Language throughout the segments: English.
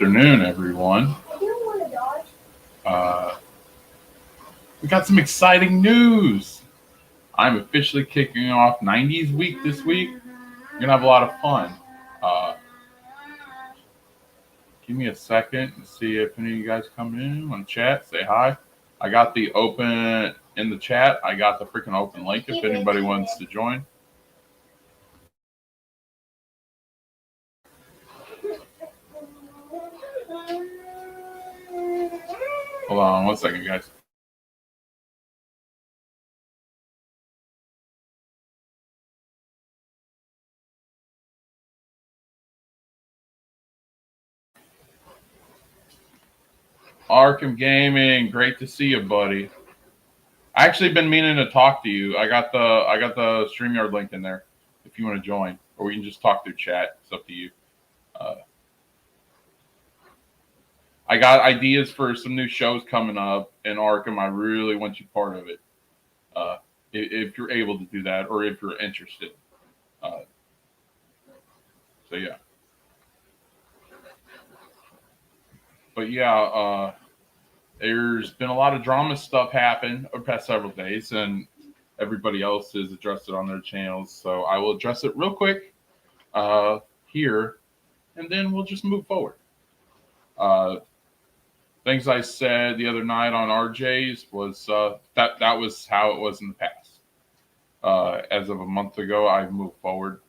afternoon, everyone. Uh, we got some exciting news. I'm officially kicking off 90s week this week. We're going to have a lot of fun. Uh, give me a second to see if any of you guys come in on chat. Say hi. I got the open in the chat. I got the freaking open link if anybody wants to join. Hold on one second, guys. Arkham Gaming, great to see you, buddy. I actually been meaning to talk to you. I got the StreamYard link in there if you want to join, or we can just talk through chat. It's up to you. I got ideas for some new shows coming up in Arkham. I really want you part of it. If you're able to do that, or if you're interested. So yeah. But yeah, there's been a lot of drama stuff happen over the past several days, and everybody else has addressed it on their channels. So I will address it real quick here, and then we'll just move forward. Things I said the other night on RJ's was that was how it was in the past. As of a month ago, I've moved forward.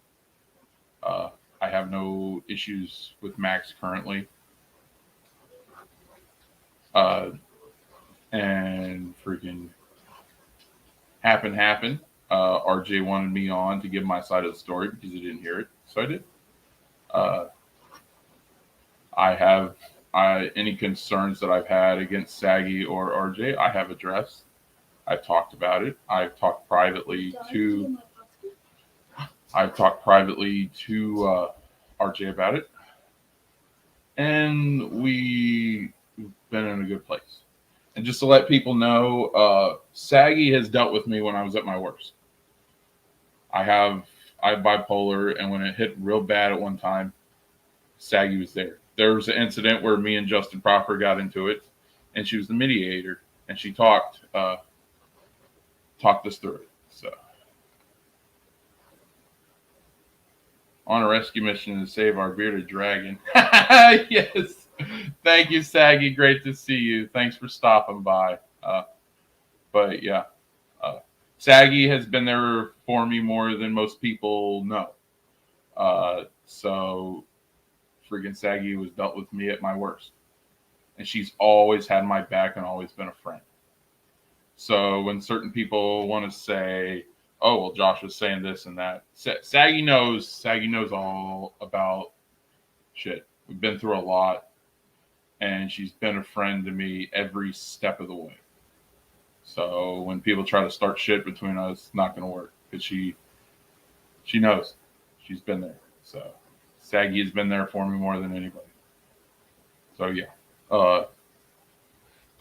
I have no issues with Max currently. And freaking happened. RJ wanted me on to give my side of the story because he didn't hear it, so I did. Any concerns that I've had against Saggy or RJ, I have addressed. I've talked about it. I've talked privately to RJ about it, and we've been in a good place. And just to let people know, Saggy has dealt with me when I was at my worst. I'm bipolar, and when it hit real bad at one time, Saggy was there. There was an incident where me and Justin Proper got into it, and she was the mediator, and she talked us through it. So, on a rescue mission to save our bearded dragon. Yes, thank you, Saggy. Great to see you. Thanks for stopping by. But yeah, Saggy has been there for me more than most people know. So freaking Saggy was dealt with me at my worst. And she's always had my back and always been a friend. So when certain people want to say, oh, well, Josh was saying this and that, Saggy knows all about shit. We've been through a lot, and she's been a friend to me every step of the way. So when people try to start shit between us, it's not going to work because she knows. She's been there. So Saggy has been there for me more than anybody. So yeah. But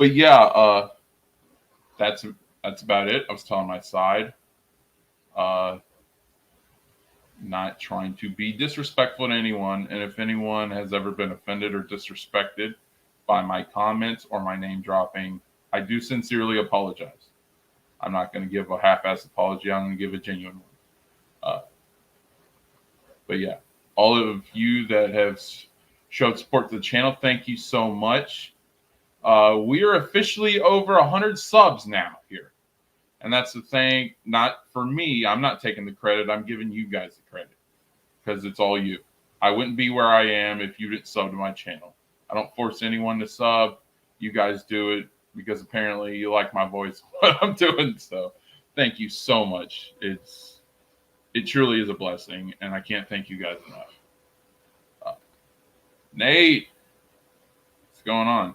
yeah, that's about it. I was telling my side. Not trying to be disrespectful to anyone, and if anyone has ever been offended or disrespected by my comments or my name dropping, I do sincerely apologize. I'm not going to give a half-ass apology. I'm going to give a genuine one. But yeah, all of you that have showed support to the channel, thank you so much. We are officially over 100 subs now here. And that's the thing, not for me. I'm not taking the credit. I'm giving you guys the credit because it's all you. I wouldn't be where I am if you didn't sub to my channel. I don't force anyone to sub. You guys do it because apparently you like my voice, what I'm doing. So thank you so much. It truly is a blessing, and I can't thank you guys enough. Nate, what's going on?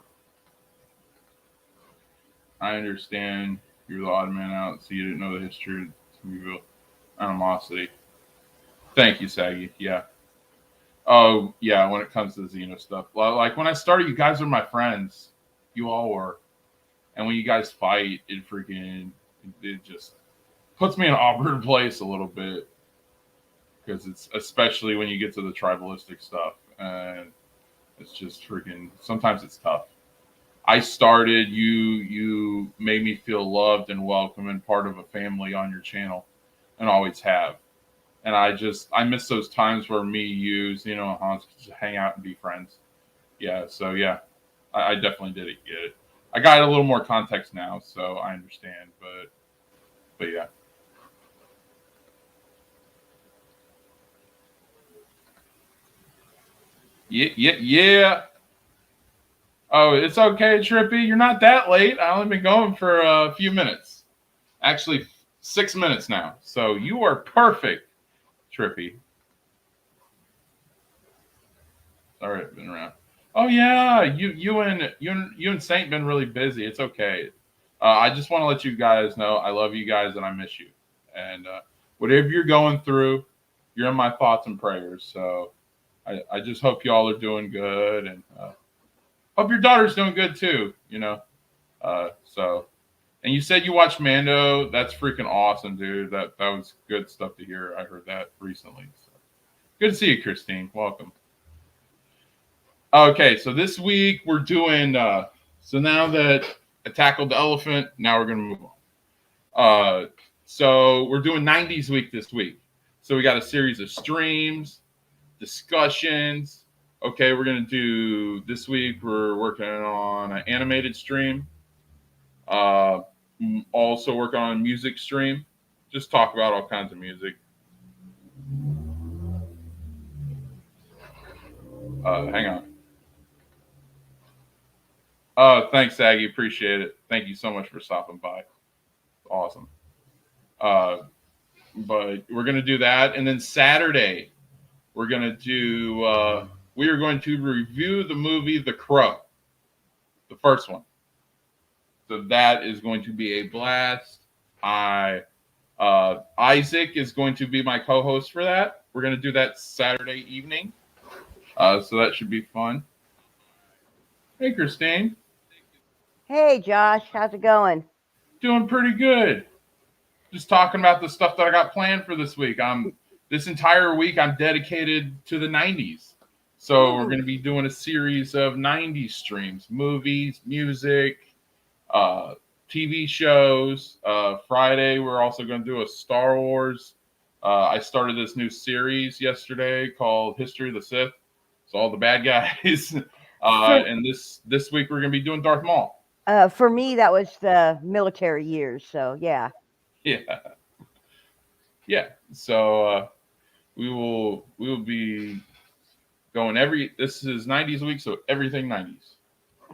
I understand you're the odd man out, so you didn't know the history of Smeeville animosity. Thank you, Saggy. Yeah. Oh, yeah, when it comes to the Xeno stuff. Like, when I started, you guys are my friends. You all were. And when you guys fight, it just puts me in an awkward place a little bit. Because it's especially when you get to the tribalistic stuff. And It's just freaking. Sometimes it's tough. I started. You made me feel loved and welcome and part of a family on your channel, and always have. And I miss those times where me, you know, Hans could just hang out and be friends. Yeah. So yeah, I definitely did it. Get it. I got a little more context now, so I understand. But yeah. Yeah, yeah, yeah. Oh, it's okay, Trippy. You're not that late. I only been going for a few minutes. Actually, 6 minutes now. So you are perfect, Trippy. Sorry, I've been around. Oh yeah, you and Saint been really busy. It's okay. I just want to let you guys know I love you guys and I miss you. And whatever you're going through, you're in my thoughts and prayers. So I just hope y'all are doing good and hope your daughter's doing good too. You know. So and you said you watched Mando. That's freaking awesome, dude. That was good stuff to hear. I heard that recently. So good to see you, Christine. Welcome. Okay, so this week we're doing. So now that I tackled the elephant, now we're gonna move on. So we're doing 90s week this week. So we got a series of streams, discussions. Okay, we're gonna do this week. We're working on an animated stream. Uh, Also working on a music stream. Just talk about all kinds of music. Hang on. Thanks, Aggie. Appreciate it. Thank you so much for stopping by. Awesome. Uh, but we're gonna do that, and then Saturday we're gonna do. We are going to review the movie The Crow, the first one. So that is going to be a blast. Isaac is going to be my co-host for that. We're going to do that Saturday evening. So that should be fun. Hey, Christine. Hey, Josh, how's it going? Doing pretty good. Just talking about the stuff that I got planned for this week. This entire week I'm dedicated to the 90s. So we're going to be doing a series of 90s streams, movies, music, uh, TV shows. Friday we're also going to do a Star Wars. I started this new series yesterday called History of the Sith. So all the bad guys. For And this week we're going to be doing Darth Maul. for me, that was the military years. So yeah. Yeah, yeah. So we will be going every. This is 90s week, so everything 90s.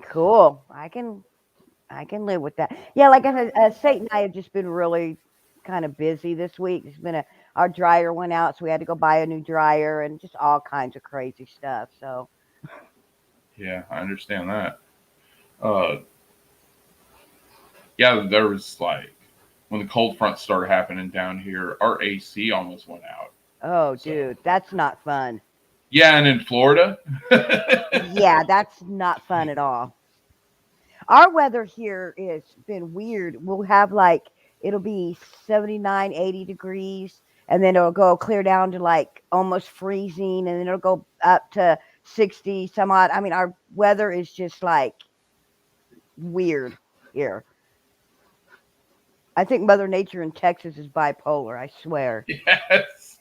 Cool. I can live with that. Yeah, like I said, Satan and I have just been really kind of busy this week. It's been our dryer went out, so we had to go buy a new dryer and just all kinds of crazy stuff. So Yeah, I understand that. Uh, yeah, there was like when the cold front started happening down here, our AC almost went out. oh, So dude, that's not fun. yeah, and in Florida, Yeah, that's not fun at all. Our weather here has been weird. We'll have like it'll be 79, 80 degrees, and then it'll go clear down to like almost freezing, and then it'll go up to 60 some odd. I mean, our weather is just like weird here. I think Mother Nature in Texas is bipolar, I swear. yes,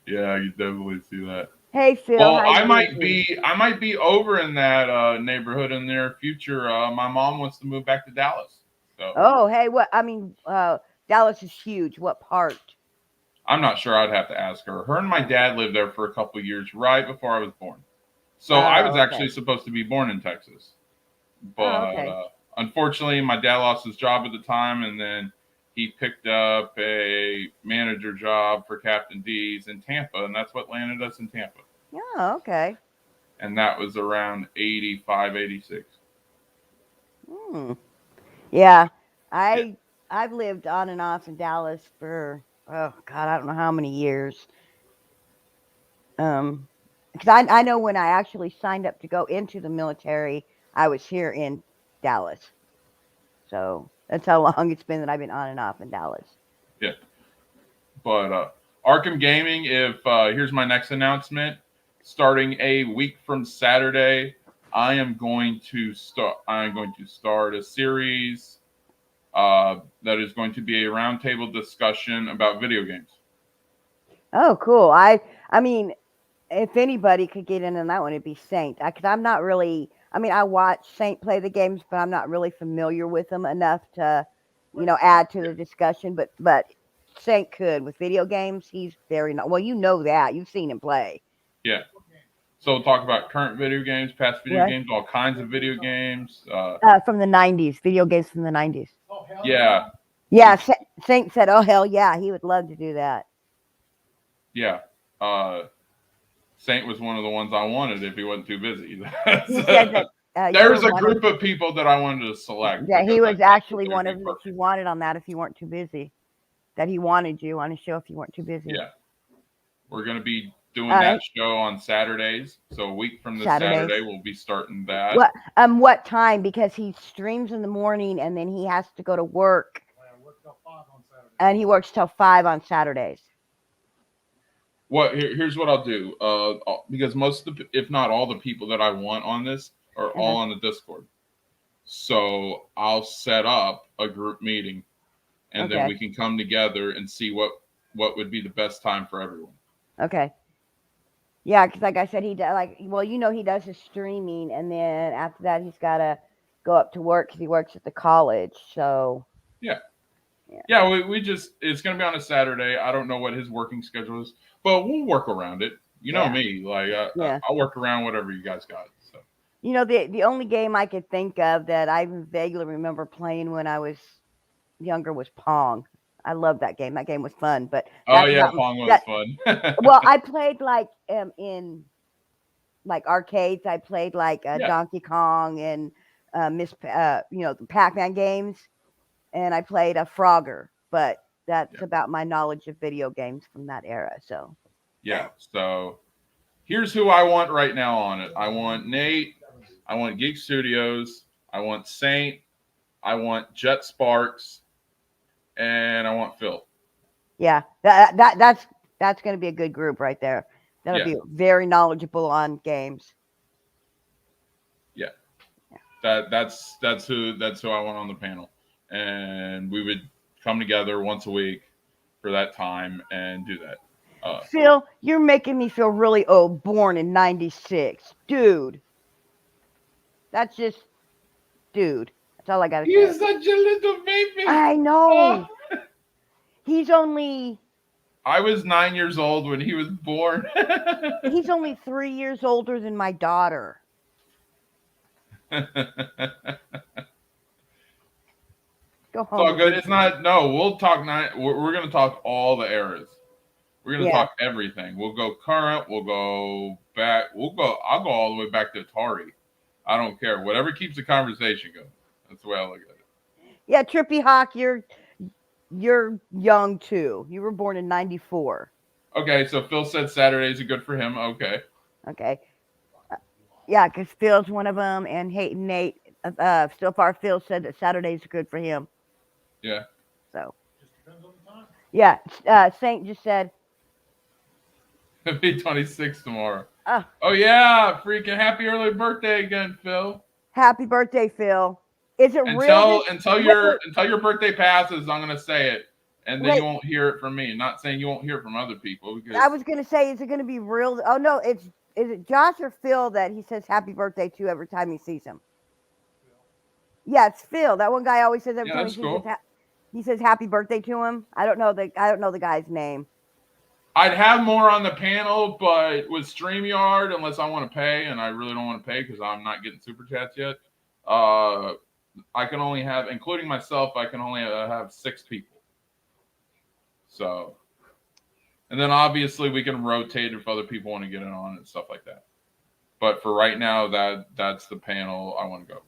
yeah, you definitely see that. Hey Phil, Well, how you doing, sweetie? I might be over in that neighborhood in the near future. My mom wants to move back to Dallas, so Oh, hey, what I mean, Dallas is huge. What part? I'm not sure. I'd have to ask her. Her and my dad lived there for a couple of years right before I was born. So I was Oh, actually okay. supposed to be born in Texas, Oh, but okay. unfortunately, my dad lost his job at the time, and then he picked up a manager job for Captain D's in Tampa, and that's what landed us in Tampa. Oh, okay. And that was around 85, 86. Hmm. Yeah, Yeah, I've lived on and off in Dallas for oh God, I don't know how many years. Because I know when I actually signed up to go into the military, I was here in Dallas. So that's how long it's been that I've been on and off in Dallas. yeah. But Arkham Gaming, if here's my next announcement. starting a week from Saturday, I'm going to start a series that is going to be a roundtable discussion about video games. Oh, cool. I mean, if anybody could get in on that one, it'd be Saint. Because I'm not really. I mean, I watch Saint play the games, but I'm not really familiar with them enough to, add to the discussion. But Saint could with video games. He's very not. Well, you know that you've seen him play. Yeah. So we'll talk about current video games, past video What? games, all kinds of video games. From the '90s, video games from the '90s. Yeah. Yeah, Saint said, "Oh hell yeah, he would love to do that." Yeah. Saint was one of the ones I wanted if he wasn't too busy. He said that There's a group of people that I wanted to select. Yeah, he was actually one of them perfect. that you wanted on that if you weren't too busy. That he wanted you on a show if you weren't too busy. Yeah. We're going to be doing that show on Saturdays. So a week from this Saturday, we'll be starting that. What time? Because he streams in the morning and then he has to go to work. And he works till 5 on Saturdays. Here's what I'll do. Because most of the, if not all the people that I want on this are all on the Discord. So I'll set up a group meeting and then we can come together and see what would be the best time for everyone. Okay. Yeah, because like I said, he does he does his streaming, and then after that he's got to go up to work because he works at the college. So we just it's gonna be on a Saturday. I don't know what his working schedule is, but we'll work around it. You know me, like I'll work around whatever you guys got. So the only game I could think of that I vaguely remember playing when I was younger was Pong. I love that game. That game was fun, but Pong was fun. Well, I played like in like arcades. I played like Donkey Kong and the Pac-Man games, and I played a Frogger. But that's about my knowledge of video games from that era. So so here's who I want right now on it. I want Nate. I want Geek Studios. I want Saint. I want Jet Sparks. And I want Phil. Yeah, that's going to be a good group right there. That'll be very knowledgeable on games. Yeah, that's who I want on the panel, and we would come together once a week for that time and do that. Phil, you're making me feel really old. Born in '96, dude. That's just, dude. That's all I gotta say. He's such a little baby. I know. He's only. I was 9 years old when he was born. He's only 3 years older than my daughter. Go home. It's all good. It's not. No, we'll talk. We're going to talk all the eras. We're going to talk everything. We'll go current. We'll go back. I'll go all the way back to Atari. I don't care. Whatever keeps the conversation going. That's the way I look at it. Yeah, Trippy Hawk, you're young too. You were born in '94. Okay, so Phil said Saturdays are good for him. Okay. Yeah, because Phil's one of them, and Nate, so far Phil said that Saturdays are good for him. Yeah. So. Just depends on the time. Yeah, Saint just said. It'll be 26 tomorrow. Oh yeah! Freaking happy early birthday again, Phil. Happy birthday, Phil. Is it real? Until your birthday passes, I'm gonna say it, and then you won't hear it from me. Not saying you won't hear it from other people. Because I was gonna say, is it gonna be real? Oh no, is it Josh or Phil that he says happy birthday to every time he sees him? Yeah, it's Phil. That one guy always says every time he says happy birthday to him. I don't know the guy's name. I'd have more on the panel, but with StreamYard, unless I want to pay, and I really don't want to pay because I'm not getting super chats yet. I can only have, including myself, I can only have 6 people. So, and then obviously we can rotate if other people want to get in on it and stuff like that. But for right now, that's the panel I want to go.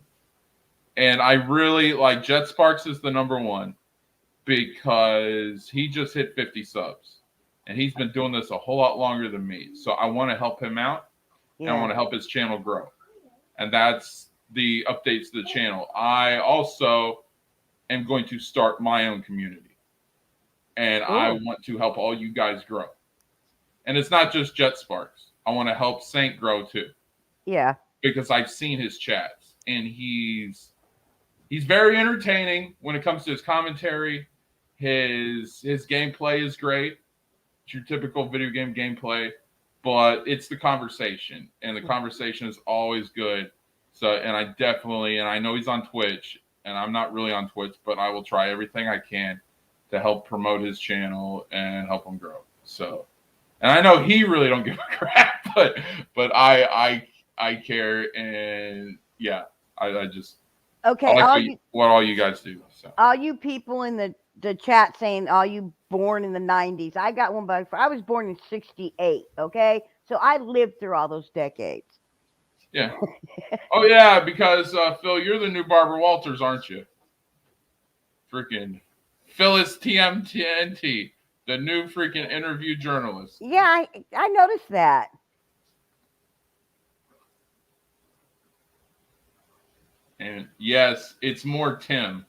And I really like Jet Sparks is the number one because he just hit 50 subs. And he's been doing this a whole lot longer than me. So I want to help him out. And I want to help his channel grow. And that's the updates to the channel. I also am going to start my own community. And I want to help all you guys grow. And it's not just Jet Sparks. I want to help Saint grow too, Yeah. because I've seen his chats, and he's very entertaining when it comes to his commentary. His gameplay is great. It's your typical video game gameplay, but it's the conversation, and the conversation is always good. So, and I know he's on Twitch, and I'm not really on Twitch, but I will try everything I can to help promote his channel and help him grow. So, and I know he really don't give a crap, but I care, and yeah, I just I Okay, like what all you guys do. So all you people in the chat saying, all you born in the 90s. I got one by, I was born in 68, okay? So I lived through all those decades. yeah. Oh yeah, because Phil, you're the new Barbara Walters, aren't you? Freaking Phyllis TMTNT, the new freaking interview journalist. Yeah, I noticed that. And yes, it's more Tim.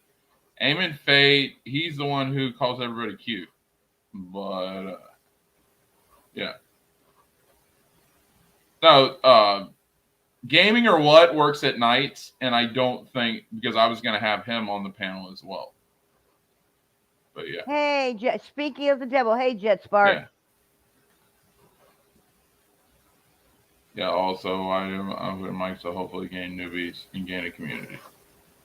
Eamon Fate, he's the one who calls everybody cute. But yeah. No, gaming or what works at nights, and I don't think, because I was going to have him on the panel as well. But yeah. Hey, speaking of the devil, hey, Jet Spark. Yeah. Yeah, also, I'm with Mike, so hopefully gain newbies and gain a community.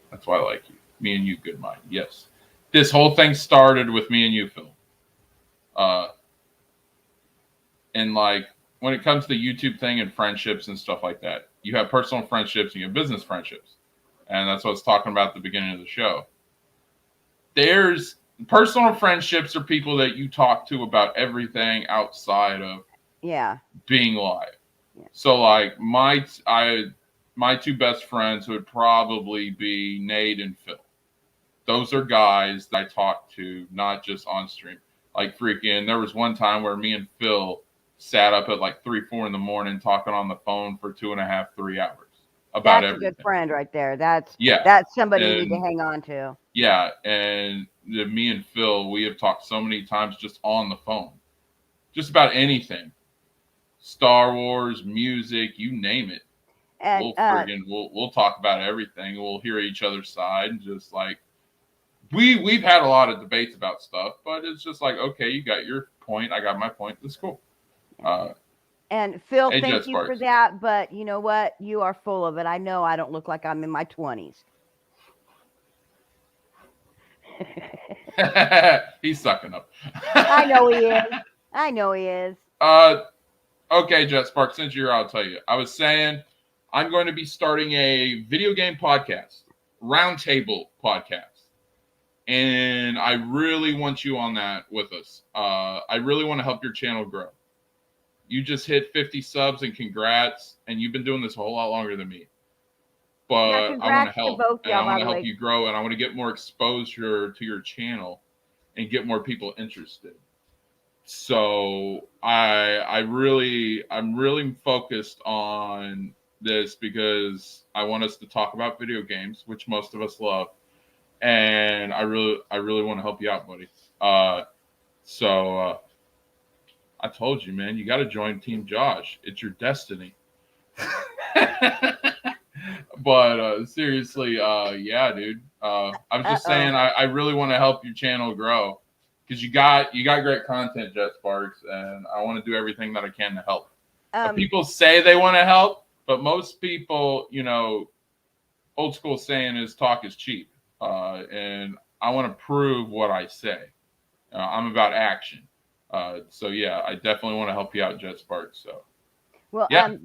That's why I like you. Me and you, good mind. Yes. This whole thing started with me and you, Phil. And like, when it comes to the YouTube thing and friendships and stuff like that, you have personal friendships and you have business friendships. And that's what I was talking about at the beginning of the show. There's personal friendships are people that you talk to about everything outside of being live. Yeah. So like my two best friends would probably be Nate and Phil. Those are guys that I talk to, not just on stream. Like freaking, there was one time where me and Phil sat up at like 3, 4 in the morning talking on the phone for 2.5, 3 hours about everything. That's a good friend right there. That's somebody you need to hang on to. Yeah, and me and Phil, we have talked so many times just on the phone, just about anything, Star Wars, music, you name it. And we'll talk about everything. We'll hear each other's side, and just like we've had a lot of debates about stuff, but it's just like, okay, you got your point, I got my point. That's cool. And Phil, thank you for that. But you know what? You are full of it. I know I don't look like I'm in my 20s. He's sucking up. I know he is. I know he is. Okay, Jet Spark, since you're here, I'll tell you. I was saying I'm going to be starting a video game podcast, roundtable podcast. And I really want you on that with us. I really want to help your channel grow. You just hit 50 subs, and congrats. And you've been doing this a whole lot longer than me. But I want to help. And I want to help you grow. And I want to get more exposure to your channel and get more people interested. So I'm really focused on this because I want us to talk about video games, which most of us love. And I really want to help you out, buddy. So I told you, man, you got to join Team Josh. It's your destiny. But seriously, yeah, dude. I was just saying, I really want to help your channel grow because you got great content, Jet Sparks, and I want to do everything that I can to help. People say they want to help, but most people, old school saying is talk is cheap. And I want to prove what I say. I'm about action. So yeah, I definitely want to help you out, Jet Sparks. So well, yeah,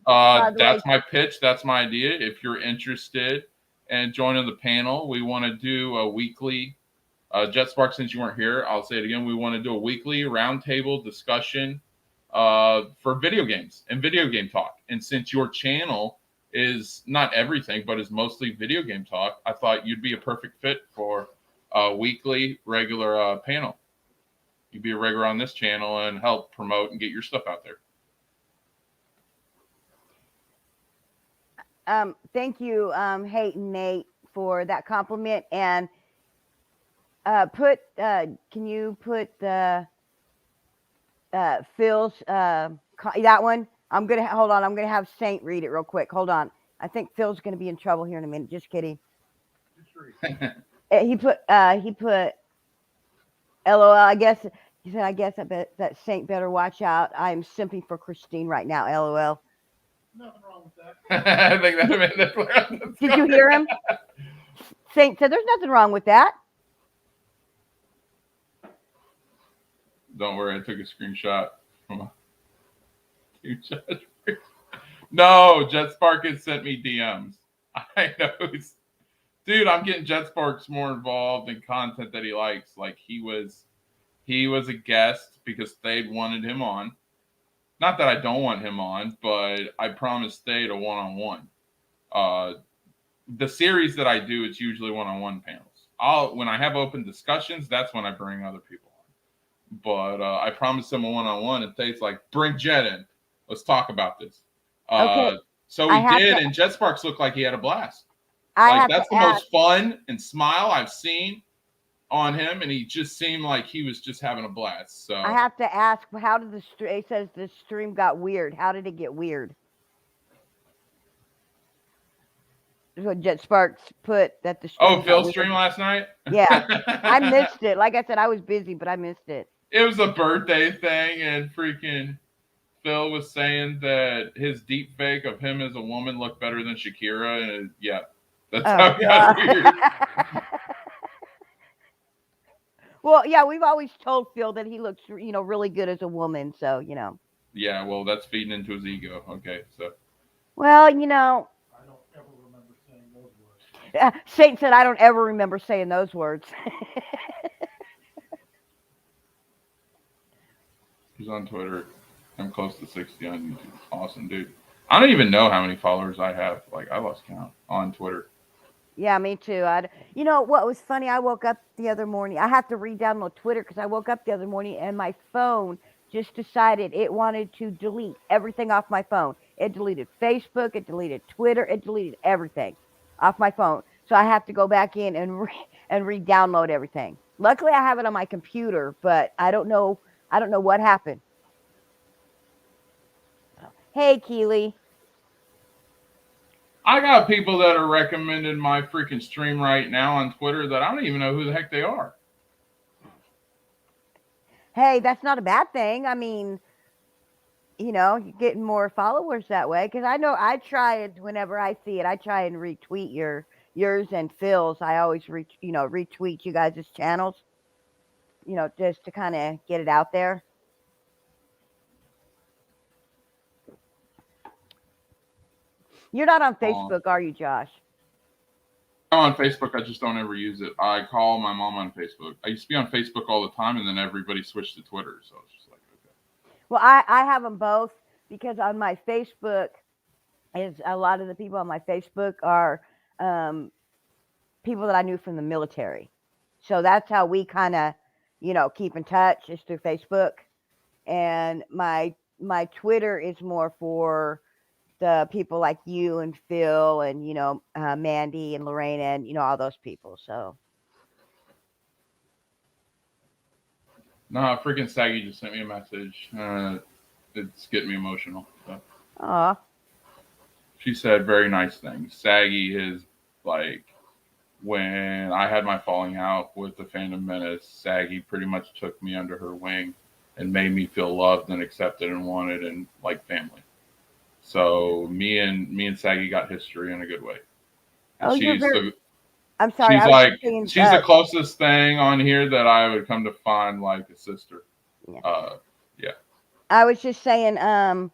that's my pitch. That's my idea. If you're interested in joining the panel, we want to do a weekly Jet Sparks. Since you weren't here, I'll say it again. We want to do a weekly roundtable discussion for video games and video game talk. And since your channel is not everything, but is mostly video game talk, I thought you'd be a perfect fit for a weekly regular panel. You'd be a regular on this channel and help promote and get your stuff out there. Thank you, Hayden Nate, for that compliment. And can you put the Phil's that one I'm gonna hold on. I'm gonna have Saint read it real quick. Hold on. I think Phil's gonna be in trouble here in a minute. Just kidding. He put LOL. I guess he said. I guess I bet that Saint better watch out. I am simping for Christine right now. LOL. I think that Did, made the clear on did you hear him? Saint said, "There's nothing wrong with that." Don't worry, I took a screenshot from a team chat. No, JetSpark has sent me DMs. I know. Dude, I'm getting JetSparks more involved in content that he likes. Like he was a guest because they wanted him on. Not that I don't want him on, but I promised State a one-on-one. Uh, the series that I do, it's usually one-on-one panels. When I have open discussions, that's when I bring other people on. But I promised him a one-on-one, and Tate's like, "Bring Jet in. Let's talk about this." Okay, Uh, so I he have did, to. and Jet Sparks looked like he had a blast. I Like have to that's the ask. most fun and smile I've seen on him, and he just seemed like he was just having a blast. I So have to ask. How did the stream? It says the stream got weird. How did it get weird? So Jet Sparks put that the oh, stream got Phil weird. stream last night. Yeah, I missed it. Like I said, I was busy, but I missed it. It was a birthday thing, and freaking Phil was saying that his deep fake of him as a woman looked better than Shakira, and yeah, that's Oh how it got God. weird. Well, yeah, we've always told Phil that he looks, really good as a woman. So, Yeah, well, that's feeding into his ego. Okay, so well, Satan said, I don't ever remember saying those words. he's on Twitter. I'm close to 60 on YouTube. Awesome, dude. I don't even know how many followers I have. Like, I lost count on Twitter. Yeah, me too. You know what was funny? I woke up the other morning. I have to re-download Twitter because I woke up the other morning and my phone just decided it wanted to delete everything off my phone. It deleted Facebook, it deleted Twitter, it deleted everything off my phone. So I have to go back in and re-download everything. Luckily, I have it on my computer, but I don't know. I don't know what happened. Hey, Keely. I got people that are recommending my freaking stream right now on Twitter that I don't even know who the heck they are. Hey, that's not a bad thing. I mean, you're getting more followers that way. Because I know I try and whenever I see it, I try and retweet yours and Phil's. I always retweet you guys' channels, just to kind of get it out there. You're not on Um, Facebook, are you, Josh? I'm on Facebook. I just don't ever use it. I call my mom on Facebook. I used to be on Facebook all the time, and then everybody switched to Twitter. So it's just like, okay. Well, I have them both because on my Facebook is a lot of the people on my Facebook are um, people that I knew from the military. So that's how we kind of, keep in touch is through Facebook. And my Twitter is more for the people like you and Phil and Mandy and Lorraine and all those people. So No, freaking Saggy just sent me a message. It's getting me emotional. So oh, she said very nice things. Saggy is like when I had my falling out with the Phantom Menace. Saggy pretty much took me under her wing and made me feel loved and accepted and wanted and like family. So me and Saggy got history in a good way. And oh, you're she's very. the I'm sorry. she's I was like just saying. she's the closest thing on here that I would come to find like a sister. Yeah. Yeah. I was just saying. Uh,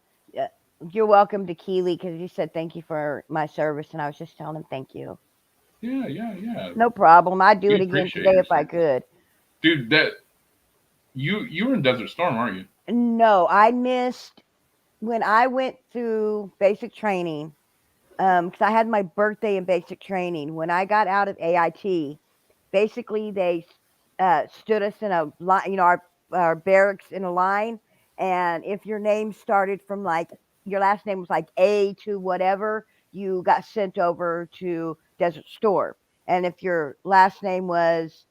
You're welcome to Keeley because you said thank you for my service, and I was just telling him thank you. Yeah, yeah, yeah. No problem. I'd do We it again appreciate today your if I service. could. Dude, that you were in Desert Storm, aren't you? No, I missed when I went through basic training. Because I had my birthday in basic training. When I got out of AIT, basically they stood us in a line, our barracks in a line, and if your name started from like your last name was like A to whatever, you got sent over to Desert Storm. And if your last name was,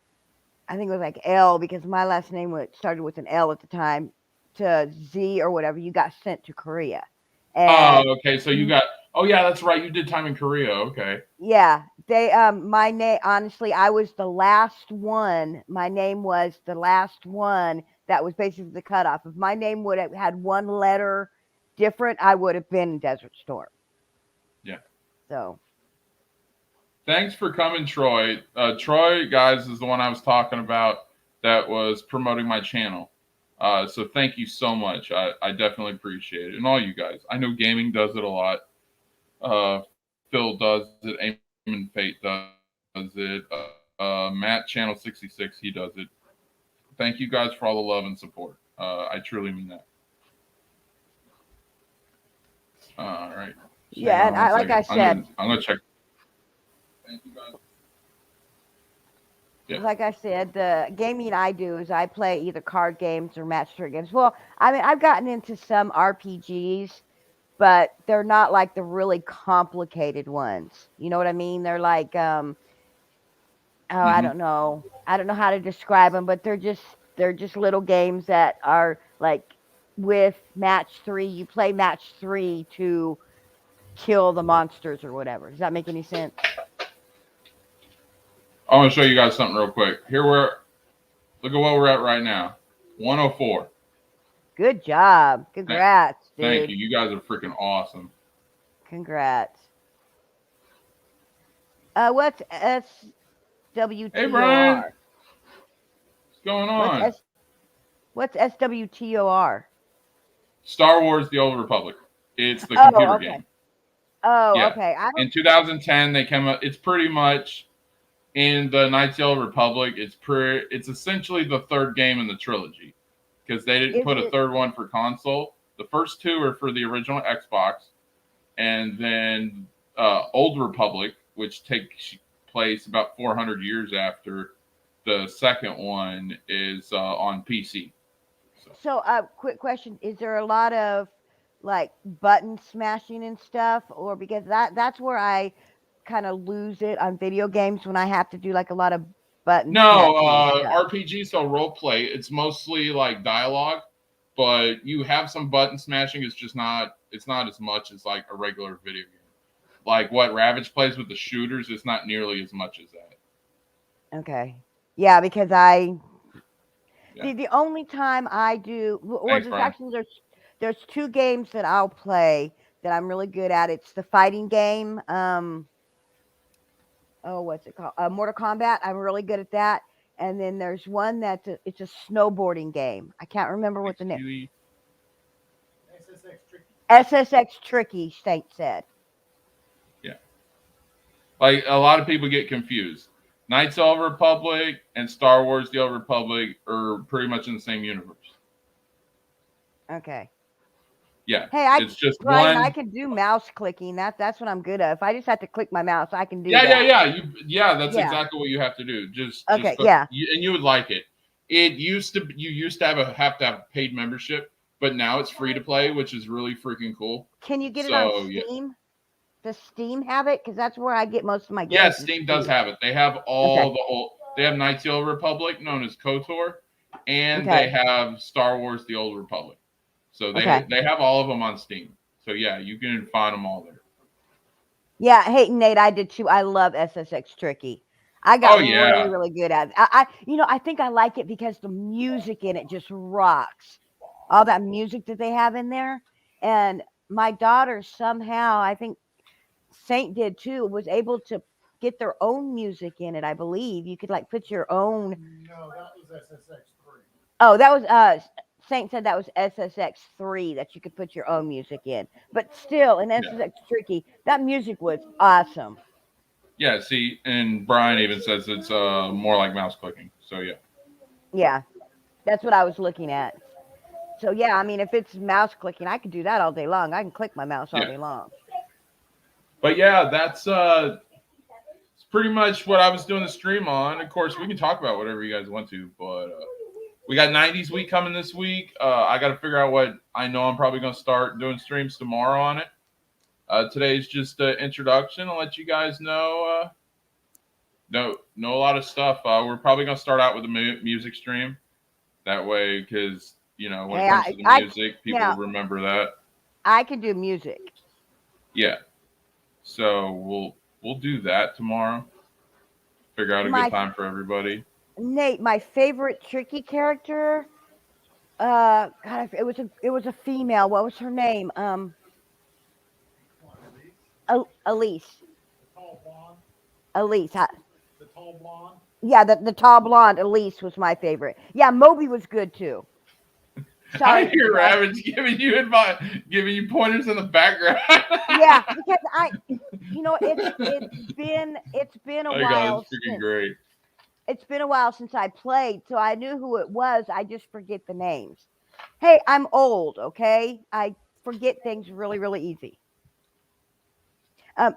I think it was like L, because my last name started with an L at the time, to Z or whatever, you got sent to Korea. And Oh, okay. So you got. Oh yeah, that's right. You did time in Korea. Okay. yeah, they my name, honestly, I was the last one. My name was the last one that was basically the cutoff. If my name would have had one letter different, I would have been Desert Storm. Yeah. So Thanks for coming, Troy. Troy, guys, is the one I was talking about that was promoting my channel. So thank you so much. I definitely appreciate it. And all you guys. I know gaming does it a lot. Phil does it. Aim and Fate does it. Matt Channel 66, he does it. Thank you guys for all the love and support. I truly mean that. All right. Hang on one yeah, and second. like I said, I'm gonna check. Thank you guys. Yeah. the gaming I do is I play either card games or match 3 games. Well, I mean, I've gotten into some RPGs, but they're not like the really complicated ones. You know what I mean? They're like oh, I Hmm. don't know. I don't know how to describe them, but they're just little games that are like with match 3, you play match 3 to kill the monsters or whatever. Does that make any sense? I want to show you guys something real quick. Here we're look at what we're at right now. 104. Good job. Thank, Congrats, thank dude. you. You guys are freaking awesome. Congrats. What's Hey Brian, SWTOR? what's going What's on? S what's SWTOR? Star Wars: The Old Republic. It's the Oh, computer okay. game. Oh, Yeah. okay. I In don't 2010, they came up. It's pretty much in the Knights of the Old Republic. It's essentially the third game in the trilogy because they didn't is put a it third one for console. The first two are for the original Xbox, and then Old Republic, which takes place about 400 years after the second one, is on PC. So so quick question, is there a lot of like button smashing and stuff, or because that's where I kind of lose it on video games when I have to do like a lot of button no, smashing and stuff. RPG style role play. It's mostly like dialogue, but you have some button smashing. It's just not. It's not as much as like a regular video game. Like what Ravage plays with the shooters, it's not nearly as much as that. Okay. Yeah, because I Yeah. the only time I do, or Thanks, there's Brian. actually there's two games that I'll play that I'm really good at. It's the fighting game. Oh, what's it called? Mortal Kombat. I'm really good at that. And then there's one it's a snowboarding game. I can't remember what Thanks, the name. Keely. SSX Tricky, Saint said. Yeah. Like a lot of people get confused. Knights of the Republic and Star Wars: The Old Republic are pretty much in the same universe. Okay. Yeah. Hey, It's just Brian, I one. can do mouse clicking. That's what I'm good at. If I just have to click my mouse, I can do Yeah, yeah, that. yeah. That's Yeah. exactly what you have to do. Okay. Yeah. And you would like it. You used to have a paid membership, but now it's free to play, which is really freaking cool. Can you get it on So yeah, Steam? Does Steam have it? Because that's where I get most of my yeah, games. Is Steam does Steam. have it. They have Okay. they have Knights of the Old Republic, known as KOTOR, and they Okay. have Star Wars: The Old Republic. So Okay. they have all of them on Steam. So yeah, you can find them all there. Yeah. Hey, Nate, I did too. I love SSX Tricky. I got Oh really, yeah, really good at it. I think I like it because the music in it just rocks. All that music that they have in there, and my daughter somehow, I think Saint did too, was able to get their own music in it. I believe you could like put your own. No, that was SSX3. Oh, that was Saint said that was SSX3 that you could put your own music in. But still, in yeah, SSX Tricky, that music was awesome. yeah. See, and Brian even says it's more like mouse clicking. So yeah, Yeah, that's what I was looking at. So yeah, I mean, if it's mouse clicking, I can do that all day long. I can click my mouse all yeah. day long. But yeah, that's it's pretty much what I was doing the stream on. Of course, we can talk about whatever you guys want to, but we got 90s week coming this week. I got to figure out what I know. I'm probably going to start doing streams tomorrow on it. Today's just an introduction. I'll let you guys know a lot of stuff. We're probably going to start out with a music stream. That way, because when it Hey, comes to the I music, people now remember that. I can do music. Yeah. So we'll do that tomorrow. Figure out a good My time for everybody. Nate, my favorite tricky character. God, it was a female. What was her name? What, Elise? Elise. The tall blonde? Elise. The tall blonde? Yeah, the tall blonde Elise was my favorite. Yeah, Moby was good too. I Sorry, hear guys. Ravage giving you advice, giving you pointers in the background. Yeah, because it's been a Oh my god, while it's freaking since great. I played, so I knew who it was. I just forget the names. Hey, I'm old, okay? I forget things really, really easy. Um,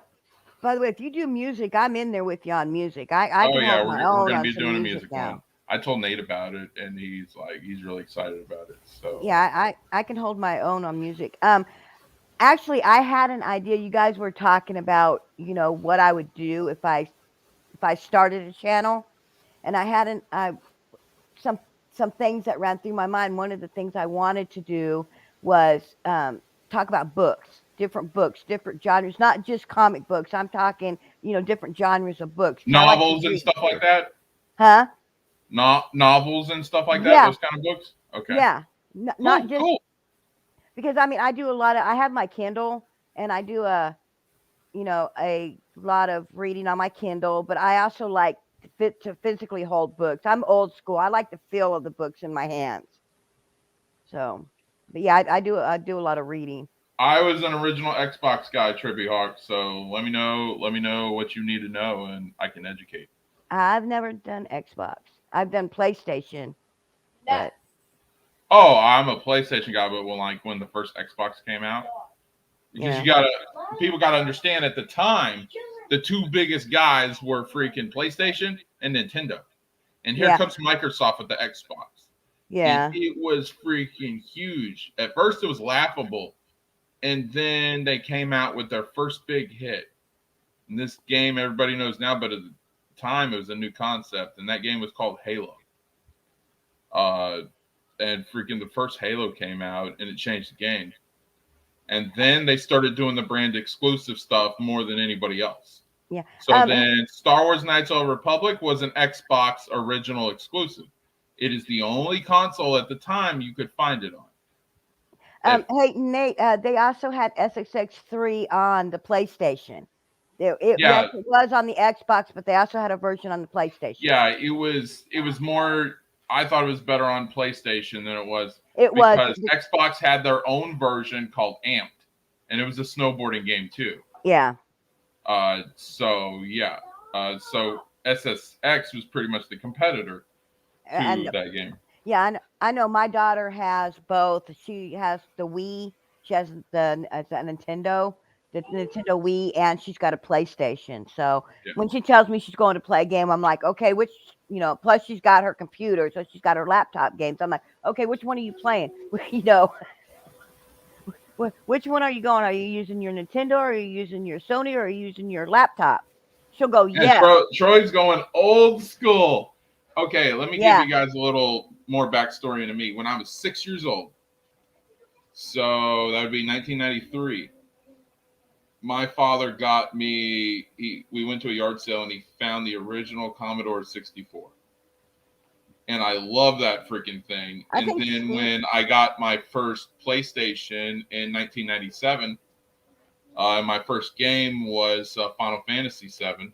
by the way, if you do music, I'm in there with you on music. I Oh can yeah, hold my we're own gonna on be some doing a music music one. now. I told Nate about it, and he's really excited about it. So Yeah, I can hold my own on music. Actually, I had an idea. You guys were talking about, what I would do if I started a channel, and I had some some things that ran through my mind. One of the things I wanted to do was talk about books, different genres, not just comic books. I'm talking, different genres of books. 'Cause I like to novels and read. stuff like that. Huh? Novels and stuff like that. Yeah, Those kind of books. Okay. yeah. Not Cool. just Cool. because I do a lot of. I have my Kindle, and I do a lot of reading on my Kindle, but I also like to physically hold books. I'm old school. I like the feel of the books in my hands. So, but yeah, I do a lot of reading. I was an original Xbox guy, Trippy Hawk. So let me know. Let me know what you need to know, and I can educate. I've never done Xbox. I've done PlayStation, but Oh, I'm a PlayStation guy, but when the first Xbox came out, because yeah, people gotta understand at the time, the two biggest guys were freaking PlayStation and Nintendo, and here yeah, comes Microsoft with the Xbox, and yeah. it was freaking huge. At first, it was laughable, and then they came out with their first big hit. And this game everybody knows now, but at the time it was a new concept, and that game was called Halo. Uh, and freaking the first Halo came out, and it changed the game. And then they started doing the brand exclusive stuff more than anybody else. Yeah. So then Star Wars Knights of the Republic was an Xbox original exclusive. It is the only console at the time you could find it on. Hey Nate, they also had SXX3 on the PlayStation. Yes, Yeah, it was on the Xbox, but they also had a version on the PlayStation. yeah, it was more. I thought it was better on PlayStation than it was It was, because Xbox had their own version called Amped, and it was a snowboarding game too. yeah, So yeah, so SSX was pretty much the competitor to and that game. yeah, I know my daughter has both. She has the Wii, she has the Nintendo, the Nintendo Wii, and she's got a PlayStation. So Yeah. when she tells me she's going to play a game, I'm like, okay, which, plus she's got her computer, so she's got her laptop games. I'm like, okay, which one are you playing? Which one are you going? Are you using your Nintendo, or are you using your Sony, or are you using your laptop? She'll go, And yes, Troy's going old school. Okay, let me give yeah. you guys a little more backstory into me. When I was 6 years old, so that would be 1993. My father got me. We went to a yard sale and he found the original Commodore 64, and I love that freaking thing. I And think then she, when I got my first PlayStation in 1997, my first game was Final Fantasy VII.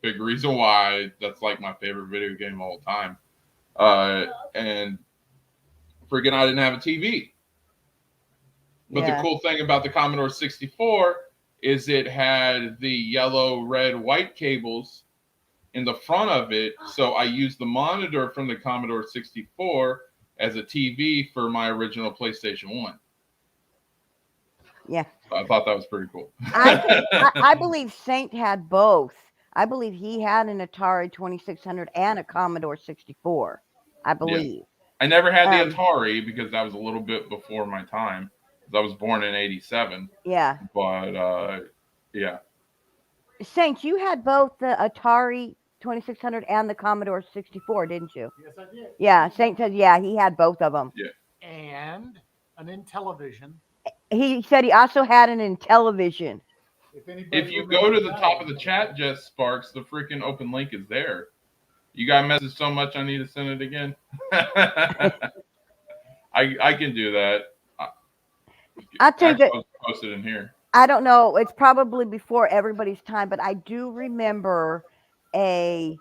Big reason why that's like my favorite video game of all time. And freaking, I didn't have a TV. But the yeah, cool thing about the Commodore 64 is it had the yellow, red, white cables in the front of it. So I used the monitor from the Commodore 64 as a TV for my original PlayStation 1. yeah. I thought that was pretty cool. I believe Saint had both. I believe he had an Atari 2600 and a Commodore 64. I Yeah. believe. I never had the Um, Atari because that was a little bit before my time. I was born in '87, yeah. but yeah, Saint, you had both the Atari 2600 and the Commodore 64, didn't you? Yes, I did. Yeah, Saint said, yeah, he had both of them. yeah. And an Intellivision. He said he also had it in television. If anybody If you go to remembers the that, top of the chat, Jess Sparks, the freaking open link is there. You got message so much, I need to send it again. I can do that. I'll tell you Actually, that I'll post it in here. I don't know. It's probably before everybody's time, but I do remember a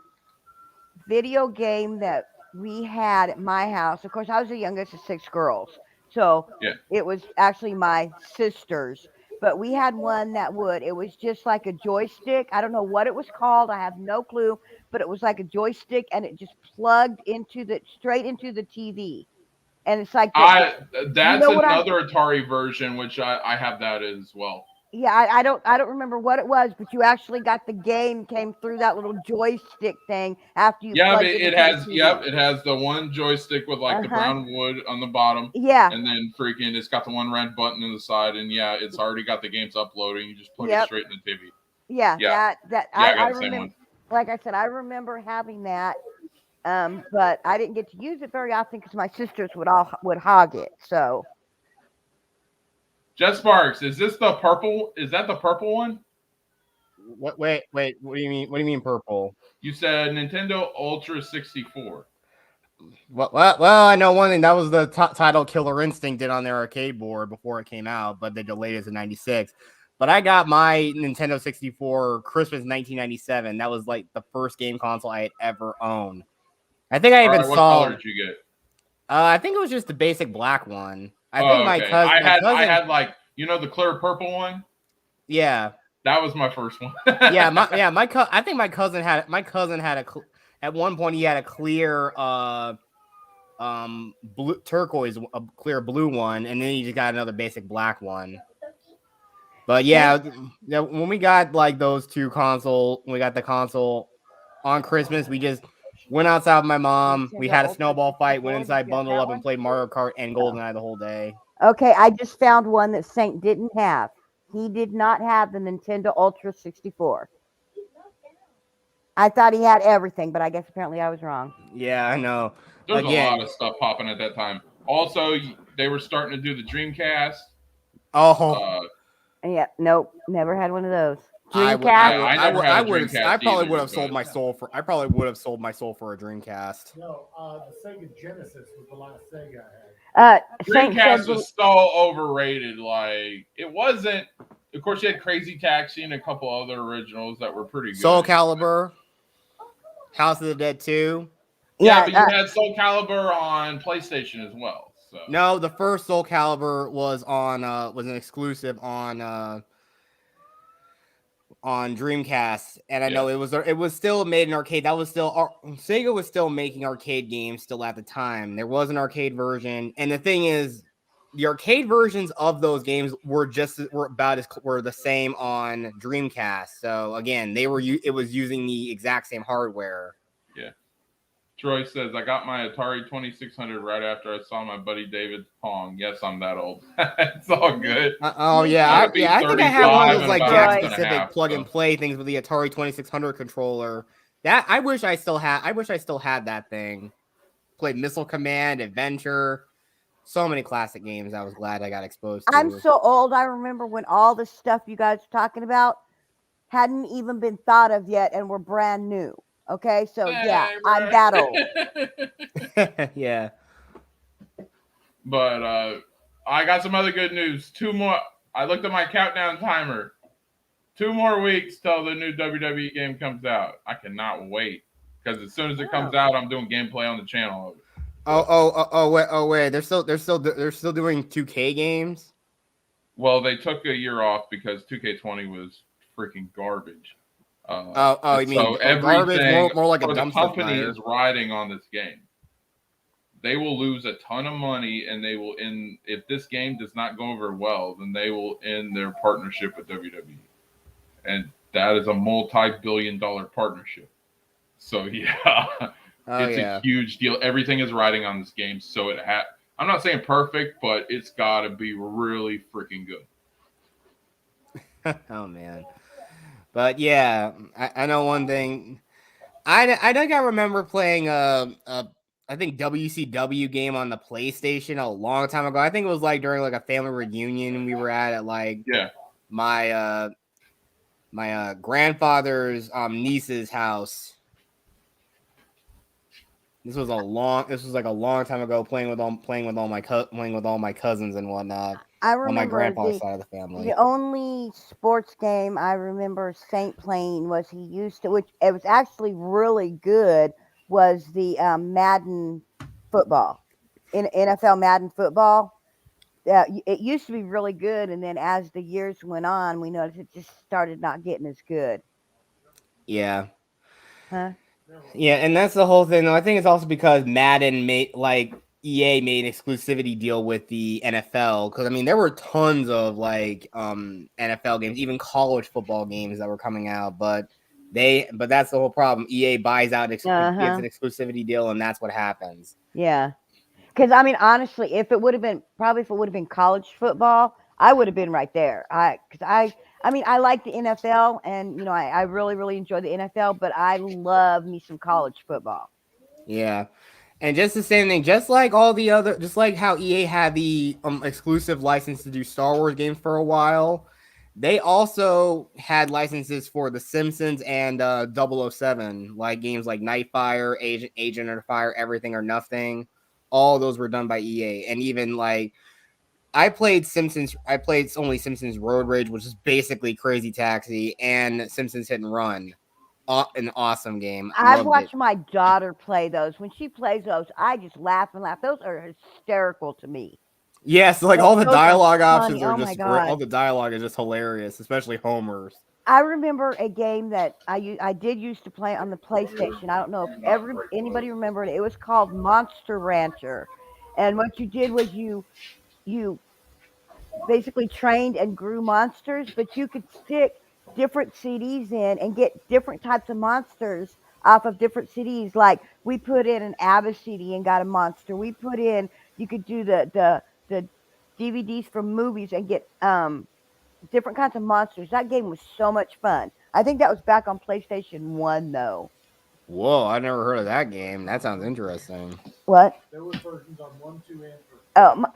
video game that we had at my house. Of course, I was the youngest of 6 girls. So Yeah. it was actually my sisters. But we had one it was just like a joystick. I don't know what it was called. I have no clue. But it was like a joystick and it just plugged straight into the TV. And it's like you That's know what I'm another Atari version, which I have that as well. Yeah, I don't remember what it was, but you actually got the game came through that little joystick thing after you Yeah, but plugged it it into the has TV. it has the one joystick with like the Uh-huh. brown wood on the bottom, Yeah. and then freaking it's got the one red button on the side, and yeah, it's already got the games uploading. You just plug it Yep. straight in the TV. Yeah. Yeah, That yeah, I I got the same remember. one. Like I said, I remember having that, but I didn't get to use it very often because my sisters would hog it. So Jess Sparks, is this the purple? Is that the purple one? What? Wait. What do you mean? What do you mean purple? You said Nintendo Ultra 64. Well, I know one thing. That was the title Killer Instinct did on their arcade board before it came out, but they delayed it to '96. But I got my Nintendo 64 Christmas 1997. That was like the first game console I had ever owned. I think I All even right, what saw. color did you get? I think it was just the basic black one. I think Oh, my okay. cousin. I had like the clear purple one. Yeah. That was my first one. I think my cousin had at one point he had a clear blue turquoise, a clear blue one, and then he just got another basic black one. But yeah, when we got like those two when we got the console on Christmas, we just went outside with my mom. We had a snowball fight, went inside, bundled up, and played Mario Kart and GoldenEye the whole day. okay, I just found one that Saint didn't have. He did not have the Nintendo Ultra 64. I thought he had everything, but I guess apparently I was wrong. Yeah, I know. There's a lot of stuff popping at that time. Also, they were starting to do the Dreamcast. Oh. Yeah, nope, never had one of those. I probably would have sold my soul for a Dreamcast. No, the Sega Genesis was the last Sega I had. Dreamcast was so overrated. Like it wasn't. Of course, you had Crazy Taxi and a couple other originals that were pretty good. Soul Calibur, House of the Dead 2. Yeah, but you had Soul Calibur on PlayStation as well. So. No, the first Soul Calibur was an exclusive on Dreamcast, and I know it was still made in arcade. That was still Sega was still making arcade games still at the time. There was an arcade version, and the thing is, the arcade versions of those games were the same on Dreamcast. So again, it was using the exact same hardware. Yeah. Troy says, I got my Atari 2600 right after I saw my buddy David's Pong. Yes, I'm that old. It's all good. I think I had one of those like Jack-specific plug-and-play things with the Atari 2600 controller. That I wish I still had that thing. Played Missile Command, Adventure, so many classic games. I was glad I got exposed to. I'm so old. I remember when all the stuff you guys were talking about hadn't even been thought of yet and were brand new. Okay, so yeah, I'm that old. Yeah. But I got some other good news. 2 more. I looked at my countdown timer. 2 more weeks till the new WWE game comes out. I cannot wait because as soon as it comes out, I'm doing gameplay on the channel. Wait. They're still doing 2K games. Well, they took a year off because 2K20 was freaking garbage. You mean garbage? More like a dumpster fire. The company is riding on this game. They will lose a ton of money, and they will end. If this game does not go over well, then they will end their partnership with WWE, and that is a multi-billion-dollar partnership. So yeah, a huge deal. Everything is riding on this game, so I'm not saying perfect, but it's got to be really freaking good. Oh man. But yeah, I know one thing. I think I remember playing a I think WCW game on the PlayStation a long time ago. I think it was like during like a family reunion we were at like my my grandfather's niece's house. This was like a long time ago playing with all my cousins and whatnot I on my remember grandpa's side of the family. the only sports game I remember Saint playing was he used to, which it was actually really good, was the Madden football, in NFL Madden football. It used to be really good, and then as the years went on, we noticed it just started not getting as good. Yeah. Huh? Yeah, and that's the whole thing. Though. I think it's also because Madden made like EA made an exclusivity deal with the NFL because I mean there were tons of like NFL games, even college football games that were coming out, but that's the whole problem. EA buys out gets an exclusivity deal, and that's what happens. Yeah. Because I mean, honestly, if it would have been college football, I would have been right there. I mean, I like the NFL, and you know, I really, really enjoy the NFL, but I love me some college football. Yeah, and just the same thing, just like how EA had the exclusive license to do Star Wars games for a while, they also had licenses for The Simpsons and 007, like games like Nightfire, Agent or Fire, Everything or Nothing. All those were done by EA, and even like I played only Simpsons Road Rage, which is basically Crazy Taxi, and Simpsons Hit and Run. An awesome game. I've watched my daughter play those. When she plays those, I just laugh and laugh. Those are hysterical to me. Yes, like all the dialogue options are oh just great. All the dialogue is just hilarious, especially Homer's. I remember a game that I did used to play on the PlayStation. I don't know if anybody remembered it. It was called Monster Rancher, and what you did was you basically trained and grew monsters, but you could stick different CDs in and get different types of monsters off of different CDs. Like we put in an ABBA CD and got a monster. You could do the DVDs from movies and get different kinds of monsters. That game was so much fun. I think that was back on PlayStation 1 though. Whoa, I never heard of that game. That sounds interesting. What? There were versions on 1, 2, and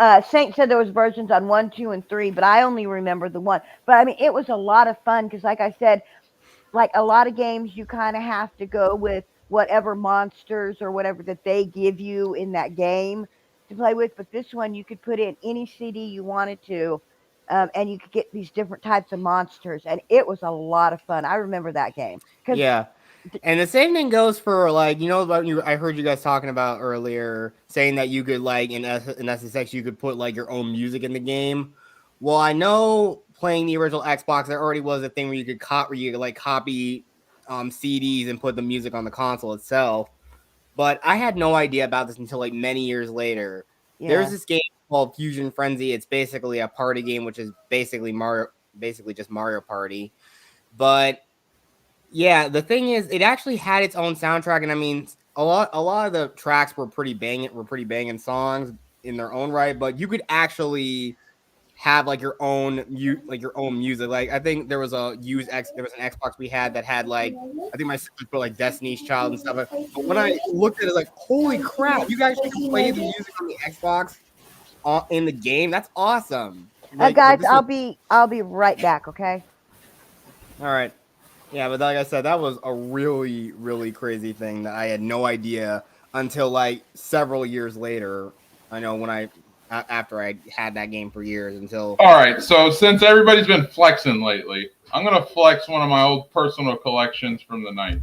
3. Saint said there was versions on 1, 2, and 3, but I only remember the 1. But I mean, it was a lot of fun because, like I said, like a lot of games, you kind of have to go with whatever monsters or whatever that they give you in that game to play with. But this one, you could put in any CD you wanted to, and you could get these different types of monsters, and it was a lot of fun. I remember that game. Yeah. And the same thing goes for like I heard you guys talking about earlier saying that you could like in SSX you could put like your own music in the game. Well, I know playing the original Xbox there already was a thing where you could copy CDs and put the music on the console itself. But I had no idea about this until like many years later. Yeah. There's this game called Fusion Frenzy. It's basically a party game, which is basically just Mario Party. But yeah, the thing is, it actually had its own soundtrack, and I mean, a lot of the tracks were pretty banging songs in their own right. But you could actually have like your own music. Like I think there was an Xbox we had that had like I think my sister put like Destiny's Child and stuff. But when I looked at it, like holy crap, you guys can play the music on the Xbox in the game. That's awesome. Like, guys, I'll be right back. Okay. All right. Yeah, but like I said, that was a really, really crazy thing that I had no idea until like several years later. I know after I had that game for years until. All right, so since everybody's been flexing lately, I'm gonna flex one of my old personal collections from the '90s,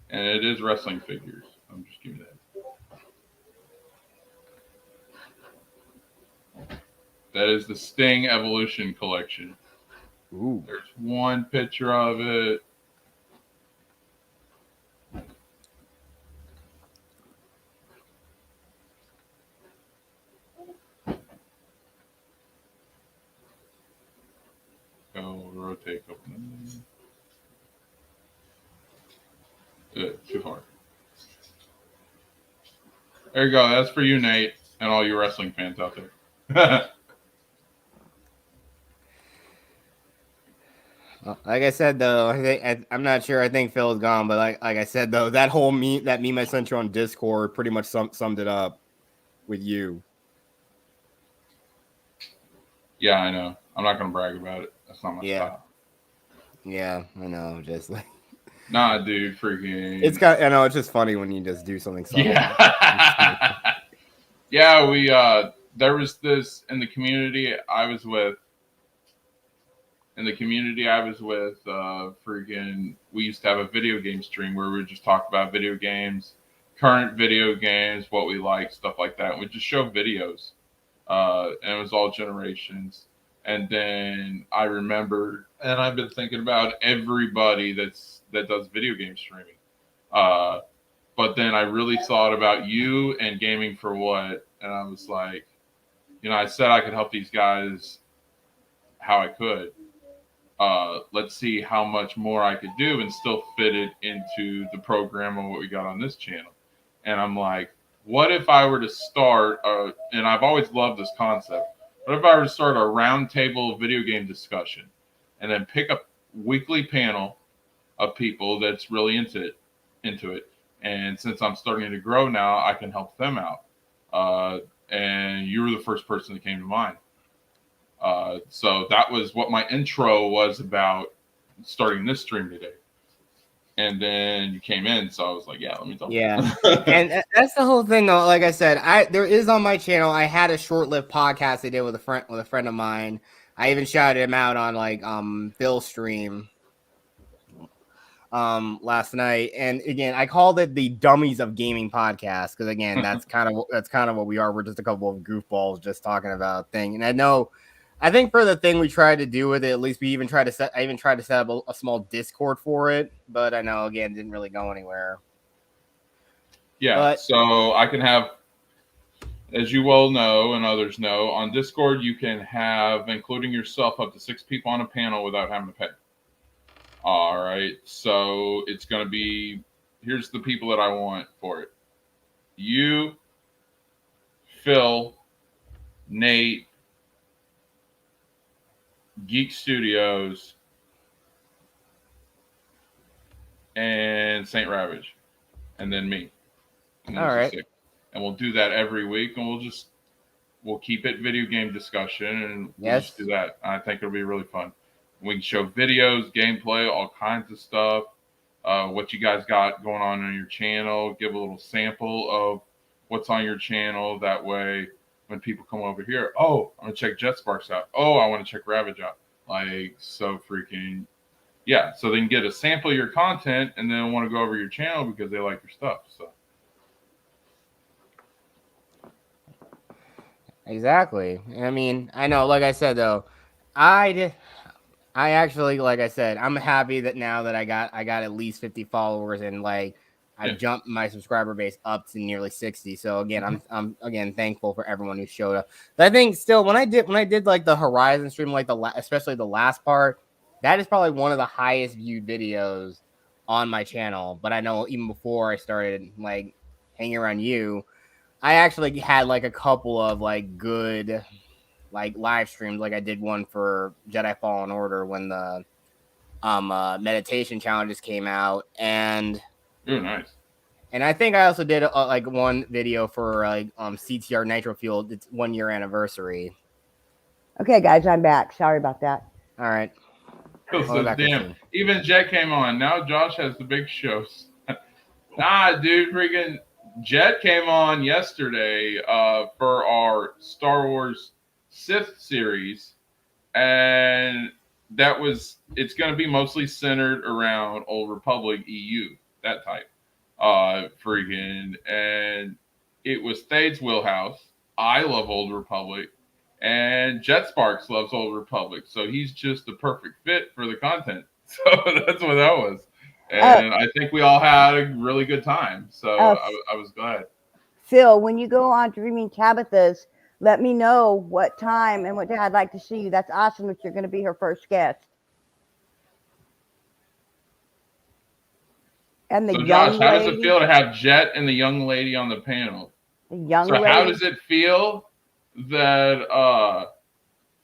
and it is wrestling figures. I'm just giving that. That is the Sting Evolution collection. Ooh. There's one picture of it. Go rotate. Too hard. There you go. That's for you, Nate, and all you wrestling fans out there. Like I said though, I'm not sure. I think Phil's gone, but like I said though, that whole meme I sent you on Discord pretty much summed it up with you. Yeah, I know. I'm not gonna brag about it. That's not my style. Yeah, I know. Just like nah, dude, freaking. It's got. I know it's just funny when you just do something. Subtle. Yeah. Yeah, we there was this in the community I was with. Freaking, we used to have a video game stream where we would just talk about video games, current video games, what we like, stuff like that. We just show videos, and it was all generations. And then I remember, and I've been thinking about everybody that does video game streaming. But then I really thought about you and Gaming for What, and I was like, I said I could help these guys how I could. Let's see how much more I could do and still fit it into the program of what we got on this channel. And I'm like, what if I were to start, and I've always loved this concept, what if I were to start a roundtable video game discussion and then pick a weekly panel of people that's really into it. And since I'm starting to grow now, I can help them out. And you were the first person that came to mind. So that was what my intro was about starting this stream today. And then you came in, so I was like, yeah, let me talk. Yeah. And that's the whole thing though. Like I said, there is on my channel, I had a short-lived podcast I did with a friend of mine. I even shouted him out on like Phil's stream last night. And again, I called it the Dummies of Gaming podcast because again, that's kind of what we are. We're just a couple of goofballs just talking about a thing. And I think for the thing we tried to do with it, at least I even tried to set up a small Discord for it, but I know again it didn't really go anywhere. Yeah, so I can have, as you well know and others know, on Discord you can have, including yourself, up to 6 people on a panel without having to pay. All right, so it's going to be, here's the people that I want for it. You, Phil, Nate, Geek Studios, and Saint Ravage, and then me. And all right. 6. And we'll do that every week, and we'll keep it video game discussion, and we'll just do that. I think it'll be really fun. We can show videos, gameplay, all kinds of stuff. What you guys got going on your channel. Give a little sample of what's on your channel. That way, when people come over here, oh, I'm gonna check JetSparks out. Oh, I want to check Ravage out. Like, so freaking, yeah. So they can get a sample of your content and then want to go over your channel because they like your stuff. So. Exactly. I mean, I know, like I said, though, I actually, like I said, I'm happy that now that I got at least 50 followers and like I jumped my subscriber base up to nearly 60. So again, I'm again thankful for everyone who showed up. But I think still when I did like the Horizon stream, like especially the last part, that is probably one of the highest viewed videos on my channel. But I know even before I started like hanging around you, I actually had like a couple of like good like live streams. Like I did one for Jedi Fallen Order when the meditation challenges came out, and nice. And I think I also did like one video for like CTR Nitro Fuel. It's 1 year anniversary. Okay, guys, I'm back. Sorry about that. All right. So damn, even Jet came on. Now Josh has the big shows. Nah, dude, freaking Jet came on yesterday for our Star Wars Sith series, and it's going to be mostly centered around Old Republic EU, that type. And it was Thade's wheelhouse. I love Old Republic, and Jet Sparks loves Old Republic, so he's just the perfect fit for the content. So that's what that was. And I think we all had a really good time. So I was glad. Phil, when you go on Dreaming Tabitha's, let me know what time and what day I'd like to see you. That's awesome that you're going to be her first guest. And so Josh, how does it feel to have Jet and the young lady on the panel? The young lady. How does it feel that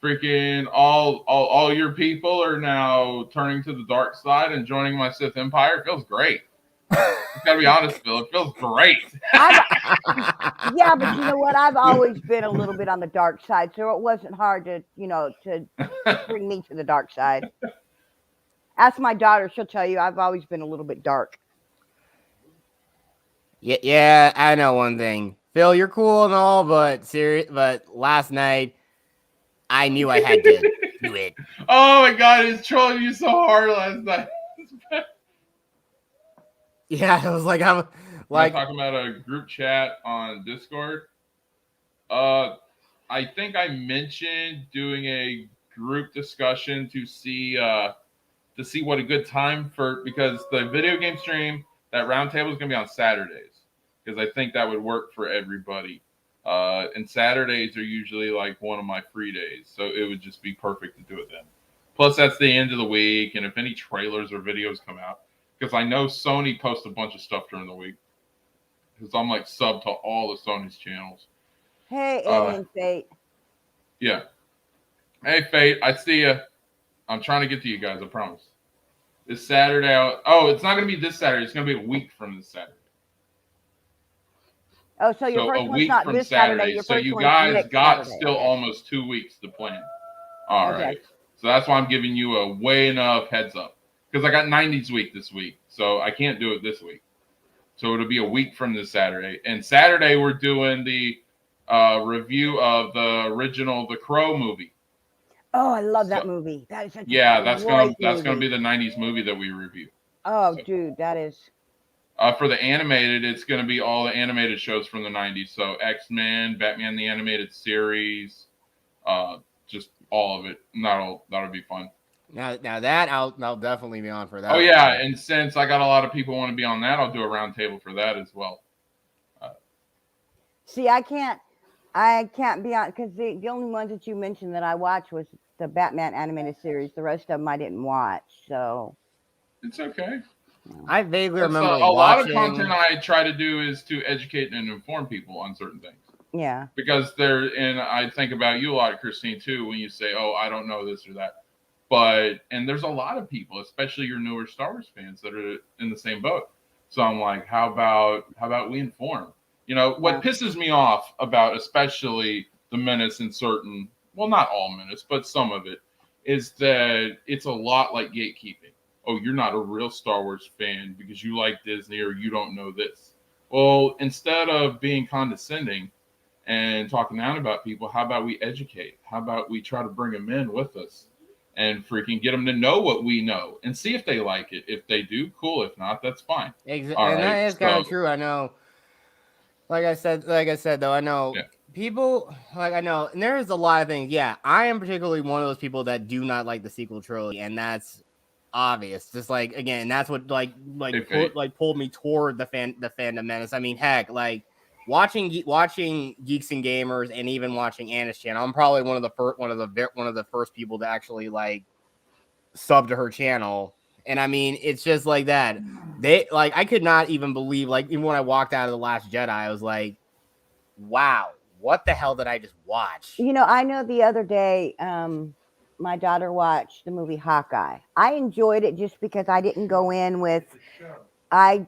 freaking all your people are now turning to the dark side and joining my Sith Empire. It feels great. Gotta be honest, Phil. It feels great. Yeah, but you know what? I've always been a little bit on the dark side, so it wasn't hard to bring me to the dark side. Ask my daughter; she'll tell you I've always been a little bit dark. Yeah, I know one thing. Phil, you're cool and all, but last night I knew I had to do it. Oh my god, he's trolling you so hard last night. Yeah, it was like I'm talking about a group chat on Discord. I think I mentioned doing a group discussion to see what a good time because the video game stream, that roundtable is gonna be on Saturdays because I think that would work for everybody. And Saturdays are usually like one of my free days, so it would just be perfect to do it then. Plus, that's the end of the week, and if any trailers or videos come out, because I know Sony posts a bunch of stuff during the week, because I'm like sub to all the Sony's channels. Hey, Alien Fate. Yeah. Hey, Fate, I see you. I'm trying to get to you guys, I promise. This Saturday, it's not going to be this Saturday. It's going to be a week from this Saturday. Oh, so your first a one's week not from this Saturday. Saturday. Your So first you one's guys next got Saturday. still Okay. almost 2 weeks to plan. All Okay. right. So that's why I'm giving you a way enough heads up. Because I got 90s week this week. So I can't do it this week. So it'll be a week from this Saturday. And Saturday, we're doing the review of the original The Crow movie. Oh, I love that movie. That is such that's gonna be the 90s movie that we review. Oh, so, dude, that is. For the animated, it's going to be all the animated shows from the 90s. So X-Men, Batman the Animated Series, just all of it. That'll be fun. Now that I'll definitely be on for that. Oh yeah, and since I got a lot of people want to be on that, I'll do a roundtable for that as well. See, I can't be on because the only ones that you mentioned that I watched was the Batman animated series. The rest of them I didn't watch, so it's okay. I vaguely remember a lot of content I try to do is to educate and inform people on certain things. Yeah. Because and I think about you a lot, Christine, too, when you say, "Oh, I don't know this or that." And there's a lot of people, especially your newer Star Wars fans, that are in the same boat. So I'm like, how about we inform? You know, what pisses me off about especially the menace in certain, well, not all menace, but some of it, is that it's a lot like gatekeeping. Oh, you're not a real Star Wars fan because you like Disney or you don't know this. Well, instead of being condescending and talking down about people, how about we educate? How about we try to bring them in with us and freaking get them to know what we know and see if they like it. If they do, cool. If not, that's fine. That is kind of true. I know. Like I said, though, I know people, I know, and there's a lot of things. Yeah, I am particularly one of those people that do not like the sequel trilogy, and that's obvious. Just like, again, that's what pulled me toward the fandom menace. I mean, heck, like watching Geeks and Gamers and even watching Anna's channel. I'm probably one of the first people to actually like sub to her channel. And I mean, it's just like that. I could not even believe, like, even when I walked out of The Last Jedi, I was like, wow, what the hell did I just watch? You know, I know the other day, my daughter watched the movie Hawkeye. I enjoyed it just because I didn't go in with, you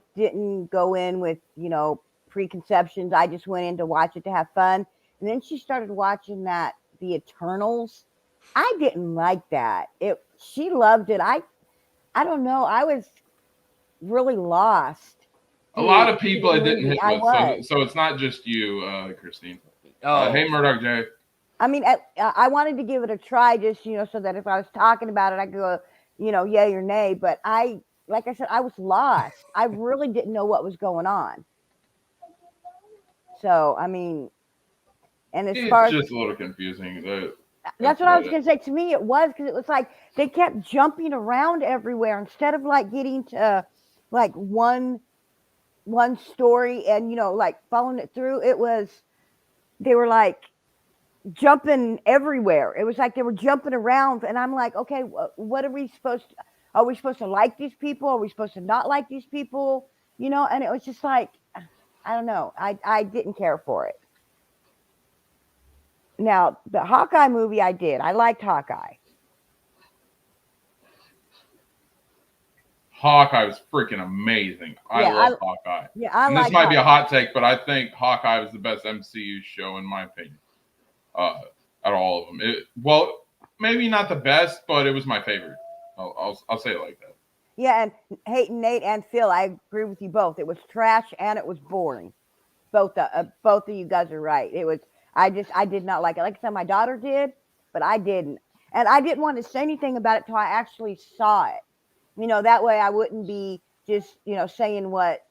know, preconceptions. I just went in to watch it to have fun. And then she started watching The Eternals. I didn't like that. She loved it. I don't know. I was really lost. A lot of people it didn't hit with. So it's not just you, Christine. Hey, Murdoch J. I mean, I wanted to give it a try just, you know, so that if I was talking about it, I could go, you know, yay or nay. But like I said, I was lost. I really didn't know what was going on. So, I mean, and as far as... It's just a little confusing. That's what I was going to say. To me, it was, because it was like they kept jumping around everywhere instead of like getting to like one story and, you know, like following it through. They were like jumping everywhere. It was like they were jumping around, and I'm like, okay, what are we supposed to like these people? Are we supposed to not like these people? You know, and it was just like, I don't know. I didn't care for it. Now, the Hawkeye movie I did. I liked Hawkeye. Hawkeye was freaking amazing. I love Hawkeye. Yeah, I And this like might be a Hawkeye. hot take, but I think Hawkeye was the best MCU show in my opinion. Out of all of them. Well, maybe not the best, but it was my favorite. I'll say it like that. Yeah, and Hayden, Nate, and Phil, I agree with you both. It was trash and it was boring. Both of you guys are right. It was. I did not like it. Like I said, my daughter did, but I didn't, and I didn't want to say anything about it till I actually saw it. That way I wouldn't be just saying what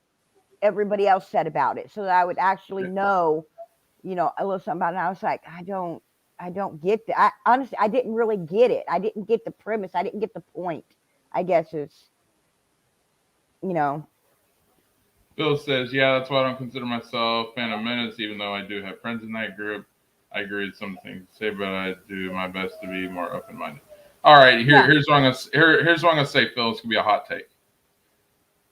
everybody else said about it, so that I would actually know, a little something about it. And I was like, I don't get that. Honestly, I didn't really get it. I didn't get the premise. I didn't get the point. I guess is, Bill says, yeah, that's why I don't consider myself Phantom Menace, even though I do have friends in that group. I agree with some things to say, but I do my best to be more open-minded. All right, here's what I'm gonna say, Phil. It's gonna be a hot take.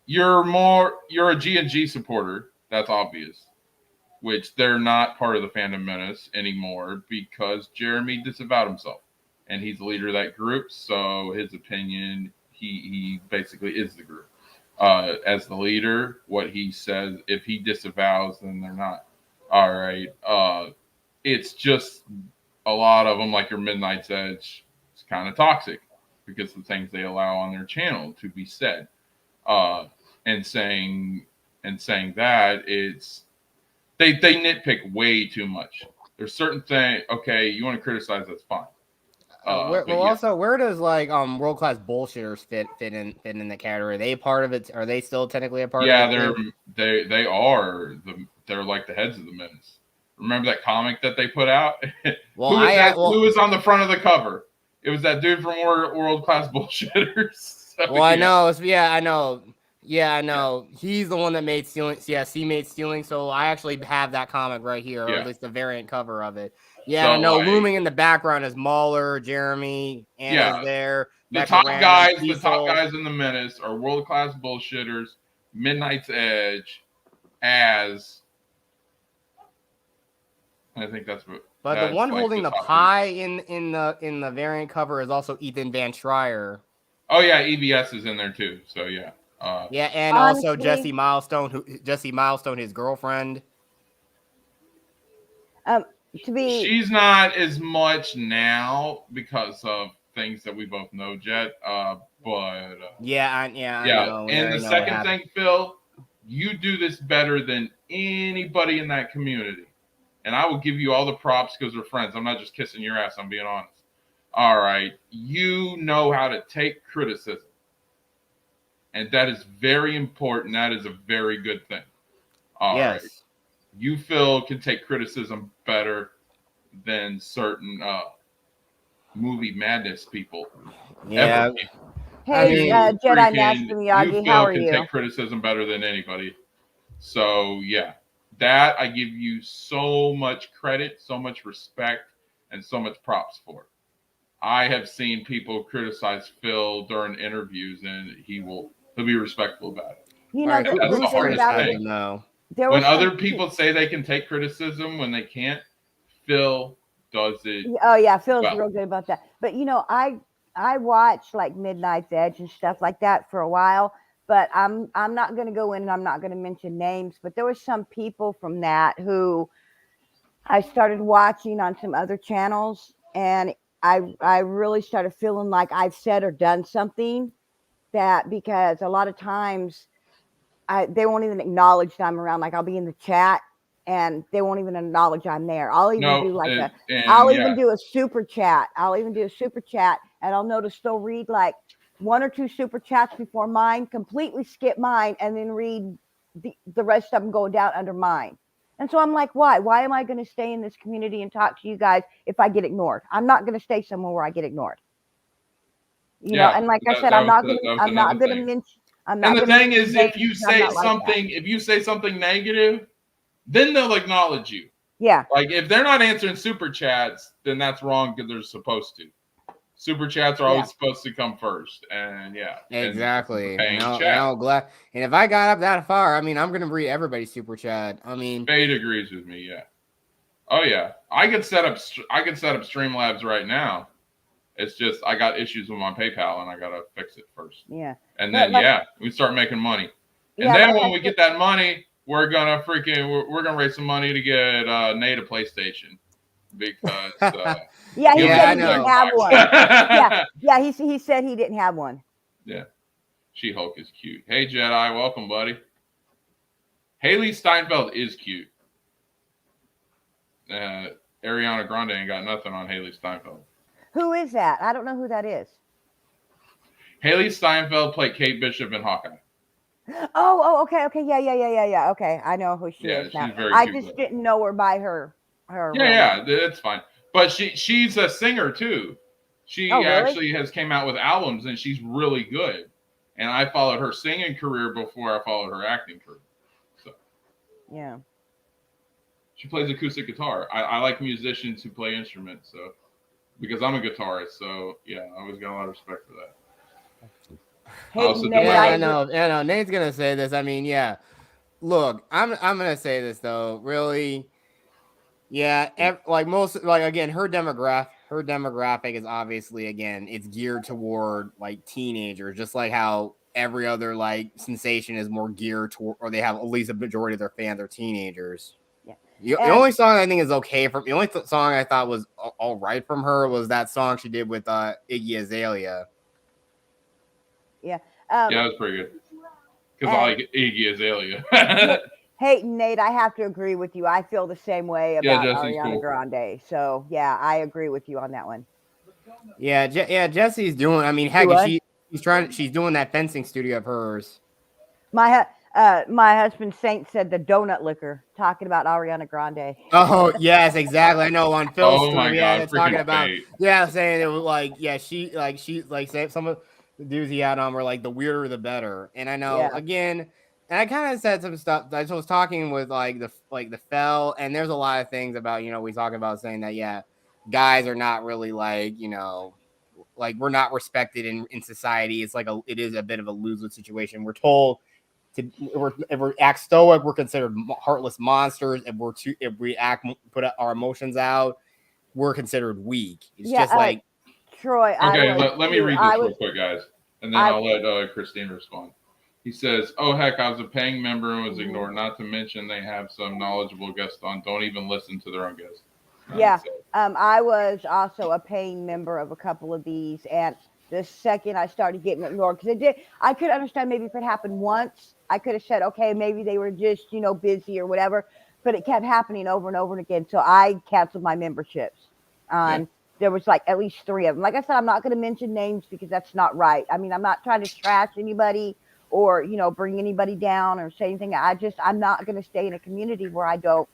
You're a G&G supporter. That's obvious. Which they're not part of the Phantom Menace anymore because Jeremy disavowed himself, and he's the leader of that group. So his opinion, he basically is the group. As the leader, what he says, if he disavows, then they're not. All right. It's just a lot of them, like your Midnight's Edge, it's kind of toxic because the things they allow on their channel to be said, and saying that it's they nitpick way too much. There's certain things. Okay, you want to criticize, that's fine. Also, where does world class bullshitters fit in the category? Are they part of it? Are they still technically a part of it? Yeah, they are. They're like the heads of the Menace. Remember that comic that they put out? Well, who was on the front of the cover? It was that dude from World Class Bullshitters. So, well, I know. Yeah, I know. Yeah, I know. Yeah. He's the one that made Stealing. Yes, he made Stealing. So I actually have that comic right here, or at least the variant cover of it. Yeah, so, I know. Looming in the background is Mauler, Jeremy, Anna's there. The top guys in the Menace are World Class Bullshitters, Midnight's Edge, as I think that's what. But the one holding the pie in the variant cover is also Ethan Van Trier. Oh yeah, EBS is in there too. So yeah. And also Jesse Milestone, his girlfriend. She's not as much now because of things that we both know, Jet. I know. And the second thing, Phil, you do this better than anybody in that community. And I will give you all the props because we're friends. I'm not just kissing your ass. I'm being honest. All right. You know how to take criticism. And that is very important. That is a very good thing. All right. You, Phil, can take criticism better than certain movie madness people. Yeah. Hey, Jedi Master Miyagi, how are you? You, Phil, can take criticism better than anybody. So, yeah. That I give you so much credit, so much respect, and so much props for. I have seen people criticize Phil during interviews, and he'll be respectful about it. That's the hardest thing. When other people say they can take criticism when they can't, Phil does it. Oh yeah, Phil's real good about that. But I watched like Midnight's Edge and stuff like that for a while. But I'm not going to go in and I'm not going to mention names. But there were some people from that who I started watching on some other channels, and I really started feeling like I've said or done something because a lot of times they won't even acknowledge that I'm around. Like I'll be in the chat and they won't even acknowledge I'm there. I'll even do a super chat. I'll even do a super chat, and I'll notice they'll read like 1 or 2 super chats before mine, completely skip mine, and then read the rest of them go down under mine. And so I'm like, why? Why am I going to stay in this community and talk to you guys if I get ignored? I'm not going to stay somewhere where I get ignored. You know, and like I said, I'm not going to mention. And the thing is, if you say something negative, then they'll acknowledge you. Yeah. Like if they're not answering super chats, then that's wrong because they're supposed to. Super chats are always supposed to come first, and exactly. And if I got up that far, I mean, I'm gonna read everybody's super chat. I mean, Spade agrees with me. Yeah. Oh yeah, I could set up Streamlabs right now. It's just I got issues with my PayPal and I gotta fix it first. Yeah. And But then we start making money. And yeah, then like when we get that money, we're gonna raise some money to get Nate a PlayStation because yeah, he he only said I he has didn't know. have Xbox. one. Yeah, he said he didn't have one. Yeah. She-Hulk is cute. Hey Jedi, welcome, buddy. Haley Steinfeld is cute. Ariana Grande ain't got nothing on Haley Steinfeld. Who is that? I don't know who that is. Haley Steinfeld played Kate Bishop in Hawkeye. Oh, okay. Yeah. Okay, I know who she Yeah, is now. she's very I cute. just didn't know her by her. Yeah, that's fine. But she's a singer too. She really? actually has came out with albums and she's really good. And I followed her singing career before I followed her acting career. So yeah, she plays acoustic guitar. I like musicians who play instruments, so because I'm a guitarist, so yeah, I always got a lot of respect for that. Hey, Nate, I know. Nate's gonna say this. I mean, yeah. Look, I'm gonna say this though. Really, yeah. Again, her demographic is obviously it's geared toward like teenagers, just like how every other like sensation is more geared toward, or they have at least a majority of their fans are teenagers. Yeah. The only song I think is okay the only song I thought was all right from her was that song she did with Iggy Azalea. Yeah. Yeah, that was pretty good. Because I like Iggy Azalea. Hey, Nate, I have to agree with you. I feel the same way about Ariana Grande. So, yeah, I agree with you on that one. Yeah, Jesse's doing. I mean, heck, she's doing that fencing studio of hers. My husband Saint said the donut liquor, talking about Ariana Grande. Oh yes, exactly. I know on Phil's stream. My God, talking about fate. saying it was say some of the dudes he had on were like the weirder the better. And I know again, and I kind of said some stuff. I was talking with the Fell, and there's a lot of things about we talking about saying that guys are not really we're not respected in society. It's it is a bit of a lose-lose situation. We're told. If we act stoic, we're considered heartless monsters. If we put our emotions out, we're considered weak. It's just like Troy. Okay, let me read this real quick, guys, and then I'll let Christine respond. He says, "Oh heck, I was a paying member and was ignored. Not to mention they have some knowledgeable guests on. Don't even listen to their own guests." I was also a paying member of a couple of these, and the second I started getting ignored, because I could understand maybe if it happened once, I could have said, okay, maybe they were just, busy or whatever, but it kept happening over and over again. So I canceled my memberships. There was at least 3 of them. Like I said, I'm not going to mention names because that's not right. I mean, I'm not trying to trash anybody or, bring anybody down or say anything. I'm not going to stay in a community where I don't,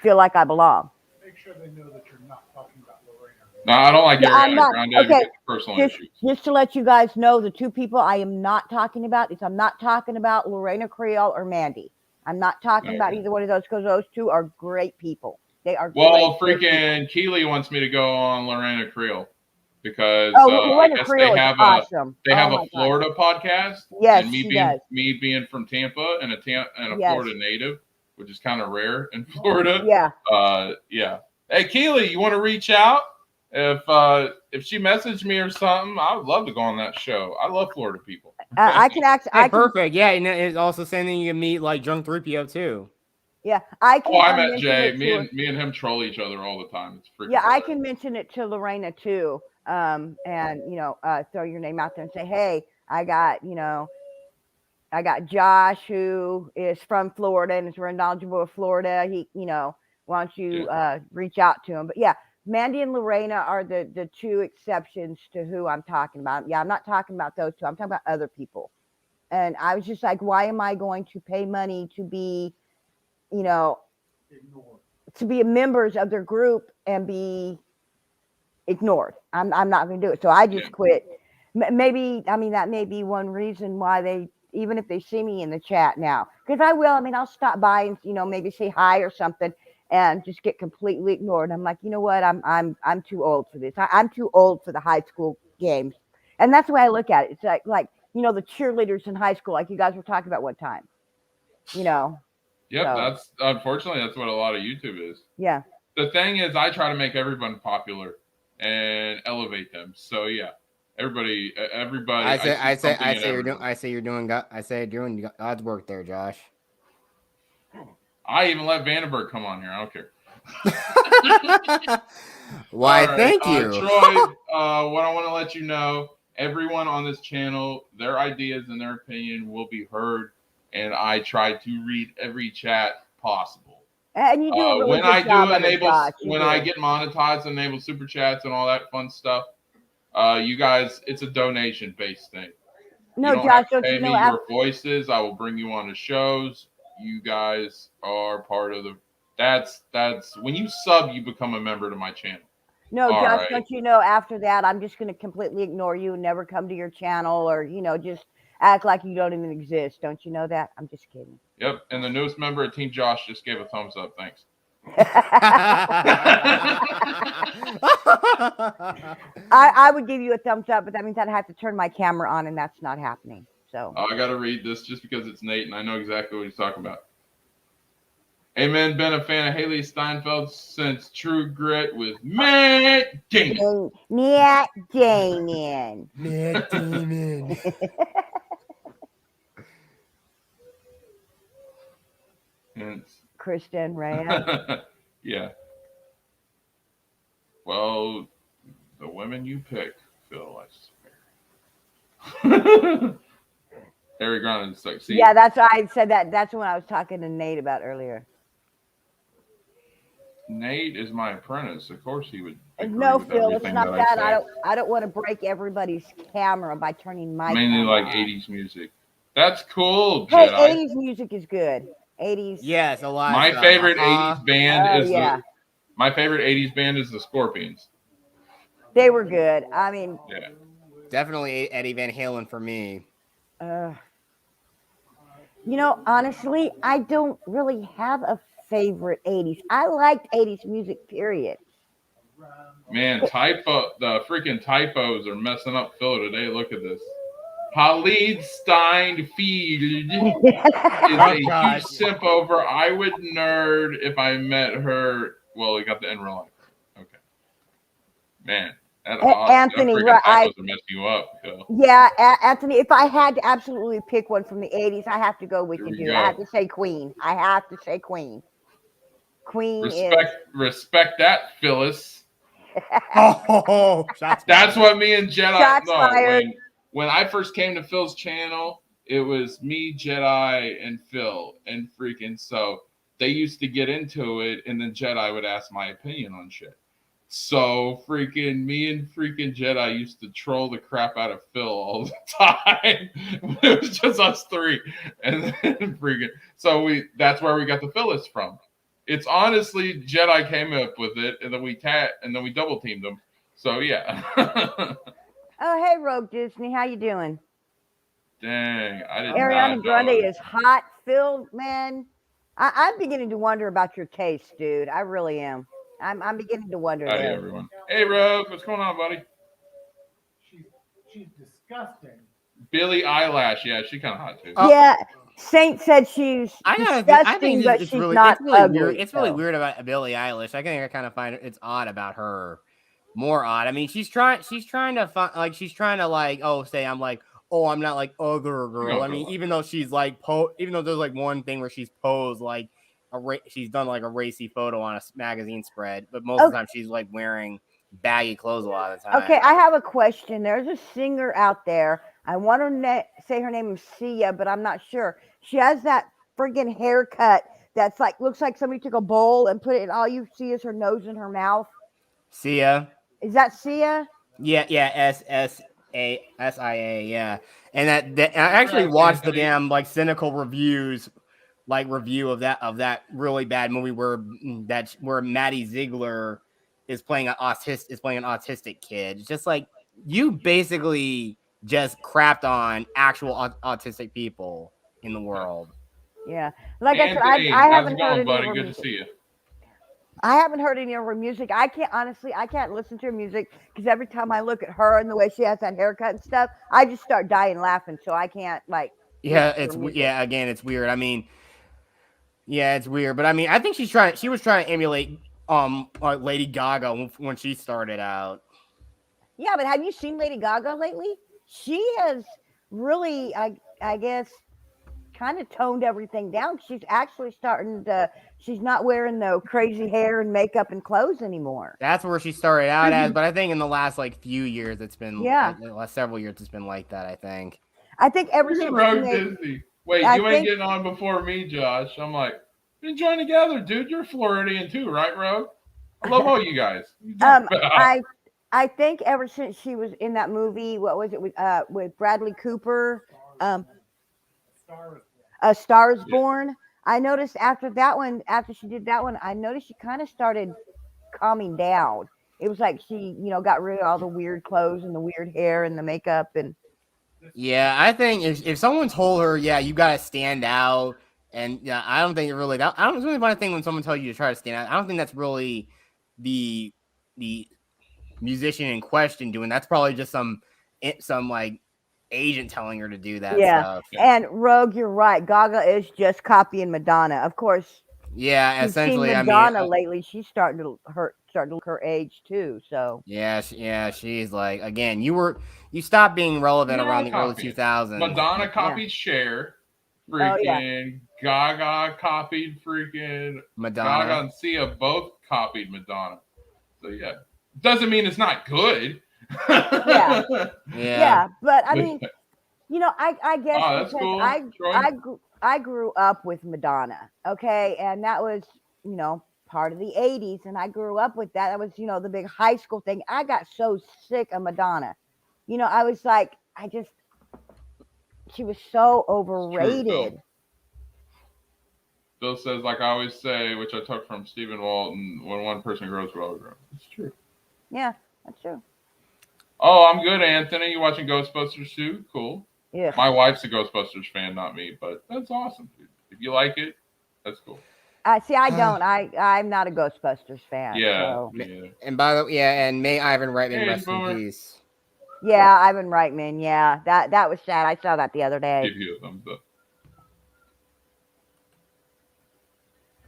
feel like I belong. Make sure they know that you're not talking about Lorena. No, I don't like Ariana Grande because of personal issues. Just to let you guys know, the 2 people I am not talking about I'm not talking about Lorena Creole or Mandy. I'm not talking about either one of those because those 2 are great people. They are freaking Keely wants me to go on Lorena Creole because I guess they have awesome. They have a Florida podcast. Yes, and me being from Tampa and a Florida native, which is kind of rare in Florida. Yeah. Hey Keely, you want to reach out? If she messaged me or something, I would love to go on that show. I love Florida people. I can actually. Perfect. Yeah, and it's also something you can meet Drunk 3PO too. Yeah, I can. I met Jay. Me and him troll each other all the time. It's freaking. Yeah, hilarious. I can mention it to Lorena too. And throw your name out there and say, hey, I got Josh who is from Florida and is very knowledgeable of Florida. He, why don't you reach out to him? But yeah. Mandy and Lorena are the 2 exceptions to who I'm talking about. Yeah, I'm not talking about those 2. I'm talking about other people. And I was just like, why am I going to pay money to be, ignored, to be members of their group and be ignored? I'm not going to do it. So I just quit. Maybe, that may be one reason why even if they see me in the chat now, because I will, I'll stop by and, maybe say hi or something. And just get completely ignored. I'm like, you know what? I'm too old for this. I'm too old for the high school games, and that's the way I look at it. It's like the cheerleaders in high school, like you guys were talking about one time. Yep, So, that's unfortunately that's what a lot of YouTube is. yeah. The thing is, I try to make everyone popular and elevate them. So yeah, everybody. I say you're doing God's work there, Josh. I even let Vandenberg come on here. I don't care. Why? All right, thank you, Troy. What I want to let you know, everyone on this channel, their ideas and their opinion will be heard, and I try to read every chat possible. And you do a really When good I job do of it, enable, Josh. when I get monetized, enable super chats and all that fun stuff, you guys, it's a donation based thing. No, You don't Josh, have to don't pay you me know? your voices. I will bring you on the shows. You guys are part of the. That's when you sub, you become a member to my channel. No, All Josh, right. don't you know? After that, I'm just going to completely ignore you and never come to your channel, or just act like you don't even exist. Don't you know that? I'm just kidding. Yep. And the newest member of Team Josh just gave a thumbs up. Thanks. I would give you a thumbs up, but that means I'd have to turn my camera on, and that's not happening. So I got to read this just because it's Nate and I know exactly what he's talking about. Amen. Been a fan of Haley Steinfeld since True Grit with Matt Damon. Matt Damon. Matt Damon. Kristen Reyes. Yeah. Well, the women you pick, Phil, I swear. Harry Grant is like, see. Yeah, that's why I said that. That's when I was talking to Nate about earlier. Nate is my apprentice. Of course, he would. No, Phil, it's not that. I I don't want to break everybody's camera by turning my mainly camera like on. 80s music. That's cool, Hey, Jedi. 80s music is good. 80s. Yes, a lot. My favorite 80s band is my favorite 80s band is the Scorpions. They were good. I mean, yeah, definitely Eddie Van Halen for me. Honestly, I don't really have a favorite 80s. I liked 80s music, period. Man, the freaking typos are messing up Phil today. Look at this. Khalid Steinfeld is a huge simp over. I would nerd if I met her. Well, we got the end roll. Okay. Man, Anthony, that typos are messing you up, Phil. Yeah, Anthony, if I had to absolutely pick one from the 80s, I have to go with you, dude. I have to say Queen. Queen Respect that, Phyllis. Oh, that's what me and Jedi. Shots fired. When I first came to Phil's channel, it was me, Jedi, and Phil, and freaking so they used to get into it, and then Jedi would ask my opinion on shit. So freaking me and freaking Jedi used to troll the crap out of Phil all the time. It was just us three, and then freaking that's where we got the Phyllis from. It's honestly Jedi came up with it, and then we double teamed them. So yeah. Oh, hey, Rogue Disney, how you doing? Dang, I didn't. Ariana Grande is hot. Phil, man, I'm beginning to wonder about your taste, dude. I really am. I'm beginning to wonder. Howdy, everyone. Hey, Rogue, what's going on, buddy? She's disgusting. Billie Eilish, yeah, she's kind of hot too. Yeah, Saint said she's disgusting, but she's not ugly. Weird. It's really weird about Billie Eilish. I think I kind of find it's odd about her. More odd. I mean, she's trying to find I'm like, oh, I'm not like other girl. I mean, even though she's like even though there's like one thing where she's posed like she's done like a racy photo on a magazine spread, but most of the time she's like wearing baggy clothes a lot of the time. Okay, I have a question. There's a singer out there. I want to say her name is Sia, but I'm not sure. She has that friggin' haircut that's like looks like somebody took a bowl and put it, and all you see is her nose and her mouth. Sia. Is that Sia? Yeah, SIA, yeah. And that I actually watched the damn like cynical review of that really bad movie where Maddie Ziegler is playing an autistic kid. It's just like you basically just crapped on actual autistic people in the world. Yeah, like Anthony, I haven't heard buddy. Good to see you. I haven't heard any of her music. I can't listen to her music because every time I look at her and the way she has that haircut and stuff, I just start dying laughing. So I can't like. Yeah, it's weird. I mean, Yeah, it's weird, but I mean, I think she was trying to emulate Lady Gaga when she started out. Yeah, but have you seen Lady Gaga lately? She has really, I guess, kind of toned everything down. She's actually starting to. She's not wearing the crazy hair and makeup and clothes anymore. That's where she started out as, but I think in the last like few years, it's been Yeah. the last several years, it's been like that. I think. I think ever Look at since Rogue she made, Disney. Wait, I you ain't think getting on before me, Josh. I'm like, we join together, dude. You're Floridian too, right, Rogue? I love all you guys. What you talking about? I think ever since she was in that movie, what was it with Bradley Cooper, Star A Star Is Yeah. Born. I noticed after that one, after she did that one, I noticed she kind of started calming down. It was like she, got rid of all the weird clothes and the weird hair and the makeup and Yeah, I think if someone told her, yeah, you gotta stand out, and yeah, I don't think it really. I don't really want to think when someone tells you to try to stand out. I don't think that's really the musician in question doing. That's probably just some like agent telling her to do that yeah. stuff. And Rogue, you're right. Gaga is just copying Madonna. Of course, Yeah, you've seen essentially. I mean, Madonna lately. She's starting to look her age too. So yeah, she's like, again, you stopped being relevant They're around all the early copying. 2000s. Madonna copied Cher. Freaking Gaga copied freaking Madonna. Gaga and Sia both copied Madonna. So yeah, doesn't mean it's not good. Yeah. Yeah. But I mean, I guess Oh, that's because cool, Troy. I grew up with Madonna, okay, and that was part of the '80s, and I grew up with that. That was the big high school thing. I got so sick of Madonna. I was like, she was so True, overrated. Phil. Phil says, like I always say, which I took from Stephen Walton, when one person grows, we're all grown. It's true. Yeah, that's true. Oh, I'm good, Anthony. You watching Ghostbusters too? Cool. Yeah. My wife's a Ghostbusters fan, not me, but that's awesome, dude. If you like it, that's cool. See, I don't. I'm not a Ghostbusters fan. Yeah. So. Yeah. And by the way, and may Ivan Reitman Hey, rest in Boomer. peace. Yeah, Ivan Reitman. Yeah, that was sad. I saw that the other day. Give you a thumbs up.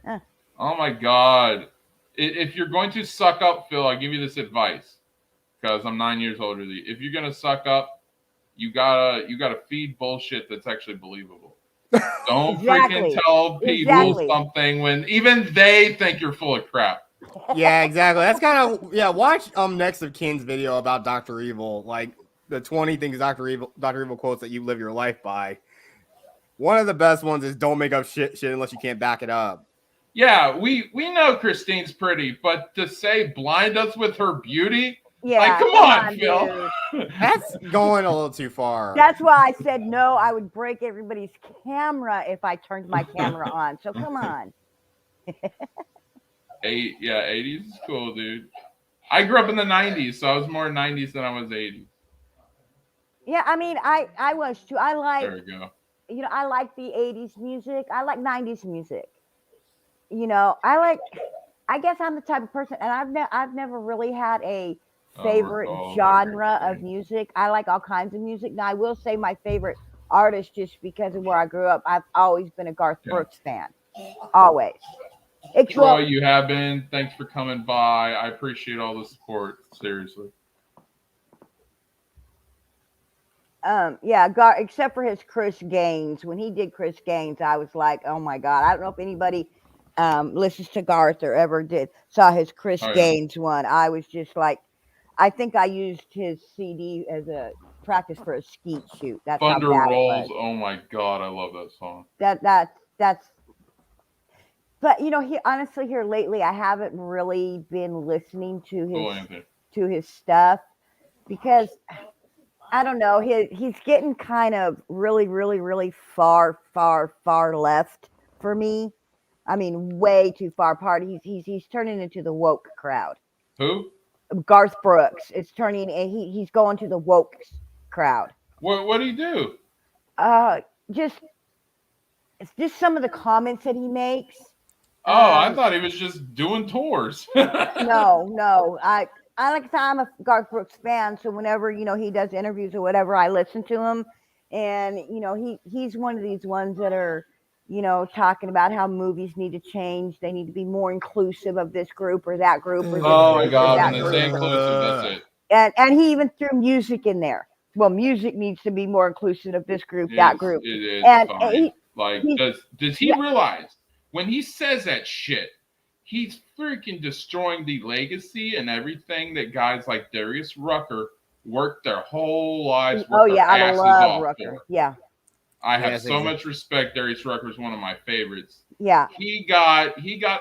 Huh. Oh my God. If you're going to suck up, Phil, I'll give you this advice. Because I'm 9 years older than you. If you're gonna suck up, you gotta feed bullshit that's actually believable. Don't freaking tell people something when even they think you're full of crap. Yeah, exactly. That's kind of watch next of Kin's video about Dr. Evil, like the 20 things Dr. Evil quotes that you live your life by. One of the best ones is don't make up shit unless you can't back it up. Yeah, we know Christine's pretty, but to say blind us with her beauty, yeah, like come on, Phil. That's going a little too far. That's why I said no. I would break everybody's camera if I turned my camera on. So come on. 80s is cool, dude. I grew up in the 90s, so I was more 90s than I was 80s. Yeah, I mean, I was too. I like. There we go. I like the 80s music. I like 90s music. I guess I'm the type of person, and I've never really had a favorite genre of music. I like all kinds of music. Now, I will say my favorite artist, just because of where I grew up, I've always been a Garth Brooks fan. Always. Troy, you have been. Thanks for coming by. I appreciate all the support. Seriously. Yeah, except for his Chris Gaines. When he did Chris Gaines, I was like, oh my God. I don't know if anybody listens to Garth or ever saw his Chris Gaines one. I was just like, I think I used his CD as a practice for a skeet shoot. That's Thunder how bad Rolls. it was. Oh my God, I love that song. That's. But honestly, here lately, I haven't really been listening to his stuff because I don't know. He's getting kind of really, really, really far left for me. I mean, way too far apart. He's turning into the woke crowd. Who? Garth Brooks. It's turning. He's going to the woke crowd. What did he do? Just some of the comments that he makes. Oh, I thought he was just doing tours. No. I like to say I'm a Garth Brooks fan, so whenever he does interviews or whatever, I listen to him, and he's one of these ones that are talking about how movies need to change. They need to be more inclusive of this group or that group or this Oh my group or God! that When they say group. inclusive, that's it. And he even threw music in there. Well, music needs to be more inclusive of this group, that group. It's And fine. Like, does he yeah. realize when he says that shit, he's freaking destroying the legacy and everything that guys like Darius Rucker worked their whole lives, Oh worked yeah, their I asses love off Rucker. for. Yeah. I have Yes, so exactly. much respect. Darius Rucker is one of my favorites. Yeah. He got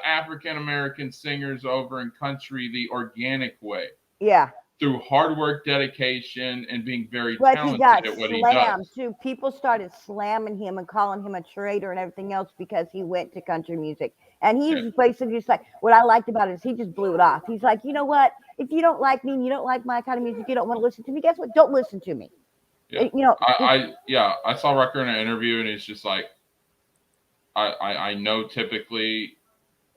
African American singers over in country the organic way. Yeah. Through hard work, dedication, and being very But he talented got at what he slammed does. too. People started slamming him and calling him a traitor and everything else because he went to country music. And he's basically just like, what I liked about it is he just blew it off. He's like, you know what? If you don't like me and you don't like my kind of music, you don't want to listen to me, guess what? Don't listen to me. Yeah. I saw Rucker in an interview and he's just like, I know typically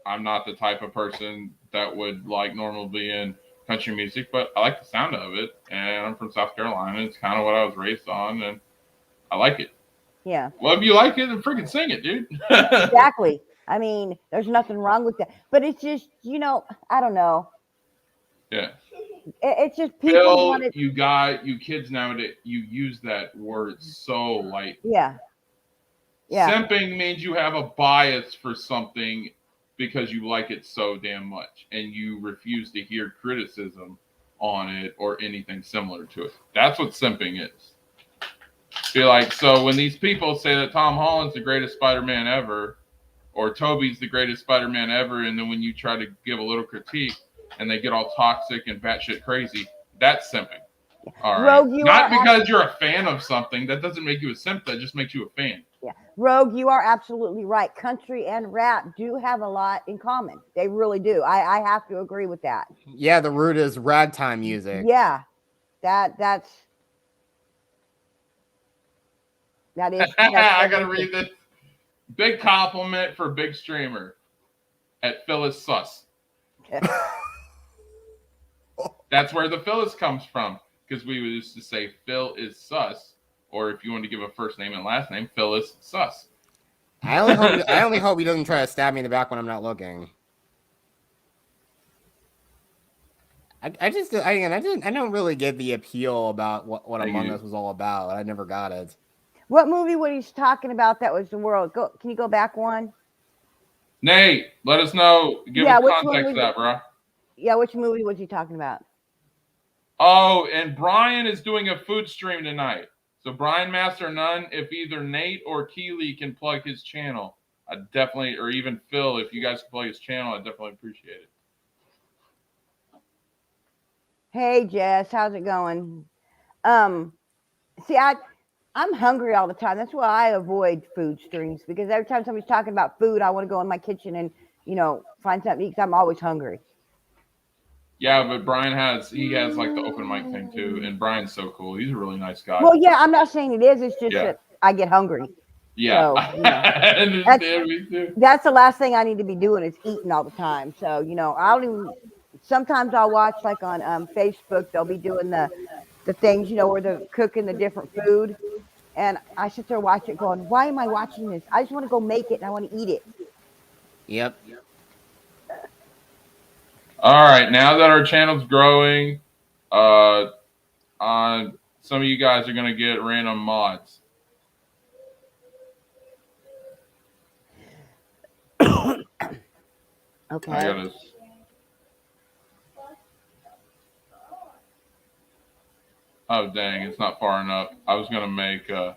I'm not the type of person that would like normally be in country music, but I like the sound of it, and I'm from South Carolina. It's kind of what I was raised on, and I like it. Yeah. Well, if you like it, then freaking sing it, dude. Exactly. I mean, there's nothing wrong with that. But it's just, I don't know. Yeah. It's just people Phil, wanted. you kids nowadays, you use that word so lightly. Yeah. Yeah. Simping means you have a bias for something because you like it so damn much and you refuse to hear criticism on it or anything similar to it. That's what simping is. Be like, so when these people say that Tom Holland's the greatest Spider-Man ever, or Toby's the greatest Spider-Man ever, and then when you try to give a little critique and they get all toxic and batshit crazy, that's simping. All right. Rogue, Not because you're a fan of something. That doesn't make you a simp. That just makes you a fan. Yeah. Rogue, you are absolutely right. Country and rap do have a lot in common. They really do. I have to agree with that. Yeah, the root is ragtime music. Yeah. That is. I gotta read this. Big compliment for Big Streamer at Phyllis Sus. That's where the Phyllis comes from, because we used to say Phil is sus, or if you want to give a first name and last name, Phyllis Sus. I only hope he doesn't try to stab me in the back when I'm not looking. I don't really get the appeal about what Among Us was all about. I never got it. What movie was he talking about that was the world? Can you go back one? Nate, let us know. Give us context to that, bro. Yeah, which movie was he talking about? Oh, and Brian is doing a food stream tonight. So Brian Master None, if either Nate or Keeley can plug his channel, I definitely, or even Phil, if you guys can plug his channel, I definitely appreciate it. Hey Jess, how's it going? See, I'm hungry all the time. That's why I avoid food streams, because every time somebody's talking about food, I want to go in my kitchen and find something to eat, because I'm always hungry. Yeah, but Brian has like the open mic thing too, and Brian's so cool. He's a really nice guy. Well, yeah, I'm not saying it is. It's just that I get hungry. Yeah, so, I understand me too. That's the last thing I need to be doing is eating all the time. So I don't even. Sometimes I'll watch like on Facebook. They'll be doing the things where they're cooking the different food, and I sit there watch it, going, "Why am I watching this? I just want to go make it and I want to eat it." Yep. All right, now that our channel's growing, some of you guys are gonna get random mods. Okay. Oh dang, it's not far enough. I was gonna make Jet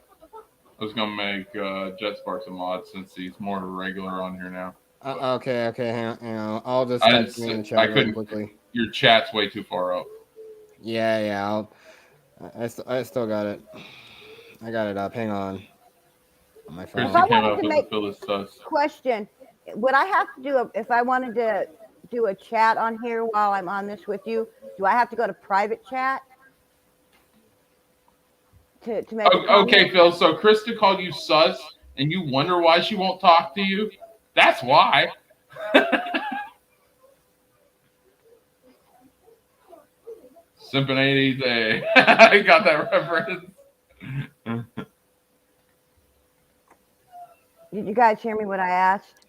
Sparks a mod since he's more regular on here now. Okay. Hang on. I'll just type something in the chat really quickly. Your chat's way too far up. Yeah. I still got it. I got it up. Hang on my phone. If I wanted to make question, would I have to do if I wanted to do a chat on here while I'm on this with you? Do I have to go to private chat to make? Okay, Phil. So Krista called you sus, and you wonder why she won't talk to you. That's why. Symphony Day. I got that reference. Did you guys hear me what I asked?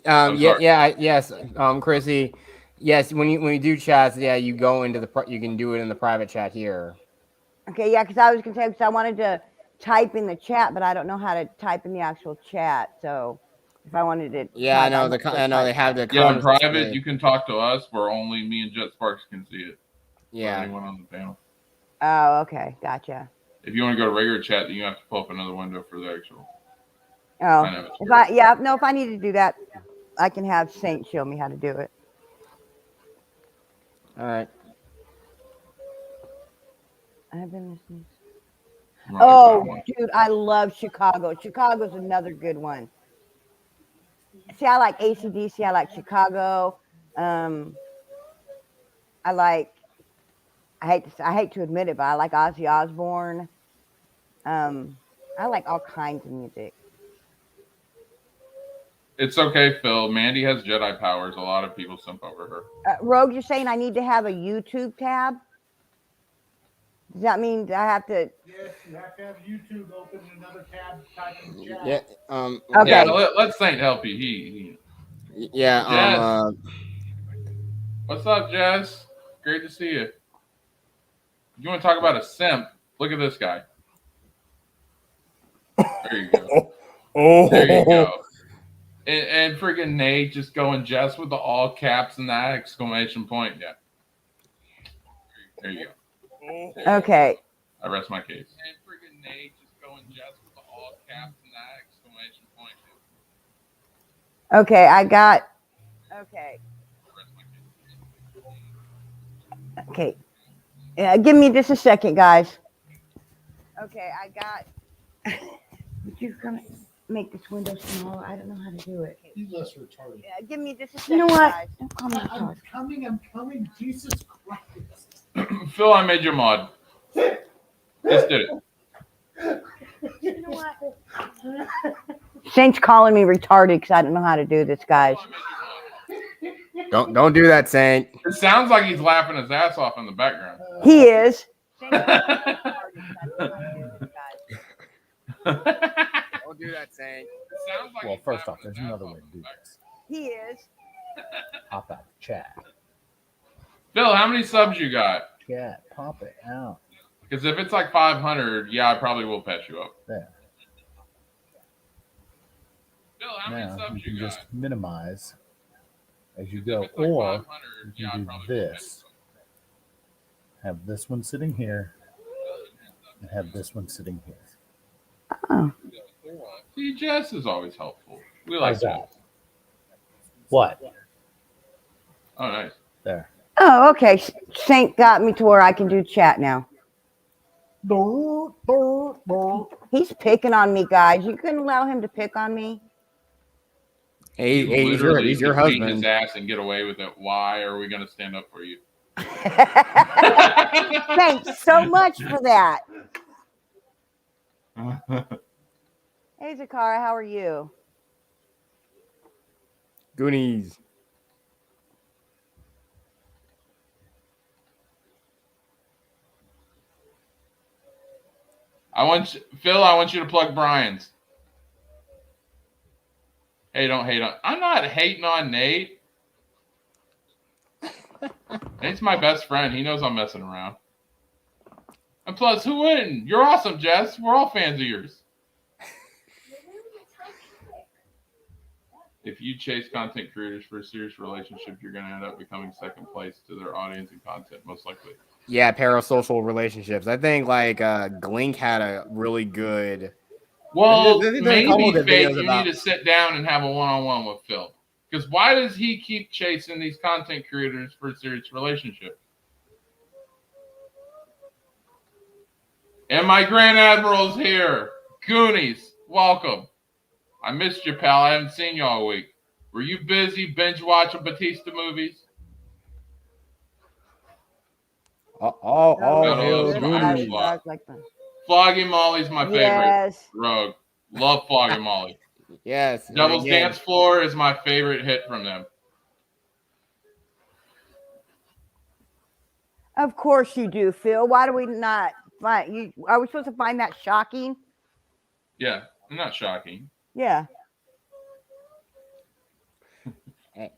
I'm sorry. Yes, Chrissy. Yes, when you do chats, yeah, you go into you can do it in the private chat here. Okay, yeah, because I was gonna say because I wanted to type in the chat, but I don't know how to type in the actual chat. So if I wanted to, Yeah, type, I'd have to I know they type have that. the Yeah, in comments private, display. you can talk to us where only me and Jet Sparks can see it. Yeah. Or anyone on the panel. Oh, okay, gotcha. If you want to go to regular chat, then you have to pull up another window for the actual. Oh, I know. if I need to do that, I can have Saint show me how to do it. All right. I've been listening. Right, Oh, dude, I love Chicago. Chicago's another good one. See, I like AC/DC. I like Chicago. I like. I hate to admit it, but I like Ozzy Osbourne. I like all kinds of music. It's okay, Phil. Mandy has Jedi powers. A lot of people simp over her. Rogue, you're saying I need to have a YouTube tab? Does that mean I have to? Yes, you have to have YouTube open in another tab, type in the chat. Yeah. Okay. Yeah, let Saint help you. Yeah. Jess. What's up, Jess? Great to see you. You want to talk about a simp? Look at this guy. There you go. There you go. And freaking Nate just going Jess with the all caps and that exclamation point. Yeah. There you go. Okay. I rest my case. And freaking Nate just going Jess with the all caps and that exclamation point. Yeah. Okay, I got. Okay. Okay. Yeah, give me just a second, guys. Okay, I got. Would you come make this window smaller? I don't know how to do it. He's less retarded. Yeah, give me just a second. You know what? Guys. Don't call me retarded. I'm coming. Jesus Christ. Phil, I made you mod. Just did it. You know what? Saint's calling me retarded because I don't know how to do this, guys. Don't do that, Saint. It sounds like he's laughing his ass off in the background. He is. Don't do that, Saint. Well, first off, there's another way to do this. He is. Pop out the chat. Phil, how many subs you got? Chat, pop it out. Because if it's like 500, yeah, I probably will patch you up. There. Phil, how many Now subs you can you got? just minimize as you go, If it's like or 500, you yeah, I can do probably will patch this. Have this one sitting here, and have this one sitting here. Oh. you up. See, Jess is always helpful. We like How's Jess. that? What? Oh, nice. There. Oh, okay. Saint got me to where I can do chat now. He's picking on me, guys. You couldn't allow him to pick on me. Hey, You he's literally your could beat his husband. ass and get away with it. Why are we going to stand up for you? Thanks so much for that. Hey, Zakara, how are you? Goonies. Phil, I want you to plug Brian's. Hey, don't hate on. I'm not hating on Nate. Nate's my best friend. He knows I'm messing around. And plus, who wouldn't? You're awesome, Jess. We're all fans of yours. If you chase content creators for a serious relationship, you're going to end up becoming second place to their audience and content, most likely. Yeah, parasocial relationships. I think like Glink had a really good. Well, There's a maybe couple of Fate, videos you about- need to sit down and have a one-on-one with Phil. Because why does he keep chasing these content creators for a serious relationship? And my Grand Admiral's here. Goonies, welcome. I missed you, pal. I haven't seen you all week. Were you busy binge watching Batista movies? Hail good. Goonies. Flogging Molly's my favorite. Yes. Rogue. Love Flogging Molly. Yes. Devil's again. Dance Floor is my favorite hit from them. Of course you do, Phil. Why do we not find you? Are we supposed to find that shocking? Yeah, not shocking. Yeah.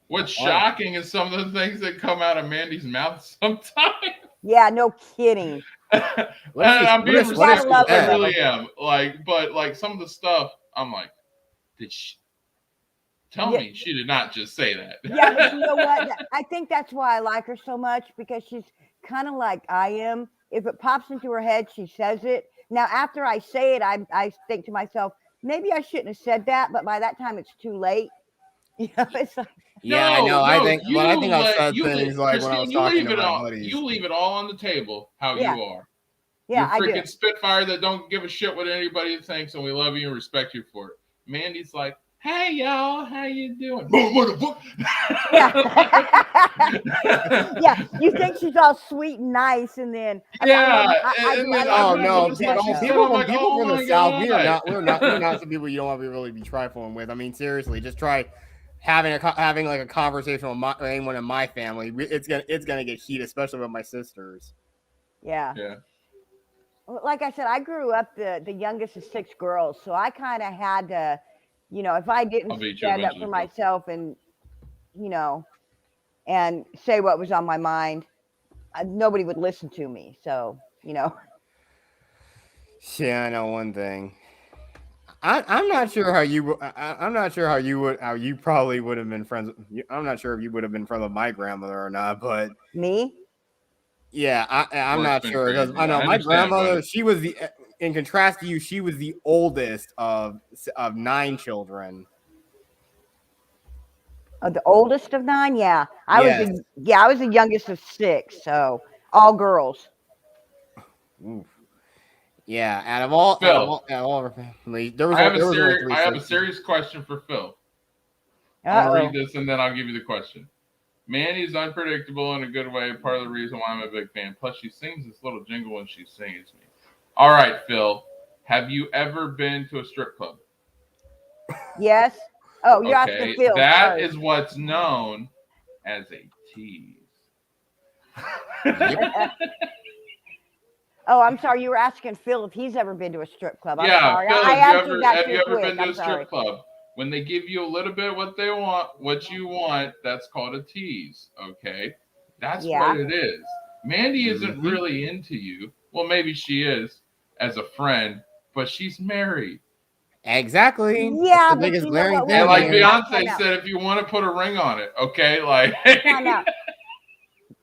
What's shocking is some of the things that come out of Mandy's mouth sometimes. Yeah, no kidding. And I'm being what is respectful. I said? really am. But some of the stuff, I'm like, did she tell Yeah. me she did not just say that? Yeah, but you know what? I think that's why I like her so much, because she's kind of like I am. If it pops into her head, she says it. Now, after I say it, I think to myself, maybe I shouldn't have said that, but by that time it's too late. You know, it's like, Yeah, I know. I think I've said you things like when I was Christine, talking to my buddies. you leave it all on the table how Yeah. you are. yeah, I You're do. freaking Spitfire that don't give a shit what anybody thinks, and we love you and respect you for it. Mandy's like, hey y'all, how you doing? Yeah, you think she's all sweet and nice, and then Oh no, people like, from oh the South, God. we're not some people you don't want to really be trifling with. I mean, seriously, just try having like a conversation with anyone in my family. It's gonna get heated, especially with my sisters. Yeah. Yeah. Like I said, I grew up the youngest of 6 girls, so I kind of had to, if I didn't stand up for myself and, and say what was on my mind, nobody would listen to me. So, Yeah, I know one thing. I'm not sure how you. I'm not sure how you probably would have been friends. I'm not sure if you would have been friends with my grandmother or not, but me. Yeah, I'm not sure because I know my grandmother. She was in contrast to you, she was the oldest of 9 children. The oldest of 9, yeah. I was the youngest of 6, so all girls. Oof. Yeah, out of all our family, I have a serious question for Phil. I'll read this and then I'll give you the question. Mandy's unpredictable in a good way. Part of the reason why I'm a big fan. Plus, she sings this little jingle when she sings me. All right, Phil. Have you ever been to a strip club? Yes. Oh, you're asking Phil. That is what's known as a tease. Oh, I'm sorry. You were asking Phil if he's ever been to a strip club. I'm yeah, sorry. Phil, have you ever been to a strip club? When they give you a little bit of what they want, what you want, that's called a tease. Okay, that's what it is. Mandy isn't really into you. Well, maybe she is as a friend, but she's married. Exactly. Yeah, the biggest glaring thing. And like Beyonce said, if you want to put a ring on it, okay, like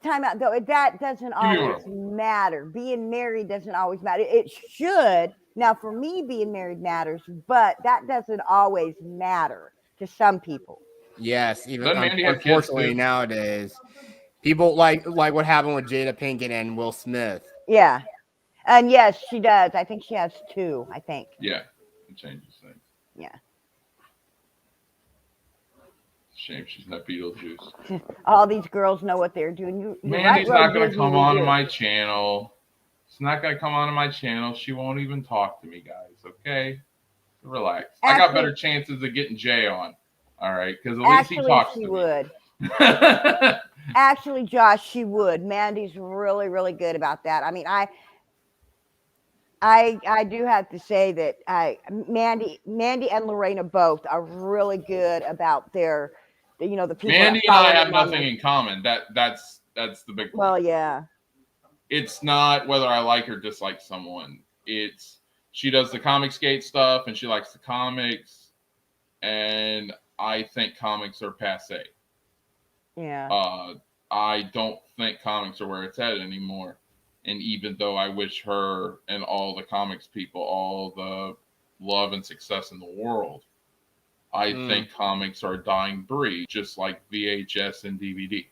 Time out though. That doesn't always matter. Being married doesn't always matter. It should. Now, for me, being married matters, but that doesn't always matter to some people. Yes, even unfortunately nowadays, people like what happened with Jada Pinkett and Will Smith. Yeah, and yes, she does. I think she has 2. I think. Yeah, it changes things. Yeah. Shame she's not Beetlejuice. All these girls know what they're doing. Mandy's not going to come on my channel. It's not going to come onto my channel. She won't even talk to me, guys. Okay? Relax. I got better chances of getting Jay on. All right? Because at least he talks to me. Would. Actually, Josh, she would. Mandy's really, really good about that. I mean, I do have to say that Mandy and Lorena both are really good about their, the people. Mandy and I have nothing in common. That's the big. Well, yeah. It's not whether I like or dislike someone. It's she does the comic skate stuff and she likes the comics, and I think comics are passé. Yeah. I don't think comics are where it's at anymore. And even though I wish her and all the comics people all the love and success in the world, I think comics are a dying breed, just like VHS and DVD.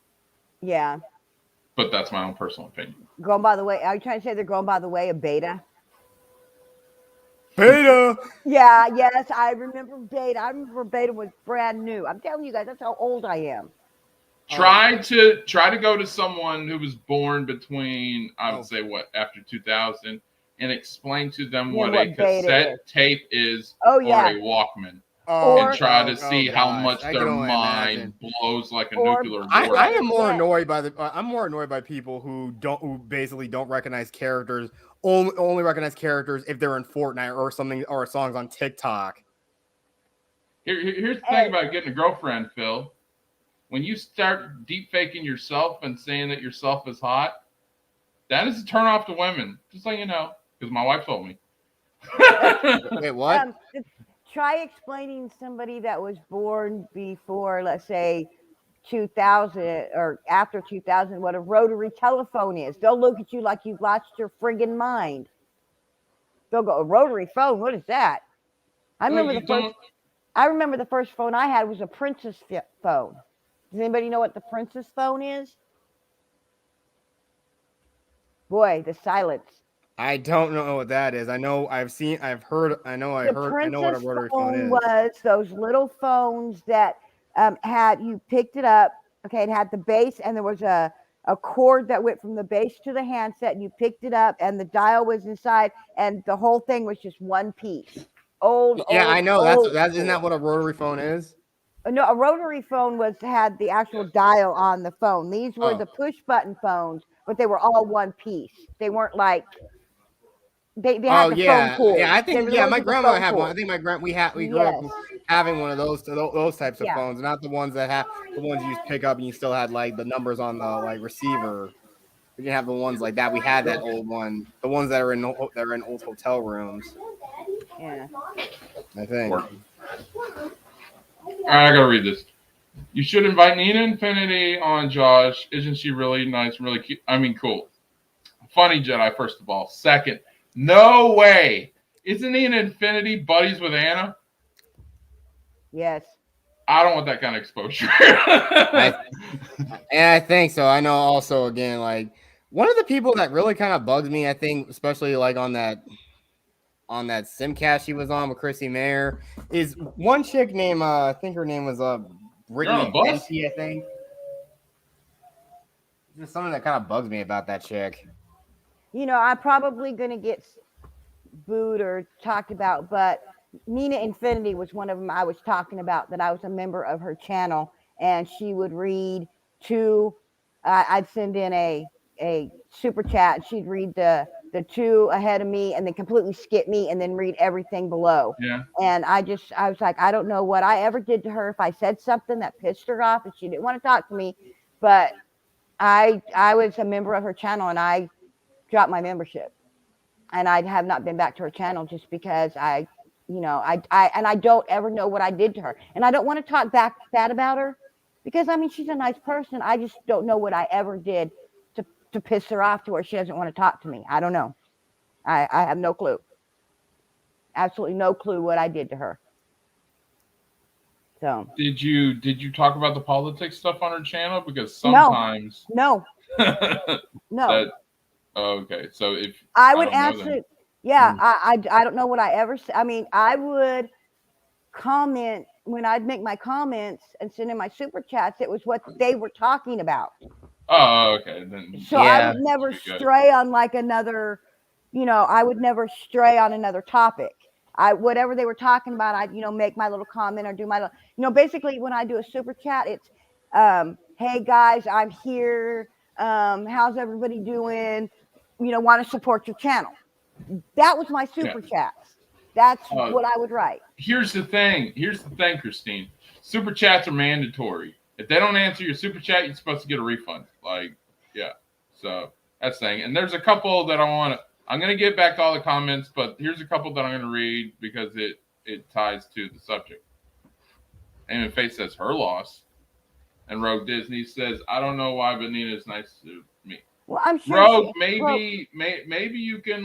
Yeah. But that's my own personal opinion. Going by the way, are you trying to say they're going by the way of Beta? Beta! Yeah, yes, I remember Beta. I remember Beta was brand new. I'm telling you guys, that's how old I am. Try to go to someone who was born between, I would say, after 2000, and explain to them what a cassette tape is or a Walkman. And try to see how much their mind blows like a nuclear war. I am more annoyed by people who basically don't recognize characters, only recognize characters if they're in Fortnite or something or songs on TikTok. Here's the thing about getting a girlfriend, Phil. when you start deep faking yourself and saying that yourself is hot, that is a turn off to women. Just so you know, because my wife told me. Wait, what? Try explaining somebody that was born before, let's say, 2000 or after 2000 what a rotary telephone is. They'll look at you like you've lost your friggin' mind. They'll go, a rotary phone, what is that? I remember the first phone I had was a Princess phone. Does anybody know what the Princess phone is? Boy, the silence. I don't know what that is. I know I've heard what a Princess rotary phone phone is. was those little phones that had, you picked it up. Okay, it had the base, and there was a cord that went from the base to the handset, and you picked it up, and the dial was inside, and the whole thing was just one piece. I know old isn't that what a rotary phone is? No, a rotary phone had the actual dial on the phone. These were the push button phones, but they were all one piece. They weren't like they had the phone cord. Yeah, I think my grandmother had one. I think we grew up Yes. having one of those types of Yeah. phones, not the ones that have the ones you pick up and you still had like the numbers on the like receiver. We didn't have the ones like that. We had that old one, the ones that are in old hotel rooms. Yeah. I think. All right, I gotta read this. You should invite Nina Infinity on, Josh. Isn't she really nice and really cute? I mean, cool. Funny Jedi, first of all. Second, no way. Isn't Nina Infinity buddies with Anna? Yes. I don't want that kind of exposure. And I think so. I know also, again, like one of the people that really kind of bugs me, I think, especially like on that Simcast she was on with Chrissy Mayer, is one chick named I think her name was Brittany Benty, I think. Just something that kind of bugs me about that chick. You know, I'm probably gonna get booed or talked about, but Nina Infinity was one of them I was talking about, that I was a member of her channel, and she would read two. I'd send in a super chat, and she'd read the two ahead of me, and then completely skip me, and then read everything below. Yeah. And I was like, I don't know what I ever did to her. If I said something that pissed her off, and she didn't want to talk to me, but I was a member of her channel, and I dropped my membership. And I have not been back to her channel just because I don't ever know what I did to her. And I don't want to talk bad about her, because I mean, she's a nice person. I just don't know what I ever did to piss her off to where she doesn't want to talk to me. I don't know. I have no clue. Absolutely no clue what I did to her. So did you talk about the politics stuff on her channel? Because sometimes no. Okay, so if I would actually, I don't know what I ever said. I mean, I would comment when I'd make my comments and send in my super chats. It was what they were talking about. Oh, okay. Then, so I would never stray on like another, I would never stray on another topic. Whatever they were talking about, I'd, make my little comment or do my, basically when I do a super chat, it's, hey guys, I'm here. How's everybody doing? Want to support your channel. That was my super chats. That's what I would write. Here's the thing, Christine. Super chats are mandatory. If they don't answer your super chat, you're supposed to get a refund. So that's the thing. And there's a couple that I'm going to get back to all the comments, but here's a couple that I'm going to read because it ties to the subject. Aimon Face says her loss. And Rogue Disney says, I don't know why, but Nina is nice to me. Well, I'm sure. Rogue, maybe you can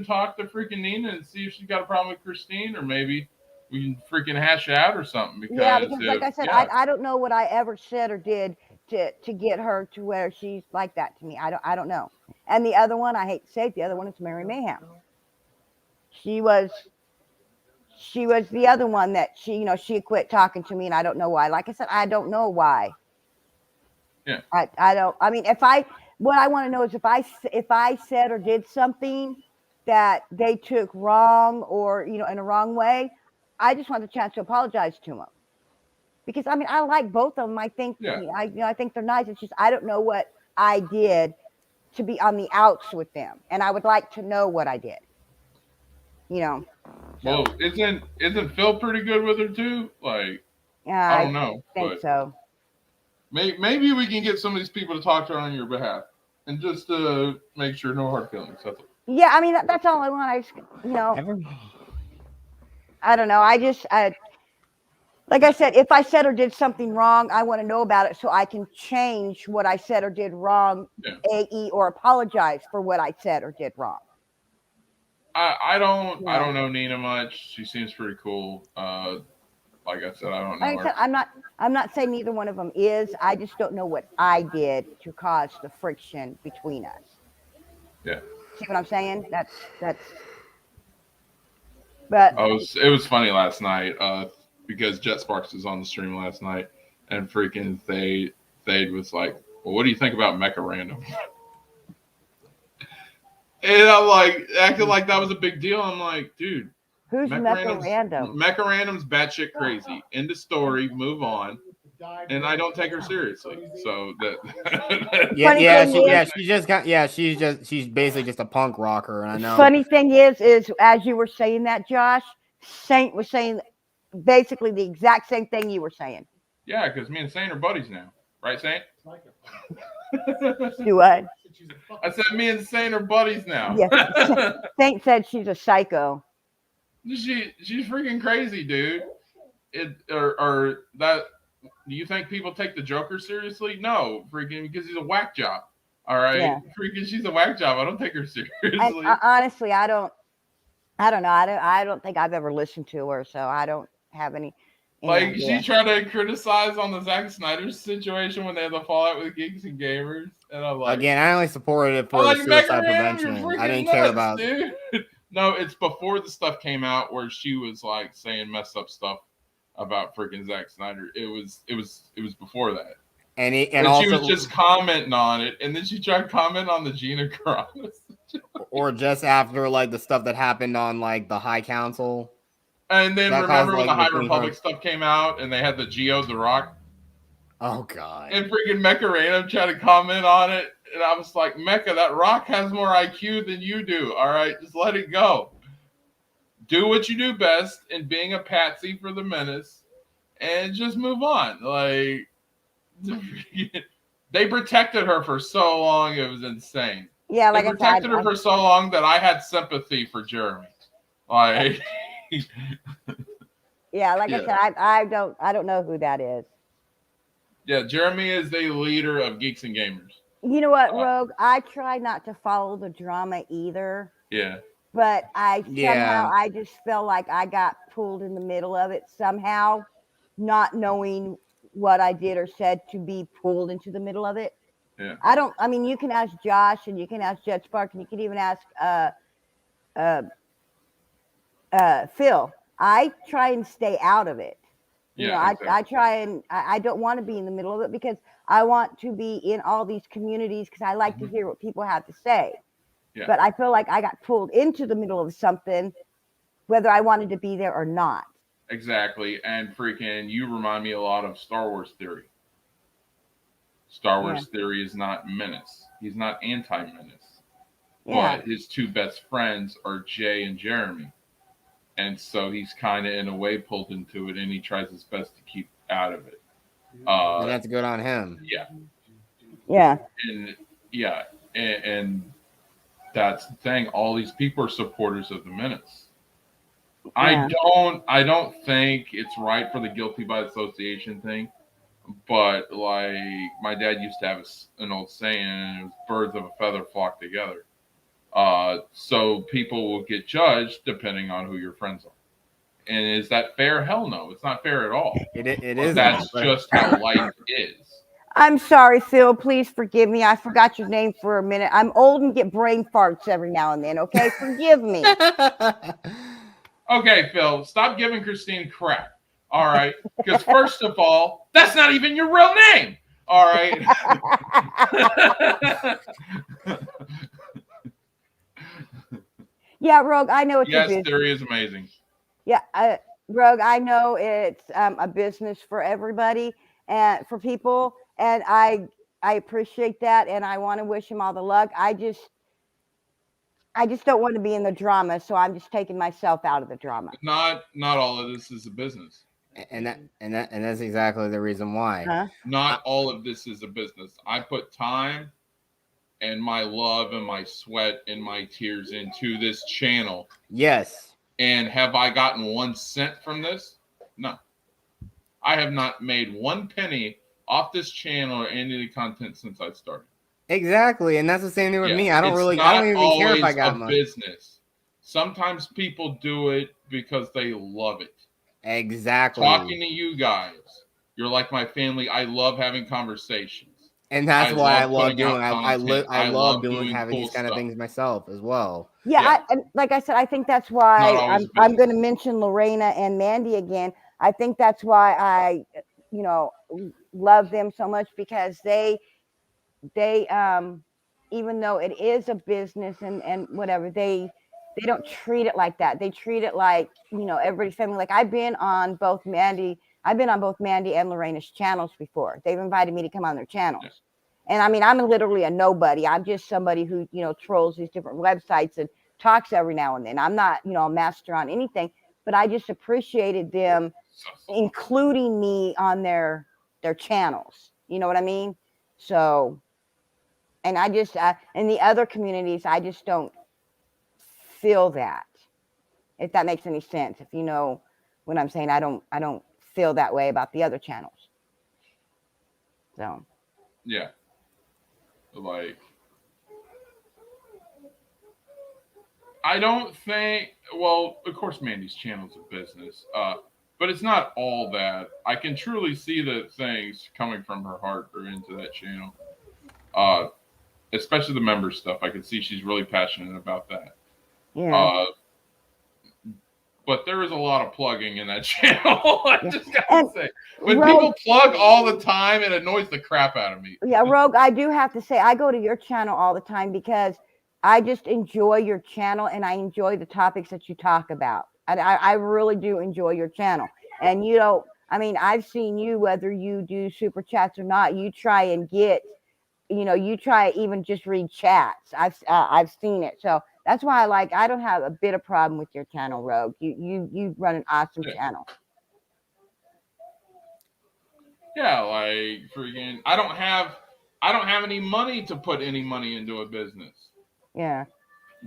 talk to freaking Nina and see if she's got a problem with Christine, or maybe we can freaking hash it out or something. Because like I said, I don't know what I ever said or did to get her to where she's like that to me. I don't know. And the other one, I hate to say it, the other one is Mary Mayhem. She was the other one that she quit talking to me, and I don't know why. Like I said, I don't know why. Yeah. I don't. I mean, what I want to know is if I said or did something that they took wrong or in a wrong way, I just want the chance to apologize to them. Because I mean, I like both of them. I think I think they're nice. It's just I don't know what I did to be on the outs with them, and I would like to know what I did. So. Well, isn't Phil pretty good with her too? Like, Yeah, I don't know. I think so. Maybe we can get some of these people to talk to her on your behalf, and just to make sure no hard feelings. That's all. Yeah, I mean that's all I want. I just, I don't know. Like I said, if I said or did something wrong, I want to know about it so I can change what I said or did wrong, Yeah. AE, or apologize for what I said or did wrong. I don't Yeah. know Nina much. She seems pretty cool. Like I said, I don't know Like I said, her. I'm not saying neither one of them is. I just don't know what I did to cause the friction between us. Yeah. See what I'm saying? That's. But It was funny last night because Jet Sparks was on the stream last night, and freaking Thade was like, "Well, what do you think about Mecha Random?" And I'm like, acting like that was a big deal. I'm like, dude, who's Mecha Random? Mecha Random's batshit crazy. End of story. Move on. And I don't take her seriously. So that. she's basically just a punk rocker, and I know. Funny thing is as you were saying that, Josh, Saint was saying basically the exact same thing you were saying. Yeah, because me and Saint are buddies now, right, Saint? Do what? I said me and Saint are buddies now. Yeah. Saint said she's a psycho. She's freaking crazy, dude. Or that. Do you think people take the Joker seriously? No, freaking, because he's a whack job. All right, Yeah. Freaking, she's a whack job. I don't take her seriously. Honestly, I don't know. I don't think I've ever listened to her, so I don't have any. Like, she tried to criticize on the Zack Snyder situation when they had the fallout with Geeks and Gamers, and I'm like, again, I only supported it for the suicide prevention. I didn't care about. Dude. No, it's before the stuff came out where she was like saying messed up stuff about freaking Zack Snyder. It was before that. And also, she was just commenting on it, and then she tried to comment on the Gina Carano. Or just after like the stuff that happened on like the High Council. And then remember when the High Republic stuff came out, and they had the Geo the Rock. Oh god. And freaking Mecha Random tried to comment on it, and I was like, Mecha, that Rock has more IQ than you do. All right, just let it go. Do what you do best in being a patsy for the Menace, and just move on. Like, they protected her for so long, it was insane. Yeah, like they protected her for so long that I had sympathy for Jeremy. Like, yeah, like I said, I don't know who that is. Yeah, Jeremy is the leader of Geeks and Gamers. You know what, Rogue? I try not to follow the drama either. Yeah. But somehow I just felt like I got pulled in the middle of it somehow, not knowing what I did or said to be pulled into the middle of it. Yeah. I mean, you can ask Josh and you can ask Jet Spark and you can even ask Phil. I try and stay out of it. You know, exactly. I try and I don't want to be in the middle of it because I want to be in all these communities because I like to hear what people have to say. Yeah. But I feel like I got pulled into the middle of something, whether I wanted to be there or not. Exactly. And freaking, you remind me a lot of Star Wars Theory. Star Wars Theory is not Menace. He's not anti-Menace. Yeah. But his two best friends are Jay and Jeremy. And so he's kind of, in a way, pulled into it, and he tries his best to keep out of it. And that's good on him. Yeah. Yeah. And that's the thing. All these people are supporters of the Menace. Yeah. I don't think it's right for the guilty by association thing. But, like, my dad used to have an old saying, and it was birds of a feather flock together. So people will get judged depending on who your friends are. And is that fair? Hell no. It's not fair at all. It is. That's just how life is. I'm sorry, Phil. Please forgive me. I forgot your name for a minute. I'm old and get brain farts every now and then, okay? Forgive me. Okay, Phil, stop giving Christine crap. All right? Because first of all, that's not even your real name. All right? Yeah, Rogue, I know it's a business. Yes, Theory is amazing. Yeah, Rogue, I know it's a business for everybody and for people, and I appreciate that, and I want to wish him all the luck. I just don't want to be in the drama, so I'm just taking myself out of the drama. Not all of this is a business. and that's exactly the reason why. Huh? Not all of this is a business. I put time and my love and my sweat and my tears into this channel. Yes. And have I gotten 1 cent from this? No. I have not made 1 penny off this channel or any of the content since I started. Exactly, and that's the same thing with me. It's I don't even care if I got a money. business. Sometimes people do it because they love it. Exactly. Talking to you guys, you're like my family. I love having conversations. And that's why I love putting doing. out I content. love doing having cool these kind of stuff. things myself as well. Yeah, and like I said, I think that's why Not always a I'm business. going to mention Lorena and Mandy again. I think that's why I, love them so much, because they even though it is a business and whatever, they don't treat it like that. They treat it like, everybody's family. Like I've been on both Mandy and Lorena's channels before. They've invited me to come on their channels. Yeah. And I mean, I'm literally a nobody. I'm just somebody who, trolls these different websites and talks every now and then. I'm not, a master on anything, but I just appreciated them including me on their channels. You know what I mean? So, and I just in the other communities, I just don't feel that. If that makes any sense, if you know what I'm saying, I don't feel that way about the other channels. So yeah, like I don't think. Well, of course, Mandy's channel's a business, but it's not all that. I can truly see that things coming from her heart are into that channel. Especially the member stuff. I can see she's really passionate about that. yeah. But there is a lot of plugging in that channel. I just gotta And say, when Rogue, people plug all the time, it annoys the crap out of me. Yeah, Rogue, I do have to say, I go to your channel all the time because I just enjoy your channel and I enjoy the topics that you talk about. I really do enjoy your channel. And I mean, I've seen you, whether you do super chats or not, you try and get, you try even just read chats. I've seen it. So that's why I don't have a bit of problem with your channel, Rogue. You run an awesome channel. Yeah, like freaking, I don't have any money to put any money into a business. Yeah.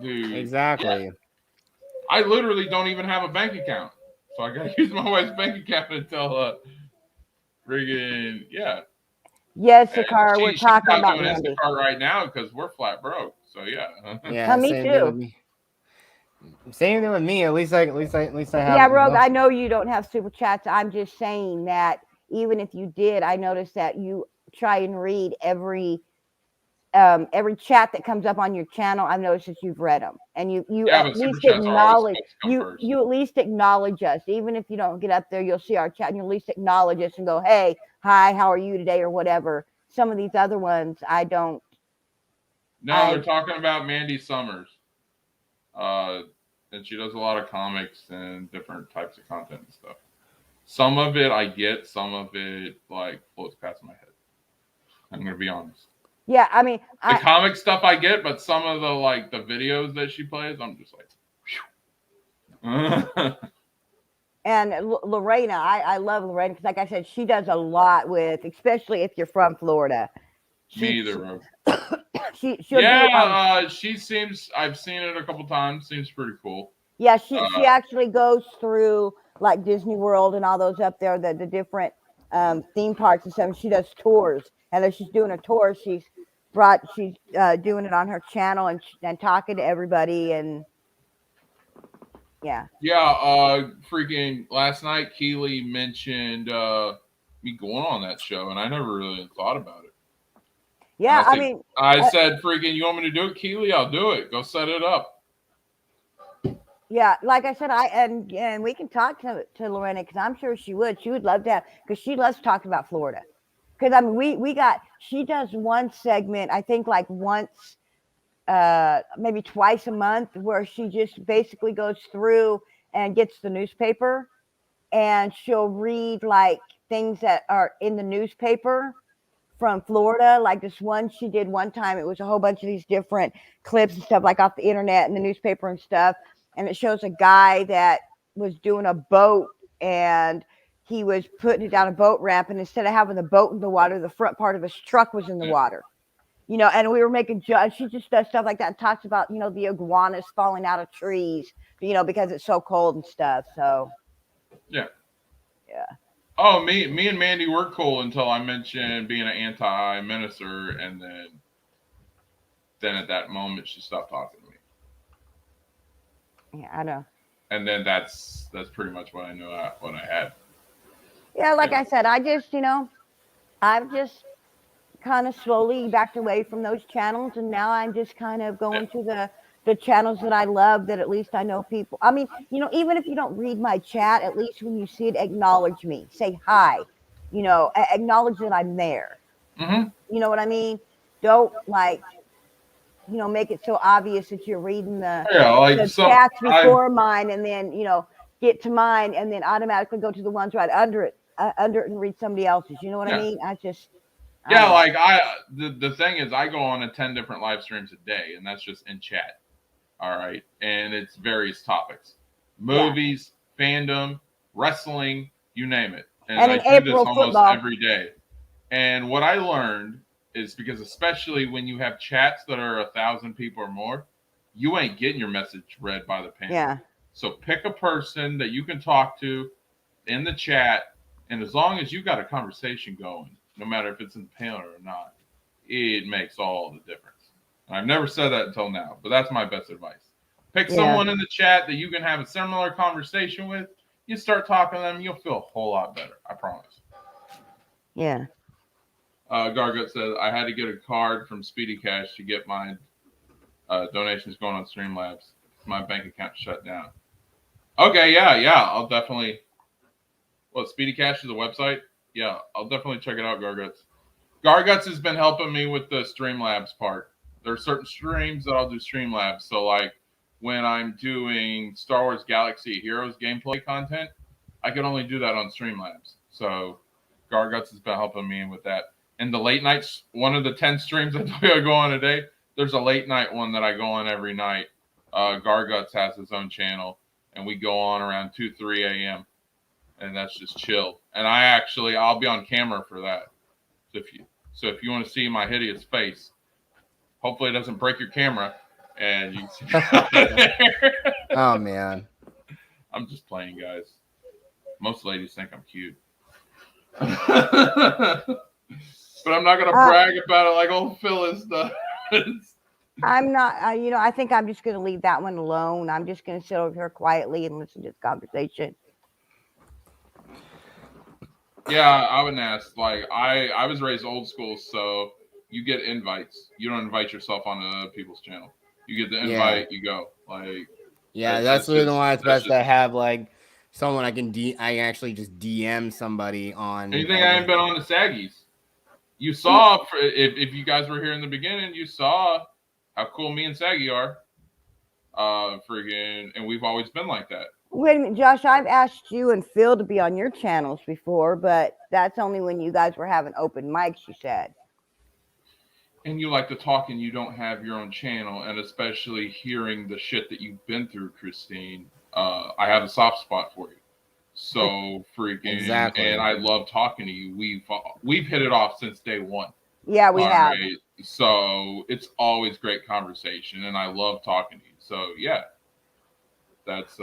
Dude. Exactly. Yeah. I literally don't even have a bank account. So I gotta use my wife's bank account until friggin' yeah. Yes, Sakara, we're talking about doing Mandy. Instacart right now because we're flat broke. So yeah. Yeah, me same too. thing with me. Same thing with me. At least I have. Yeah, Rogue, I know you don't have super chats. I'm just saying that even if you did, I noticed that you try and read every chat that comes up on your channel. I've noticed that you've read them, and you at least acknowledge you at least acknowledge us. Even if you don't get up there, you'll see our chat and you at least acknowledge us and go, "Hey, hi, how are you today?" or whatever. Some of these other ones, I don't. No, they're talking about Mandy Summers. And she does a lot of comics and different types of content and stuff. Some of it I get, some of it like floats past my head. I'm gonna be honest. Yeah, I mean, the comic stuff I get, but some of the the videos that she plays, I'm just like. And Lorena, I love Lorena because, like I said, she does a lot with, especially if you're from Florida. Me either. She seems. I've seen it a couple times. Seems pretty cool. Yeah, she actually goes through like Disney World and all those up there, the different theme parks and stuff. She does tours, and as she's doing a tour, she's doing it on her channel and talking to everybody, and yeah. Freaking last night, Keely mentioned me going on that show, and I never really thought about it. Yeah, I said, freaking, you want me to do it, Keely? I'll do it. Go set it up. Yeah, like I said, and we can talk to Lorena because I'm sure she would. She would love to have, because she loves talking about Florida. Because I mean, she does one segment, I think like once, maybe twice a month, where she just basically goes through and gets the newspaper, and she'll read like things that are in the newspaper from Florida. Like this one she did one time, it was a whole bunch of these different clips and stuff like off the internet and the newspaper and stuff. And it shows a guy that was doing a boat, and he was putting it down a boat ramp, and instead of having the boat in the water, the front part of his truck was in the water. And we were making she just does stuff like that and talks about, the iguanas falling out of trees, because it's so cold and stuff. So Yeah. yeah. Oh, me and Mandy were cool until I mentioned being an anti-minister, and then at that moment she stopped talking to me. Yeah, I know. And then that's pretty much what I knew what I had. Yeah, like I said, I just, I've just kind of slowly backed away from those channels, and now I'm just kind of going to the channels that I love, that at least I know people. I mean, even if you don't read my chat, at least when you see it, acknowledge me, say hi, acknowledge that I'm there. Mm-hmm. You know what I mean? Don't make it so obvious that you're reading the chats before mine, and then get to mine, and then automatically go to the ones right under it and read somebody else's. You know what I mean? The thing is, I go on to 10 different live streams a day, and that's just in chat. All right, and it's various topics: movies, fandom, wrestling, you name it. And I do this almost every day. And what I learned is, because especially when you have chats that are 1,000 people or more, you ain't getting your message read by the panel. Yeah. So pick a person that you can talk to in the chat, and as long as you got a conversation going, no matter if it's in the panel or not, it makes all the difference. And I've never said that until now, but that's my best advice. Pick someone in the chat that you can have a similar conversation with. You start talking to them, you'll feel a whole lot better. I promise. Yeah. Gargut says, I had to get a card from Speedy Cash to get my donations going on Streamlabs. My bank account shut down. Okay, yeah. I'll definitely. Speedy Cash is a website? Yeah, I'll definitely check it out, Garguts. Garguts has been helping me with the Streamlabs part. There are certain streams that I'll do Streamlabs. So, like, when I'm doing Star Wars Galaxy Heroes gameplay content, I can only do that on Streamlabs. So, Garguts has been helping me with that. And the late nights, one of the 10 streams I go on a day, there's a late night one that I go on every night. Garguts has his own channel, and we go on around 2, 3 a.m. And that's just chill. And I'll be on camera for that. So if you want to see my hideous face, hopefully it doesn't break your camera, and you can see. Oh man, I'm just playing, guys. Most ladies think I'm cute. But I'm not going to brag about it like old Phyllis does. I'm not, I think I'm just going to leave that one alone. I'm just going to sit over here quietly and listen to this conversation. Yeah, I wouldn't ask. Like, I was raised old school, so you get invites. You don't invite yourself on other people's channel. You get the invite, you go. Like, that's the reason why it's best to have like someone I can actually just DM somebody on. You think I haven't been on the Saggies? You saw, if you guys were here in the beginning, you saw how cool me and Saggy are. And we've always been like that. Wait a minute, Josh, I've asked you and Phil to be on your channels before, but that's only when you guys were having open mics, you said. And you like to talk and you don't have your own channel, and especially hearing the shit that you've been through, Christine, I have a soft spot for you. So exactly. And I love talking to you. We've hit it off since day one. Yeah, we have. Right? So it's always great conversation, and I love talking to you. So yeah, that's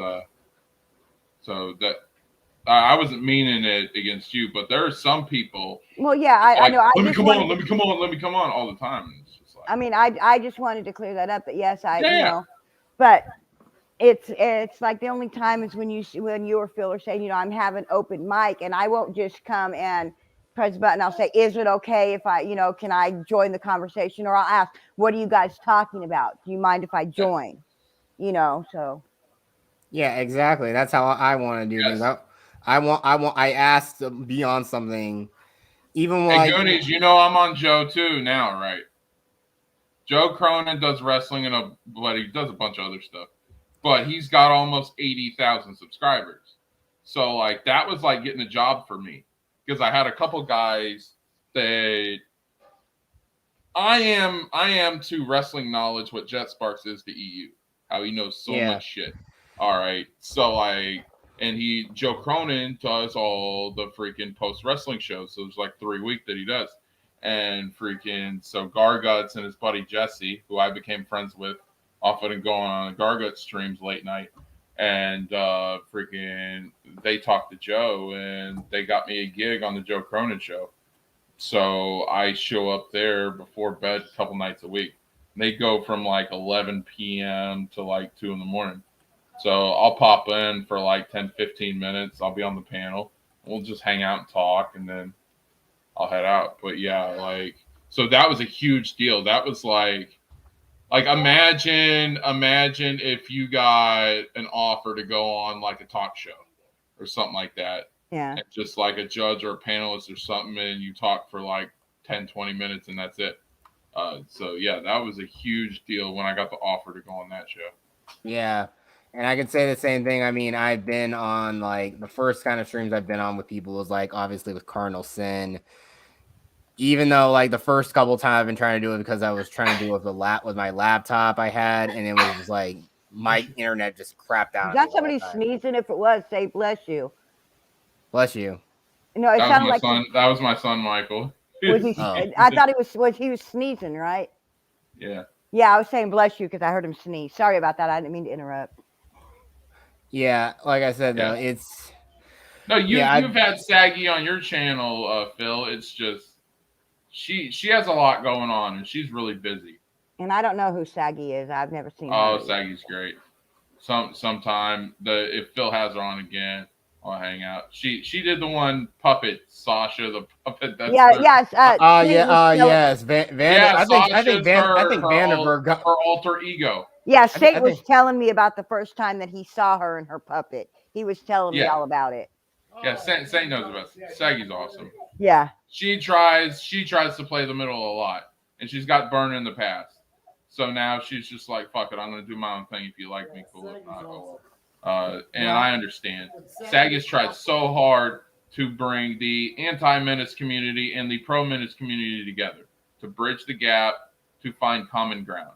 so that I wasn't meaning it against you, but there are some people. Well, yeah, I know. Let me come on all the time. And it's just like, I mean, I just wanted to clear that up. But yes, but it's like the only time is when you or Phil are saying, I'm having open mic, and I won't just come and press the button. I'll say, is it okay if I, can I join the conversation? Or I'll ask, what are you guys talking about? Do you mind if I join? So. Yeah, exactly. That's how I want to do things. I asked to be on something, even like. Hey, Goonies, I'm on Joe too now, right? Joe Cronin does wrestling but he does a bunch of other stuff. But he's got almost 80,000 subscribers. So like that was like getting a job for me, because I had a couple guys that I am to wrestling knowledge what Jet Sparks is to EU. How he knows so much shit. All right. So like and Joe Cronin does all the freaking post wrestling shows. So there's like 3 week that he does, and freaking so Garguts and his buddy Jesse, who I became friends with, often going on Gargut streams late night, and freaking they talked to Joe and they got me a gig on the Joe Cronin show. So I show up there before bed a couple nights a week. They go from like 11 p.m. to like 2 in the morning. So I'll pop in for like 10, 15 minutes. I'll be on the panel. We'll just hang out and talk, and then I'll head out. But yeah, like, so that was a huge deal. That was like imagine if you got an offer to go on like a talk show or something like that. Yeah. And just like a judge or a panelist or something, and you talk for like 10, 20 minutes and that's it. So yeah, that was a huge deal when I got the offer to go on that show. Yeah. And I can say the same thing. I mean, I've been on like the first kind of streams I've been on with people was like obviously with Cardinal Sin. Even though like the first couple of times I've been trying to do it because I was trying to do it with my laptop I had, and it was just like my internet just crapped out. Is that somebody sneezing? If it was, say bless you. Bless you. No, it sounded like that was my son Michael. Was he, I thought he was sneezing, right? Yeah. Yeah, I was saying bless you because I heard him sneeze. Sorry about that. I didn't mean to interrupt. Yeah, like I said though, it's you've had Saggy on your channel, Phil. It's just she has a lot going on and she's really busy. And I don't know who Saggy is. I've never seen her. Oh, Saggy's great. Sometime if Phil has her on again, I'll hang out. She did the one puppet, Sasha the puppet. That's yes. Yes. I think Vanderberg got her alter ego. Yeah, Satan was telling me about the first time that he saw her and her puppet. He was telling me all about it. Yeah, Saint knows about it. Saggy's awesome. Yeah. She tries to play the middle a lot, and she's got burned in the past. So now she's just like, fuck it, I'm going to do my own thing. If you like me, cool. If not, oh well. And I understand. Saggy's tried so hard to bring the anti-menace community and the pro-menace community together, to bridge the gap, to find common ground.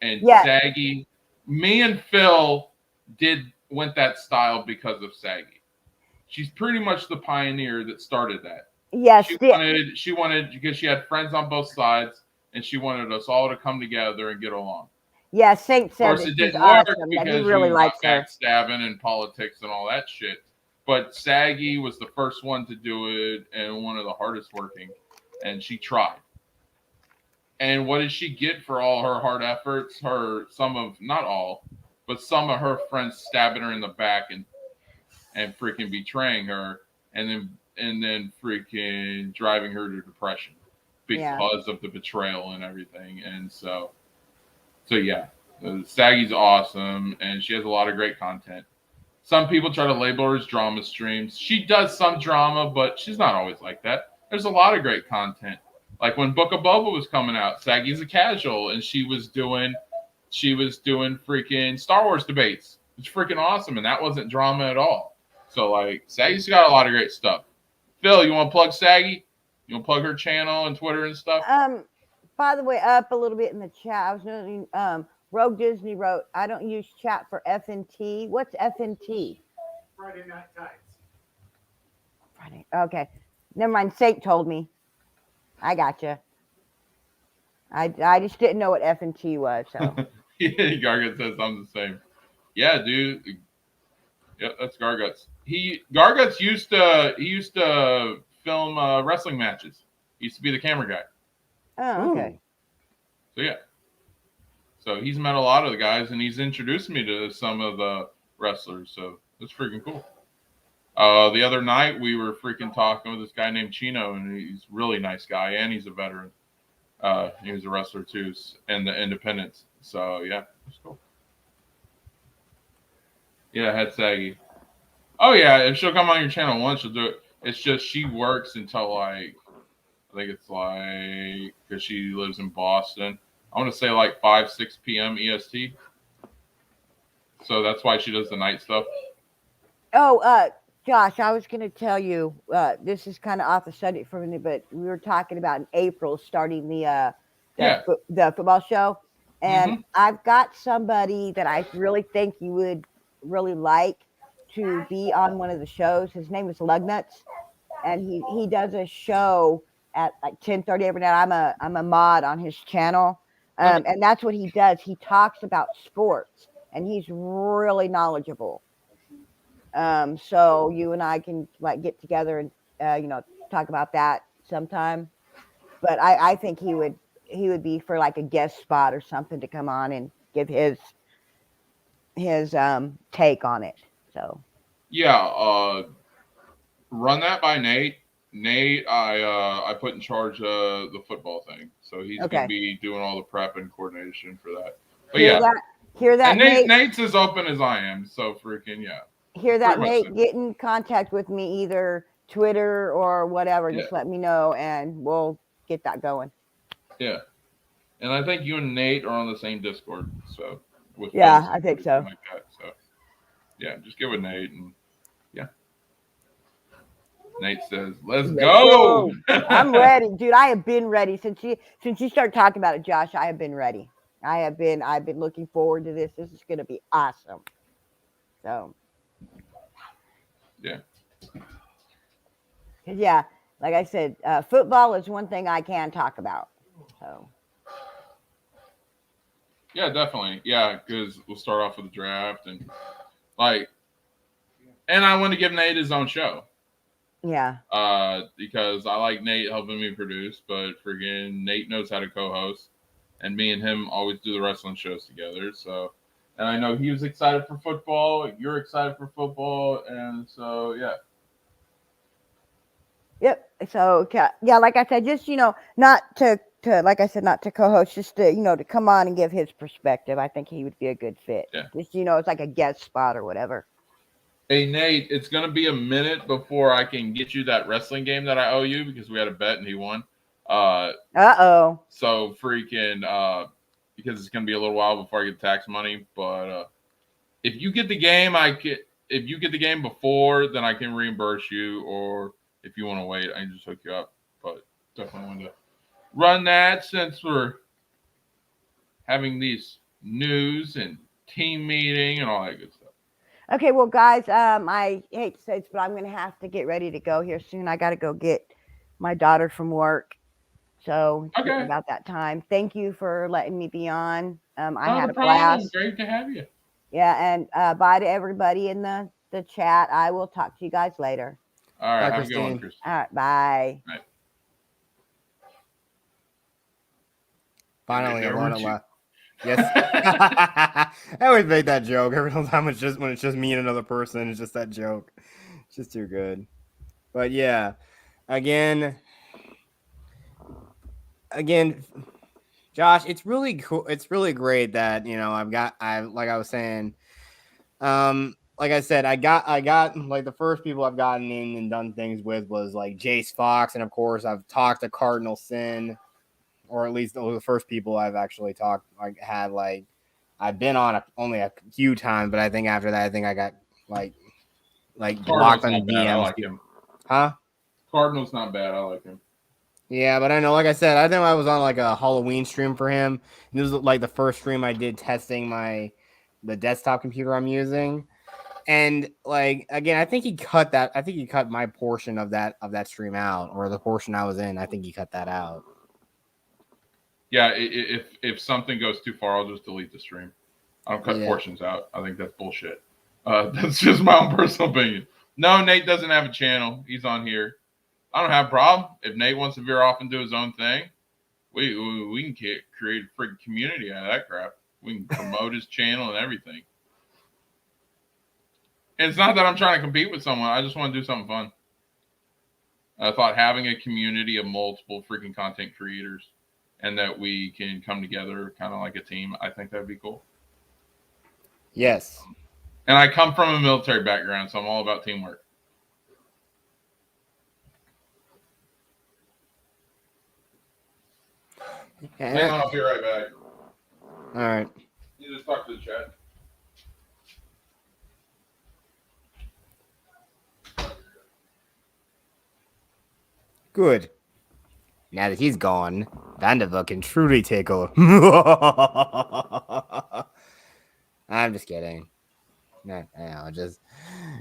And Saggy, me and Phil went that style because of Saggy. She's pretty much the pioneer that started that. Yes. She wanted because she had friends on both sides, and she wanted us all to come together and get along. Yeah, Saint said of course, it didn't work because he really likes her. Backstabbing and politics and all that shit. But Saggy was the first one to do it and one of the hardest working, and she tried. And what did she get for all her hard efforts? Not all, but some of her friends stabbing her in the back and freaking betraying her, and then freaking driving her to depression because of the betrayal and everything. And so yeah, Saggy's awesome, and she has a lot of great content. Some people try to label her as drama streams. She does some drama, but she's not always like that. There's a lot of great content. Like when Book of Boba was coming out, Saggy's a casual, and she was doing freaking Star Wars debates. It's freaking awesome, and that wasn't drama at all. So like, Saggy's got a lot of great stuff. Phil, you want to plug Saggy? You want to plug her channel and Twitter and stuff? By the way, up a little bit in the chat, I was noticing Rogue Disney wrote, I don't use chat for FNT. What's FNT? Friday Night Tights. Friday. Okay. Never mind. Saint told me. I gotcha. I just didn't know what FNT was. So. Gargut says I'm the same. Yeah, dude. Yep, that's Garguts. Garguts used to film wrestling matches. He used to be the camera guy. Oh, okay. So yeah. So he's met a lot of the guys, and he's introduced me to some of the wrestlers. So that's freaking cool. The other night we were freaking talking with this guy named Chino, and he's a really nice guy, and he's a veteran. He was a wrestler too, and the Independents. So yeah, that's cool. Yeah, Head Saggy. Oh yeah, if she'll come on your channel once, she'll do it. It's just she works until like, I think it's like, because she lives in Boston. I want to say like 5-6 p.m. EST. So that's why she does the night stuff. Oh, Josh, I was going to tell you, this is kind of off the subject for me, but we were talking about in April starting the football show. And I've got somebody that I really think you would really like to be on one of the shows. His name is Lugnuts, and he does a show at like 10:30 every night. I'm a mod on his channel, and that's what he does. He talks about sports, and he's really knowledgeable. So you and I can like get together and talk about that sometime. But I think he would be for like a guest spot or something to come on and give his take on it. So Yeah, run that by Nate. Nate, I put in charge of the football thing, so he's Okay. gonna be doing all the prep and coordination for that. But hear that, and Nate. Nate's as open as I am, so freaking yeah. Hear that, Pretty much Nate. Get in contact with me either Twitter or whatever. Yeah. Just let me know, and we'll get that going. Yeah, and I think you and Nate are on the same Discord, so with Yeah, friends I think so. like that. So yeah, just get with Nate and yeah. Nate says, "Let's go." I'm ready, dude. I have been ready since you started talking about it, Josh. I have been ready. I've been looking forward to this. This is going to be awesome. So Yeah. Yeah, like I said, football is one thing I can talk about. So Yeah, definitely. Yeah, because we'll start off with the draft and and I want to give Nate his own show. Yeah. Because I like Nate helping me produce, but friggin' Nate knows how to co-host, and me and him always do the wrestling shows together. So, and I know he was excited for football. You're excited for football, and so yeah. Yep. So yeah, like I said, just not to like I said, not to co-host, just to to come on and give his perspective. I think he would be a good fit. Yeah. Just it's like a guest spot or whatever. Hey, Nate, it's going to be a minute before I can get you that wrestling game that I owe you because we had a bet and he won. Uh-oh. So freaking, because it's going to be a little while before I get tax money. But if you get the game, if you get the game before, then I can reimburse you. Or if you want to wait, I can just hook you up. But definitely want to run that since we're having these news and team meeting and all that good stuff. Okay, well, guys, I hate to say this, but I'm going to have to get ready to go here soon. I got to go get my daughter from work. So it's getting about that time. Thank you for letting me be on. I had a blast. Great to have you. Yeah, and bye to everybody in the chat. I will talk to you guys later. All right, Bye, have a good one, Christine. Christine. All right, bye. Right. Finally, a lot of left. Yes. I always make that joke every time when it's just me and another person. It's just that joke. It's just too good. But yeah, again, Josh, it's really cool. It's really great that like I was saying, like I said, I got like the first people I've gotten in and done things with was like Jace Fox, and of course I've talked to Cardinal Sin. Or at least the first people I've actually talked, I've been on only a few times, but I think after that, I got like blocked on DMs. I like him. Huh? Cardinal's not bad. I like him. Yeah, but I know, like I said, I think I was on like a Halloween stream for him. And this was like the first stream I did testing the desktop computer I'm using. And like again, I think he cut my portion of that stream out, or the portion I was in. I think he cut that out. Yeah, if something goes too far, I'll just delete the stream. I don't cut portions out. I think that's bullshit. That's just my own personal opinion. No, Nate doesn't have a channel. He's on here. I don't have a problem. If Nate wants to veer off and do his own thing, we can create a freaking community out of that crap. We can promote his channel and everything. And it's not that I'm trying to compete with someone. I just want to do something fun. I thought having a community of multiple freaking content creators and that we can come together kind of like a team, I think that'd be cool. Yes. And I come from a military background, so I'm all about teamwork. Hang on, I'll be right back. All right. You just talk to the chat. Good. Now that he's gone, Vanderbilt can truly take over. I'm just kidding. No, just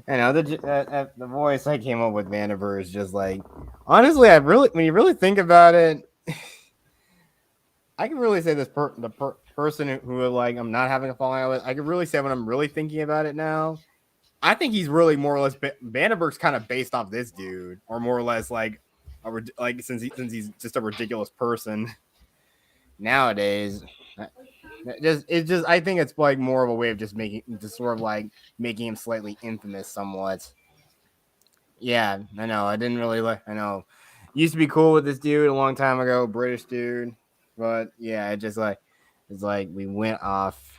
I know the voice I came up with Vandiver is just like, honestly, when you really think about it, I can really say this person who like I'm not having a falling out with. I can really say when I'm really thinking about it now. I think he's really more or less Vandenberg's kind of based off this dude, or more or less like since he's just a ridiculous person nowadays. It's just I think it's like more of a way of just making him slightly infamous somewhat. Yeah, I know. I didn't really like. I know. Used to be cool with this dude a long time ago, British dude, but yeah, it's like we went off,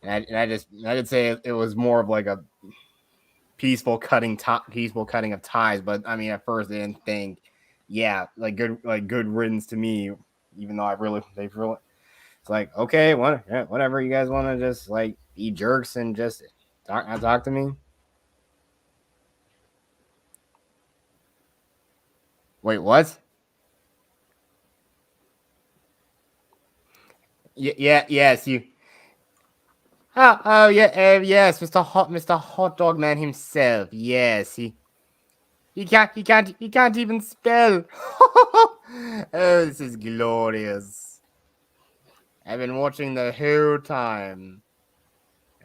and I did say it was more of like a peaceful cutting of ties. But I mean, at first I didn't think, yeah, like good riddance to me. Even though it's like okay, whatever you guys want to just like be jerks and just talk to me. Wait, what? Yes, you. Oh, yeah, yes, Mr. Hot Dog Man himself. Yes, he can't even spell. Oh, this is glorious. I've been watching the whole time.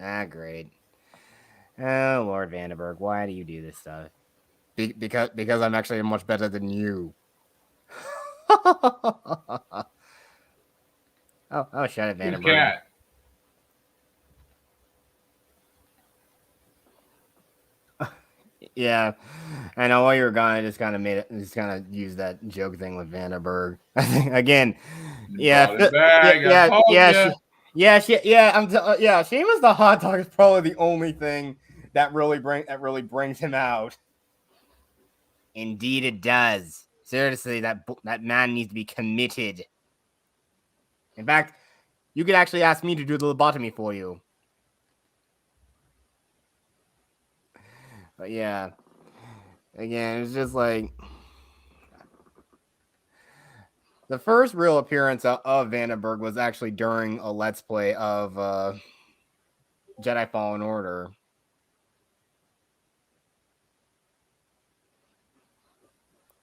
Ah, great. Oh, Lord Vandenberg, why do you do this stuff? Because I'm actually much better than you. Oh, shut it, Good Vandenberg. cat. Yeah, I know. While you were gone, I just kind of used that joke thing with Vandenberg. I think again. Yeah, Brought it back. I told you. Seamus the hot dog is probably the only thing that really brings him out. Indeed, it does. Seriously, that man needs to be committed. In fact, you could actually ask me to do the lobotomy for you. But yeah, again, it's just like the first real appearance of Vandenberg was actually during a Let's Play of Jedi Fallen Order.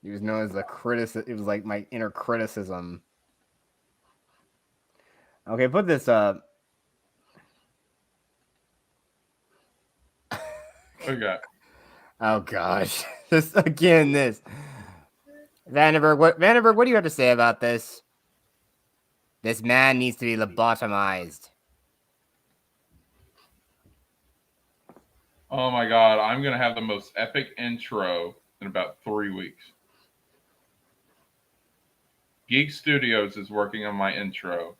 He was known as the critic. It was like my inner criticism. Okay, put this up. Okay. Oh gosh, this Vandenberg. What do you have to say about this? This man needs to be lobotomized. Oh my god, I'm gonna have the most epic intro in about 3 weeks. Geek Studios is working on my intro.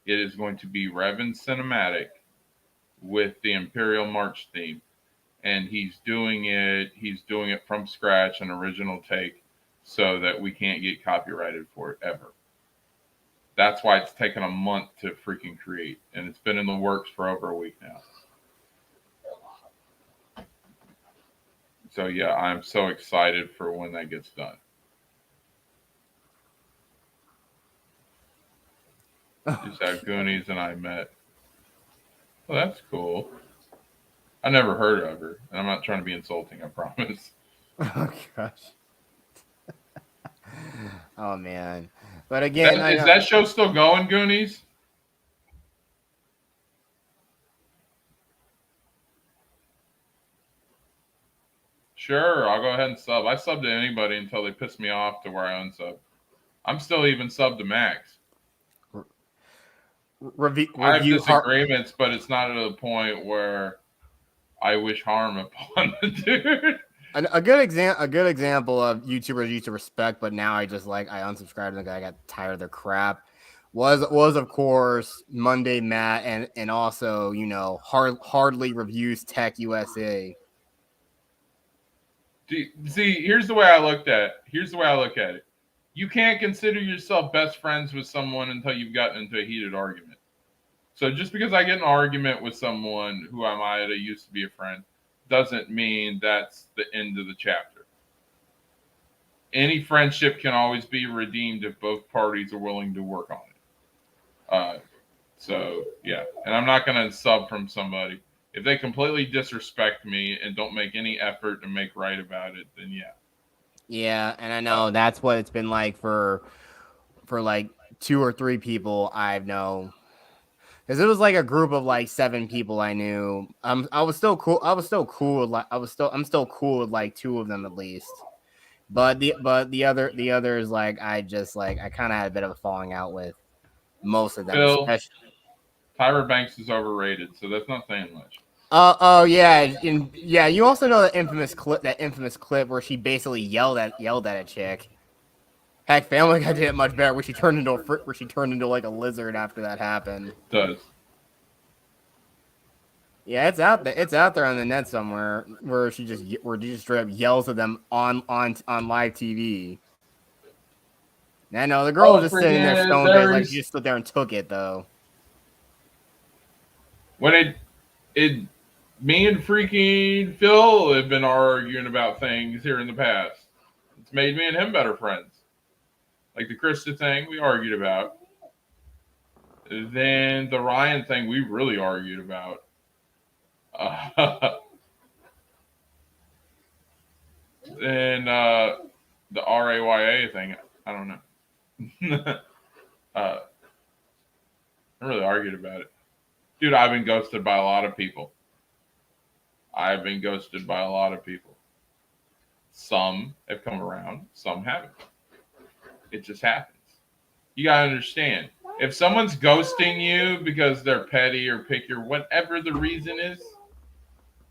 It is going to be Revan cinematic with the Imperial March theme. And he's doing it from scratch, an original take, so that we can't get copyrighted for it ever. That's why it's taken a month to freaking create, and it's been in the works for over a week now. So yeah, I'm so excited for when that gets done. Just how Goonies and I met. Well, that's cool. I never heard of her, and I'm not trying to be insulting, I promise. Oh gosh. Oh man. But again, Is that show still going, Goonies? Sure, I'll go ahead and sub. I sub to anybody until they piss me off to where I unsub. I'm still even sub to Max. I have disagreements, but it's not at a point where I wish harm upon the dude. A good example of YouTubers I used to respect, but now I unsubscribed and I got tired of their crap. Was of course Monday Matt and also hardly reviews Tech USA. See, here's the way I look at it. You can't consider yourself best friends with someone until you've gotten into a heated argument. So just because I get an argument with someone who I might have used to be a friend doesn't mean that's the end of the chapter. Any friendship can always be redeemed if both parties are willing to work on it. So yeah, and I'm not going to sub from somebody If they completely disrespect me and don't make any effort to make right about it, then yeah. Yeah, and I know that's what it's been like for like 2 or 3 people I know. Because it was like a group of like 7 people I knew. I was still cool. I'm still cool with like 2 of them at least. But the others like I kind of had a bit of a falling out with most of them, Phil, especially. Tyra Banks is overrated, so that's not saying much. Oh yeah, yeah. You also know that infamous clip where she basically yelled at a chick. Heck, Family Guy did it much better, where she turned into like a lizard after that happened. Does. Yeah, it's out there. It's out there on the net somewhere where she just straight up yells at them on live TV. I know the girl was just sitting there freaking stone faced, like she just stood there and took it though. When me and freaking Phil have been arguing about things here in the past. It's made me and him better friends. Like the Krista thing we argued about. Then the Ryan thing we really argued about. Then the RAYA thing, I don't know. I really argued about it. Dude, I've been ghosted by a lot of people. Some have come around, some haven't. It just happens. You gotta understand. If someone's ghosting you because they're petty or picky or whatever the reason is,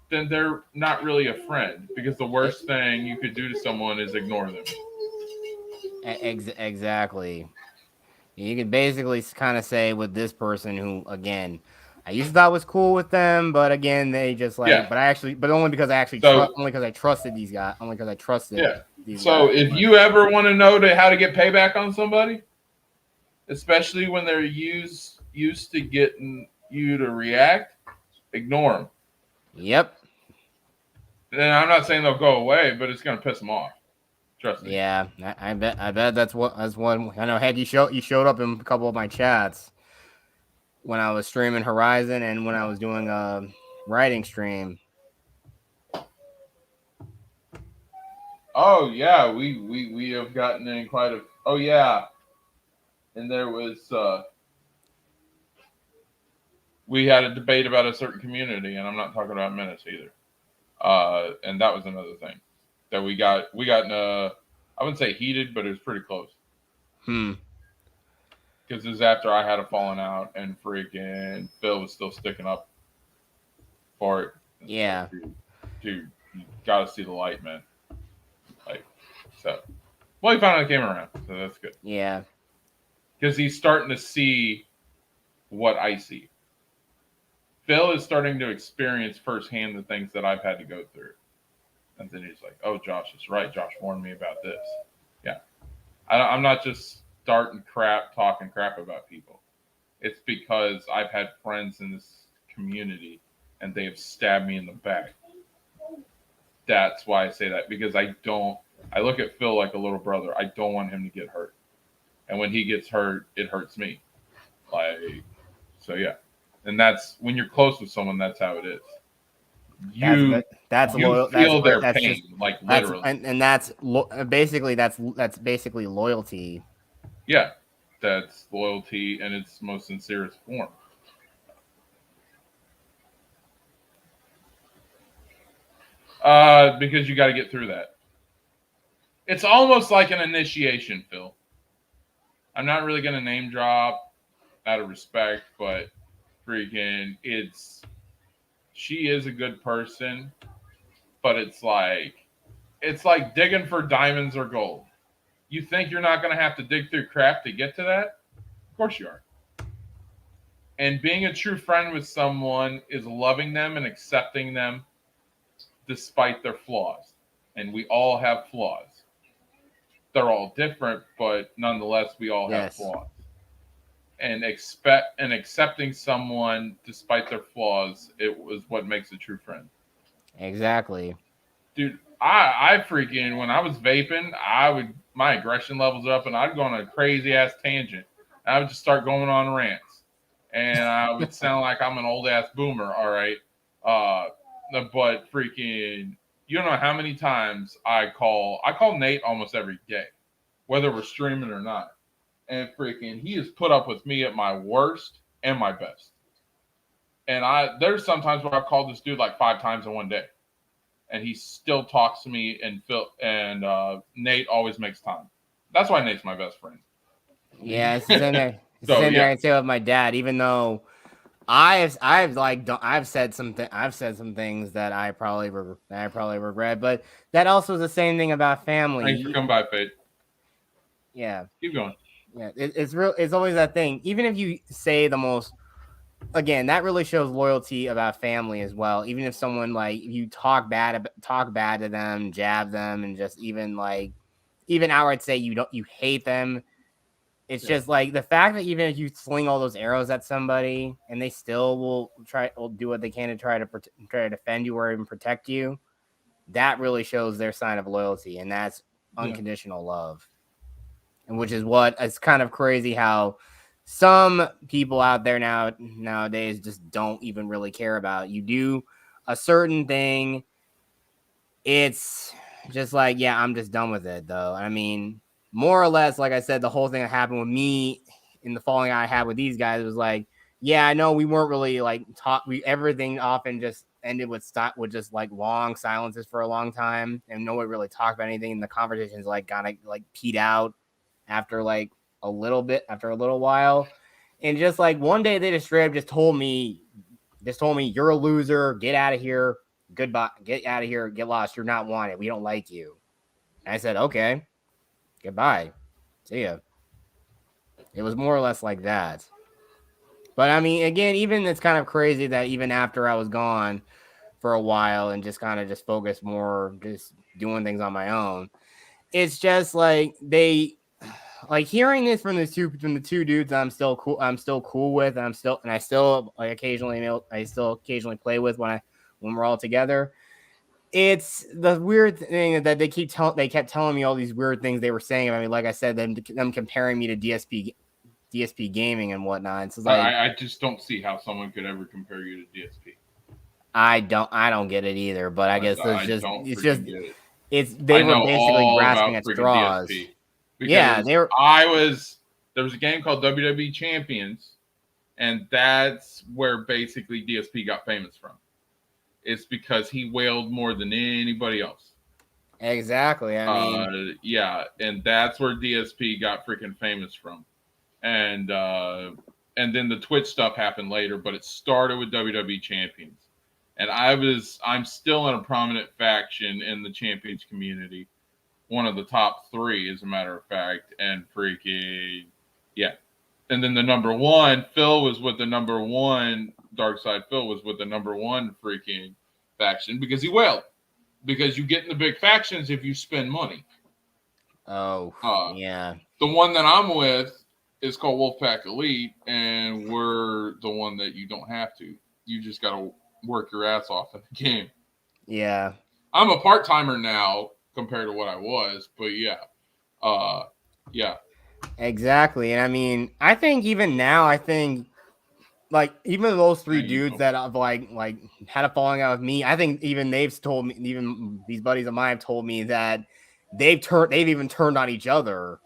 then they're not really a friend. Because the worst thing you could do to someone is ignore them. Exactly. You can basically kind of say with this person who, again, I used to thought was cool with them, but again, they just like, Yeah. but only because I trusted these guys, only because I trusted. Yeah. These So guys. if you ever want to know how to get payback on somebody, especially when they're used to getting you to react, ignore them. Yep. And I'm not saying they'll go away, but it's gonna piss them off. Trust me. Yeah, I bet that's one. I know. Heck, you showed up in a couple of my chats when I was streaming Horizon and when I was doing a writing stream. Oh yeah, we have gotten in quite a. Oh yeah, and there was. We had a debate about a certain community, and I'm not talking about Menace either. And that was another thing that we got in a. I wouldn't say heated, but it was pretty close. Because it was after I had a falling out, and freaking Phil was still sticking up for it. Yeah. Dude, you gotta see the light, man. Like, so. Well, he finally came around, so that's good. Yeah. Because he's starting to see what I see. Phil is starting to experience firsthand the things that I've had to go through. And then he's like, oh, Josh is right. Josh warned me about this. Yeah. I'm not just talking crap about people. It's because I've had friends in this community and they have stabbed me in the back. That's why I say that. Because I look at Phil like a little brother. I don't want him to get hurt. And when he gets hurt, it hurts me. So yeah. And that's when you're close with someone, that's how it is. That's you loyal. Feel That's, their that's pain, just, like literally. And that's basically loyalty. Yeah, that's loyalty in its most sincerest form. Because you got to get through that. It's almost like an initiation, Phil. I'm not really going to name drop out of respect, but freaking she is a good person, but it's like digging for diamonds or gold. You think you're not going to have to dig through crap to get to that? Of course you are. And being a true friend with someone is loving them and accepting them despite their flaws. And we all have flaws. They're all different, but nonetheless, we all have flaws. And accepting someone despite their flaws, it was what makes a true friend. Exactly. Dude, I freaking, when I was vaping, my aggression levels up and I'd go on a crazy ass tangent. I would just start going on rants. And I would sound like I'm an old ass boomer, all right. But freaking, you don't know how many times I call Nate almost every day, whether we're streaming or not. And freaking, he has put up with me at my worst and my best. And there's sometimes where I've called this dude like 5 times in one day, and he still talks to me. And Nate always makes time. That's why Nate's my best friend. Yeah, it's in there. It's So, in there. yeah. I say with my dad, even though I've said some things that I probably regret, but that also is the same thing about family. Thanks for coming by, Fade. Yeah, Keep going. yeah. It's real. It's always that thing. Even if you say the most, again, that really shows loyalty about family as well. Even if someone like you talk bad to them, jab them, and just even outright say you hate them. It's just like the fact that even if you sling all those arrows at somebody and they still will do what they can to try to defend you or even protect you, that really shows their sign of loyalty, and that's unconditional love. And which is what it's kind of crazy how some people out there nowadays just don't even really care about. You do a certain thing, it's just like, yeah, I'm just done with it though. I mean, more or less, like I said, the whole thing that happened with me in the falling out I had with these guys was like, yeah, I know we weren't really like everything often just ended with just like long silences for a long time, and nobody really talked about anything. And the conversations like kind of like peed out after like a little while. And just like one day they just straight up just told me you're a loser, get out of here, goodbye, get out of here, get lost, you're not wanted, we don't like you. And I said, okay, goodbye, see ya. It was more or less like that. But I mean, again, even it's kind of crazy that even after I was gone for a while and just kind of just focused more just doing things on my own, it's just like they like hearing this from the two dudes I'm still cool with, and I still occasionally play with when we're all together. It's the weird thing that they kept telling me all these weird things they were saying about me. Like I said, them comparing me to DSP gaming and whatnot. So like, I just don't see how someone could ever compare you to DSP. I don't get it either. But I guess they were basically grasping at straws. DSP Yeah, they were. There was a game called WWE Champions, and that's where basically DSP got famous from. It's because he wailed more than anybody else. Exactly. I mean, yeah, and that's where DSP got freaking famous from. And then the Twitch stuff happened later, but it started with WWE Champions. And I'm still in a prominent faction in the Champions community. One of the top 3, as a matter of fact, and freaking, yeah. And then the number 1, Phil was with the number 1, Darkside Phil was with the number 1 freaking faction because he wailed. Because you get in the big factions if you spend money. Oh, yeah. The one that I'm with is called Wolfpack Elite, and we're the one that you don't have to. You just got to work your ass off in the game. Yeah. I'm a part-timer now compared to what I was, but yeah. Yeah. Exactly. And I mean, I think even now, like even those 3 dudes that have like had a falling out with me, I think even they've told me, even these buddies of mine have told me that they've even turned on each other.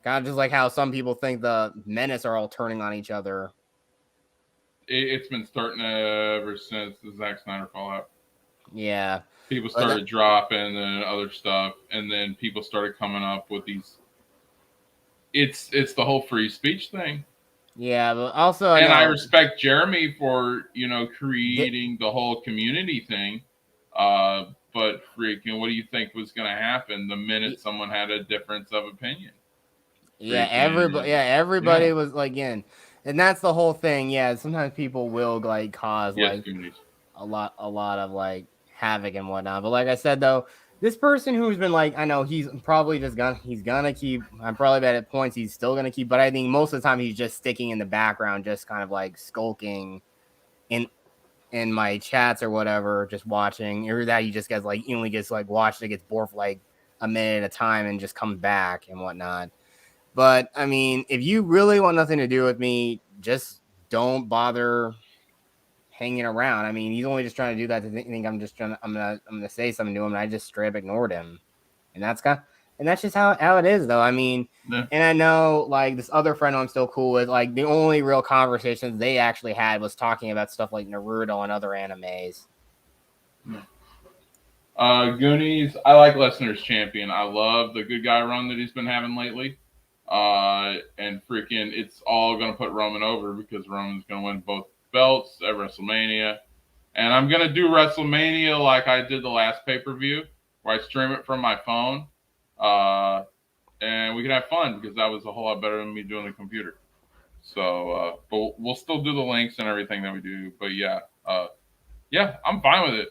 Kind of just like how some people think the Menace are all turning on each other. It's been starting ever since the Zack Snyder fallout. Yeah. People started dropping and other stuff, and then people started coming up with these. It's the whole free speech thing. Yeah, but also, I respect Jeremy for creating the whole community thing. But freaking, what do you think was going to happen the minute someone had a difference of opinion? Yeah, everybody was like, and that's the whole thing. Yeah, sometimes people will like cause like a lot of like havoc and whatnot. But like I said, though, this person who's been like, I know he's probably just gonna keep. I'm probably bet at points he's still gonna keep, but I think most of the time he's just sticking in the background, just kind of like skulking in my chats or whatever, just watching, or that he just gets like only gets like watched it, gets bored for like a minute at a time and just comes back and whatnot. But I mean, if you really want nothing to do with me, just don't bother hanging around. I mean, he's only just trying to do that to think I'm gonna say something to him, and I just straight up ignored him. And that's just how it is, though. I mean, Yeah. and I know like this other friend I'm still cool with, like the only real conversations they actually had was talking about stuff like Naruto and other animes. Goonies, I like Lesnar's champion. I love the good guy run that he's been having lately. And freaking, it's all going to put Roman over because Roman's going to win both belts at WrestleMania. And I'm going to do WrestleMania like I did the last pay-per-view, where I stream it from my phone. And we can have fun because that was a whole lot better than me doing a computer. So, but we'll still do the links and everything that we do. But yeah, I'm fine with it.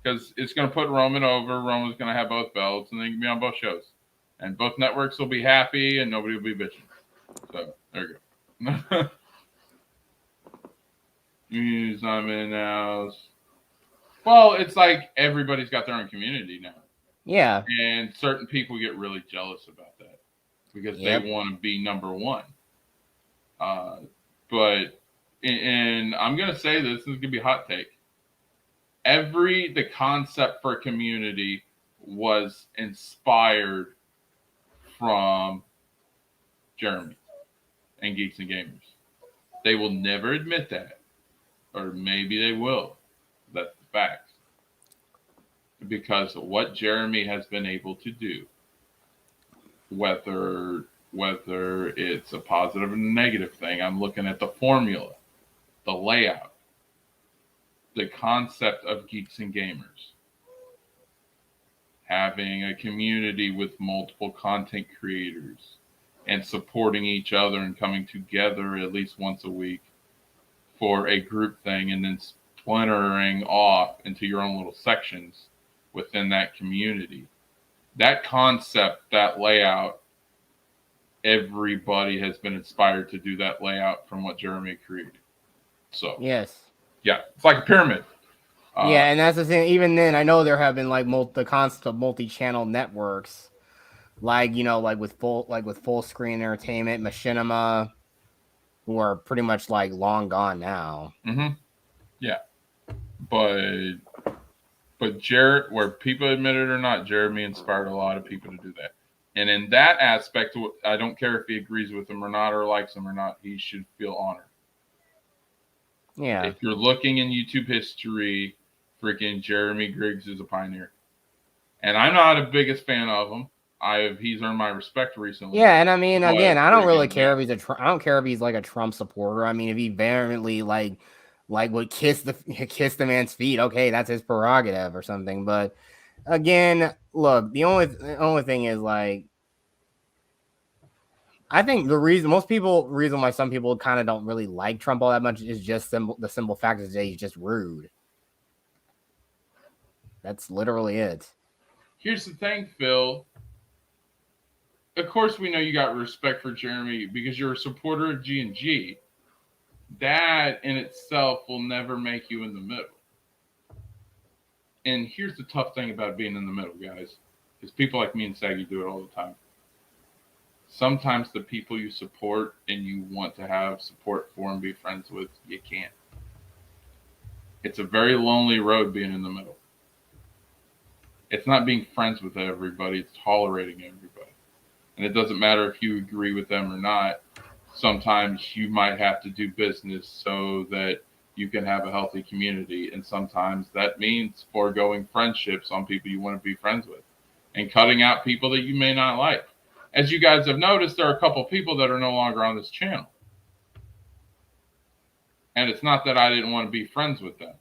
Because it's going to put Roman over. Roman's going to have both belts, and then he can be on both shows. And both networks will be happy, and nobody will be bitching. So, there you go. News I'm in now. Well, it's like everybody's got their own community now. Yeah. And certain people get really jealous about that because they want to be number one. But, and I'm going to say this is going to be a hot take. The concept for a community was inspired from Jeremy and Geeks and Gamers. They will never admit that, or maybe they will. That's the facts. Because of what Jeremy has been able to do, whether it's a positive or negative thing, I'm looking at the formula, the layout, the concept of Geeks and Gamers, having a community with multiple content creators and supporting each other and coming together at least once a week for a group thing, and then splintering off into your own little sections within that community. That concept, that layout, everybody has been inspired to do that layout from what Jeremy created. So yes. Yeah, it's like a pyramid. Yeah, and that's the thing. Even then, I know there have been like the concept of multi-channel networks, like with full screen entertainment, machinima, who are pretty much like long gone now. Mm-hmm. Yeah, but Jared, where people admit it or not, Jeremy inspired a lot of people to do that. And in that aspect, I don't care if he agrees with him or not, or likes him or not, he should feel honored. Yeah. If you're looking in YouTube history, freaking Jeremy Griggs is a pioneer. And I'm not the biggest fan of him. He's earned my respect recently. Yeah, and I mean, again, I don't really care if he's I don't care if he's like a Trump supporter. I mean, if he vehemently like would kiss the man's feet, okay, that's his prerogative or something. But again, look, the only thing is like, I think the reason why some people kind of don't really like Trump all that much is just the simple fact that he's just rude. That's literally it. Here's the thing, Phil. Of course, we know you got respect for Jeremy because you're a supporter of G&G. That in itself will never make you in the middle. And here's the tough thing about being in the middle, guys, because people like me and Saggy do it all the time. Sometimes the people you support and you want to have support for and be friends with, you can't. It's a very lonely road being in the middle. It's not being friends with everybody, it's tolerating everybody. And it doesn't matter if you agree with them or not. Sometimes you might have to do business so that you can have a healthy community. And sometimes that means foregoing friendships on people you want to be friends with and cutting out people that you may not like. As you guys have noticed, there are a couple people that are no longer on this channel. And it's not that I didn't want to be friends with them.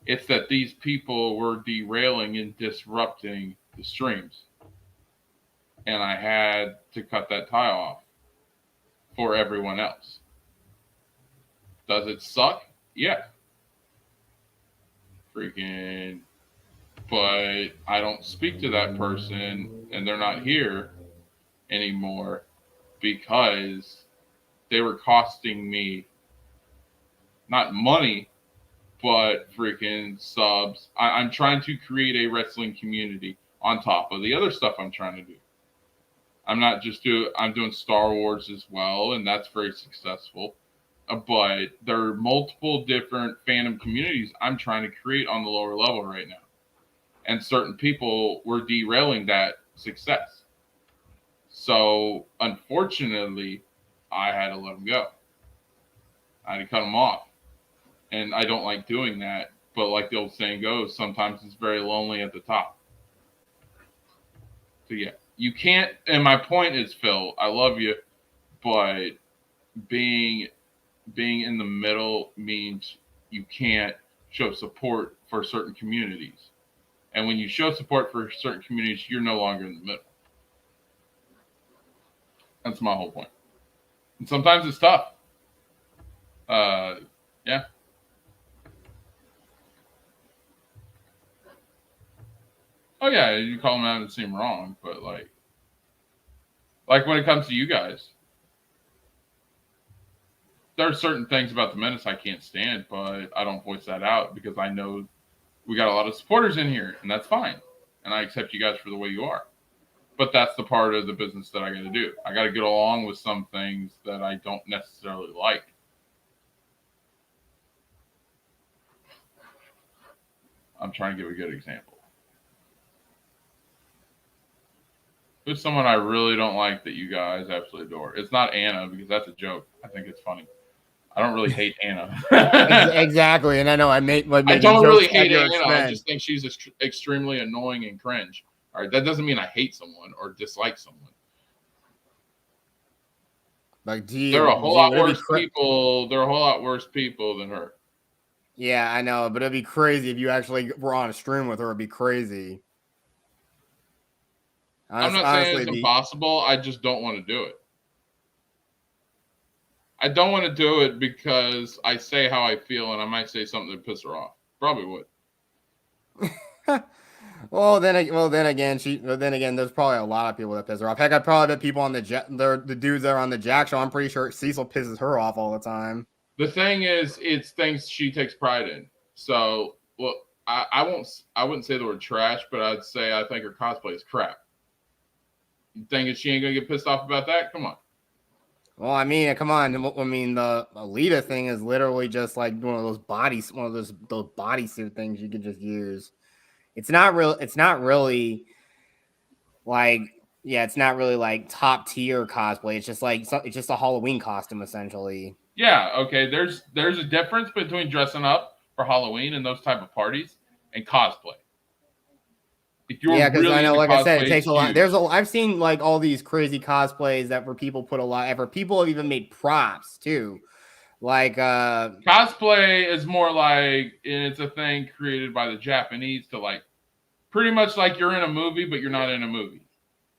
It's that these people were derailing and disrupting the streams. And I had to cut that tie off for everyone else. Does it suck? Yeah. Freaking. But I don't speak to that person and they're not here anymore because they were costing me not money, but freaking subs. I'm trying to create a wrestling community on top of the other stuff I'm trying to do. I'm not just I'm doing Star Wars as well, and that's very successful. But there are multiple different fandom communities I'm trying to create on the lower level right now. And certain people were derailing that success. So, unfortunately, I had to let them go. I had to cut them off. And I don't like doing that. But like the old saying goes, sometimes it's very lonely at the top. So, yeah, you can't. And my point is, Phil, I love you. But being in the middle means you can't show support for certain communities. And when you show support for certain communities, you're no longer in the middle. That's my whole point. And sometimes it's tough. Yeah. Oh yeah, you call them out and seem wrong, but like when it comes to you guys, there are certain things about the Menace I can't stand, but I don't voice that out because I know we got a lot of supporters in here, and that's fine. And I accept you guys for the way you are. But that's the part of the business that I got to do. I got to get along with some things that I don't necessarily like. I'm trying to give a good example. Who's someone I really don't like that you guys absolutely adore? It's not Anna because that's a joke. I think it's funny. I don't really hate Anna. Exactly, and I know I don't really hate Anna. I just think she's extremely annoying and cringe. All right, that doesn't mean I hate someone or dislike someone. Like, there are a whole lot worse people. There are a whole lot worse people than her. Yeah, I know, but it'd be crazy if you actually were on a stream with her. It'd be crazy. I'm not saying it's impossible. I just don't want to do it. I don't want to do it because I say how I feel, and I might say something that pisses her off. Probably would. Well, then again, there's probably a lot of people that piss her off. Heck, I probably bet people on the dudes that are on the Jack show. I'm pretty sure Cecil pisses her off all the time. The thing is, it's things she takes pride in. So, well, I wouldn't say the word trash, but I'd say I think her cosplay is crap. You think she ain't gonna get pissed off about that? Come on. Well, I mean, come on. I mean, the Alita thing is literally just like one of those bodysuit things you could just use. It's not real. It's not really like, yeah, it's not really like top tier cosplay. It's just like it's just a Halloween costume essentially. Yeah. Okay. There's a difference between dressing up for Halloween and those type of parties and cosplay. Yeah, because I know, like I said, it takes a lot. I've seen like all these crazy cosplays that where people put a lot effort. People have even made props too. Like cosplay is more like it's a thing created by the Japanese to like pretty much like you're in a movie, but you're not in a movie.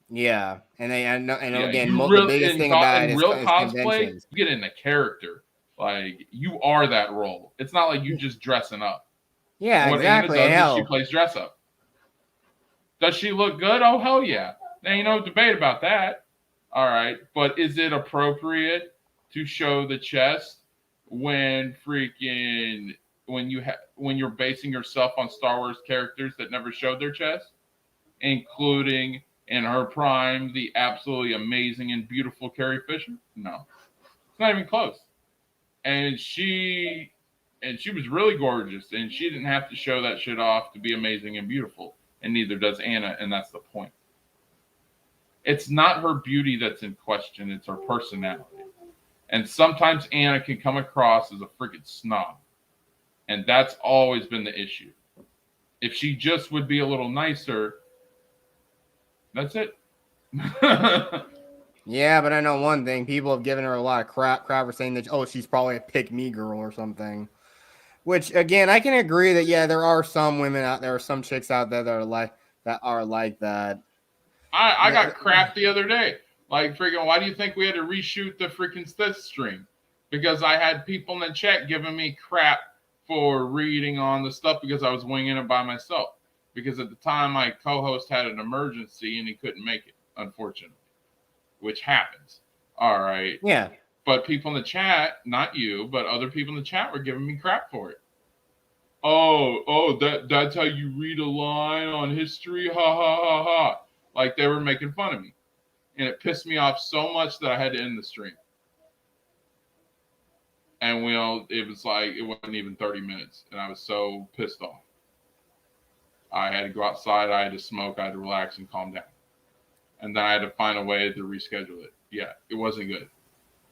Yeah, and again, the biggest thing about it is real cosplay. You get in the character, like you are that role. It's not like you just dressing up. Yeah, exactly. She plays dress up. Does she look good? Oh, hell yeah. There ain't no debate about that. All right. But is it appropriate to show the chest when you're basing yourself on Star Wars characters that never showed their chest? Including in her prime, the absolutely amazing and beautiful Carrie Fisher? No. It's not even close. And she was really gorgeous, and she didn't have to show that shit off to be amazing and beautiful. And neither does Anna, and that's the point. It's not her beauty that's in question, it's her personality. And sometimes Anna can come across as a freaking snob. And that's always been the issue. If she just would be a little nicer, that's it. Yeah, but I know one thing. People have given her a lot of crap for saying that, oh, she's probably a pick-me girl or something. Which, again, I can agree that, yeah, there are some women out there, some chicks out there that are like that. I got crap the other day. Like, freaking, why do you think we had to reshoot the freaking Stith stream? Because I had people in the chat giving me crap for reading on the stuff because I was winging it by myself. Because at the time, my co-host had an emergency and he couldn't make it, unfortunately. Which happens. All right. Yeah. But people in the chat, not you, but other people in the chat were giving me crap for it. Oh, that's how you read a line on history? Ha, ha, ha, ha. Like they were making fun of me. And it pissed me off so much that I had to end the stream. And it was like, it wasn't even 30 minutes. And I was so pissed off. I had to go outside. I had to smoke. I had to relax and calm down. And then I had to find a way to reschedule it. Yeah, it wasn't good.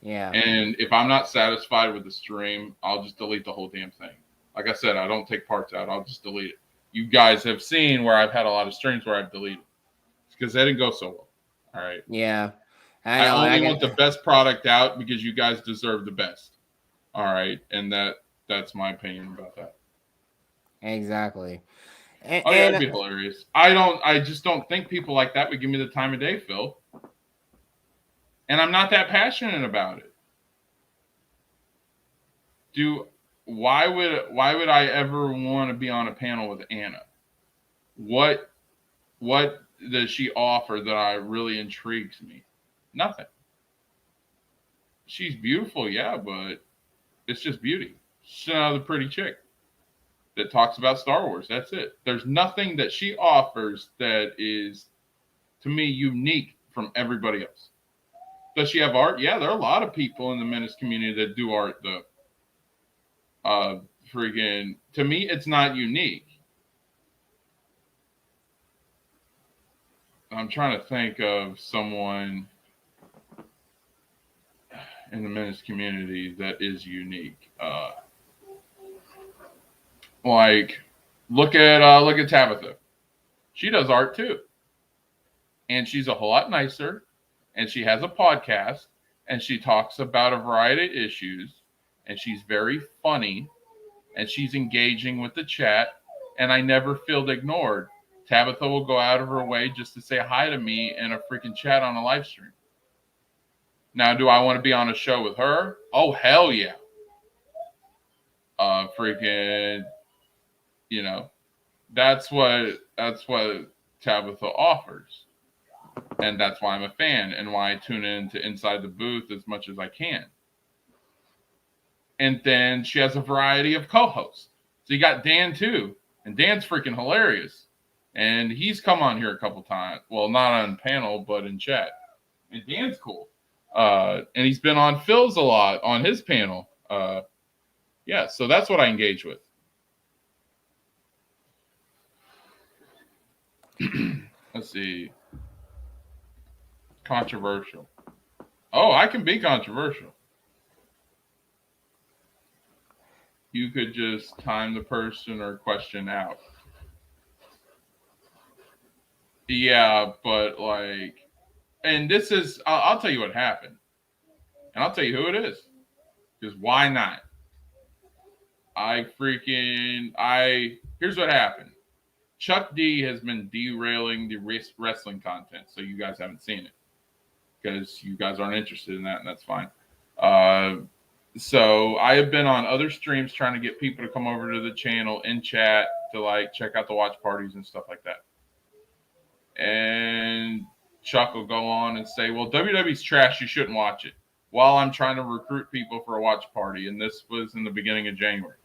Yeah. And if I'm not satisfied with the stream, I'll just delete the whole damn thing. Like I said, I don't take parts out. I'll just delete it. You guys have seen where I've had a lot of streams where I've deleted because they didn't go so well. All right. Yeah. I only want the best product out because you guys deserve the best. All right. And that's my opinion about that. Exactly. Yeah, it'd be hilarious. I just don't think people like that would give me the time of day, Phil. And I'm not that passionate about it. Why would I ever want to be on a panel with Anna? What does she offer that really intrigues me? Nothing. She's beautiful, yeah, but it's just beauty. She's another pretty chick that talks about Star Wars. That's it. There's nothing that she offers that is, to me, unique from everybody else. Does she have art? Yeah, there are a lot of people in the Menace community that do art, though. To me, it's not unique. I'm trying to think of someone in the Menace community that is unique. Look at Tabitha. She does art too, and she's a whole lot nicer. And she has a podcast, and she talks about a variety of issues, and she's very funny, and she's engaging with the chat, and I never feel ignored. Tabitha will go out of her way just to say hi to me in a freaking chat on a live stream. Now, do I want to be on a show with her? Oh, hell yeah. That's what Tabitha offers. And that's why I'm a fan and why I tune in to Inside the Booth as much as I can. And then she has a variety of co-hosts. So you got Dan too. And Dan's freaking hilarious. And he's come on here a couple times. Well, not on panel, but in chat. And Dan's cool. And he's been on Phil's a lot on his panel. Yeah, so that's what I engage with. Let's see. Controversial. Oh, I can be controversial. You could just time the person or question out. Yeah, but and this is, I'll tell you what happened. And I'll tell you who it is. Because why not? Here's what happened. Chuck D has been derailing the wrestling content, so you guys haven't seen it. Because you guys aren't interested in that, and that's fine. So I have been on other streams trying to get people to come over to the channel in chat to check out the watch parties and stuff like that. And Chuck will go on and say, well, WWE's trash, you shouldn't watch it. While I'm trying to recruit people for a watch party. And this was in the beginning of January.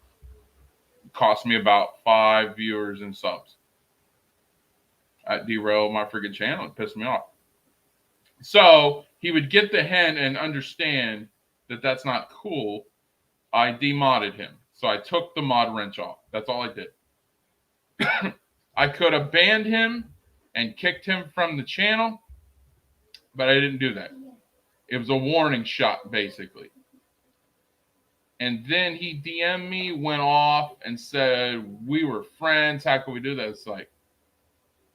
It cost me about 5 viewers and subs. I derailed my freaking channel. It pissed me off. So he would get the hint and understand that that's not cool. I demodded him. So I took the mod wrench off. That's all I did. I could have banned him and kicked him from the channel, but I didn't do that. It was a warning shot, basically. And then he DM'd me, went off, and said, we were friends. How could we do that? It's like,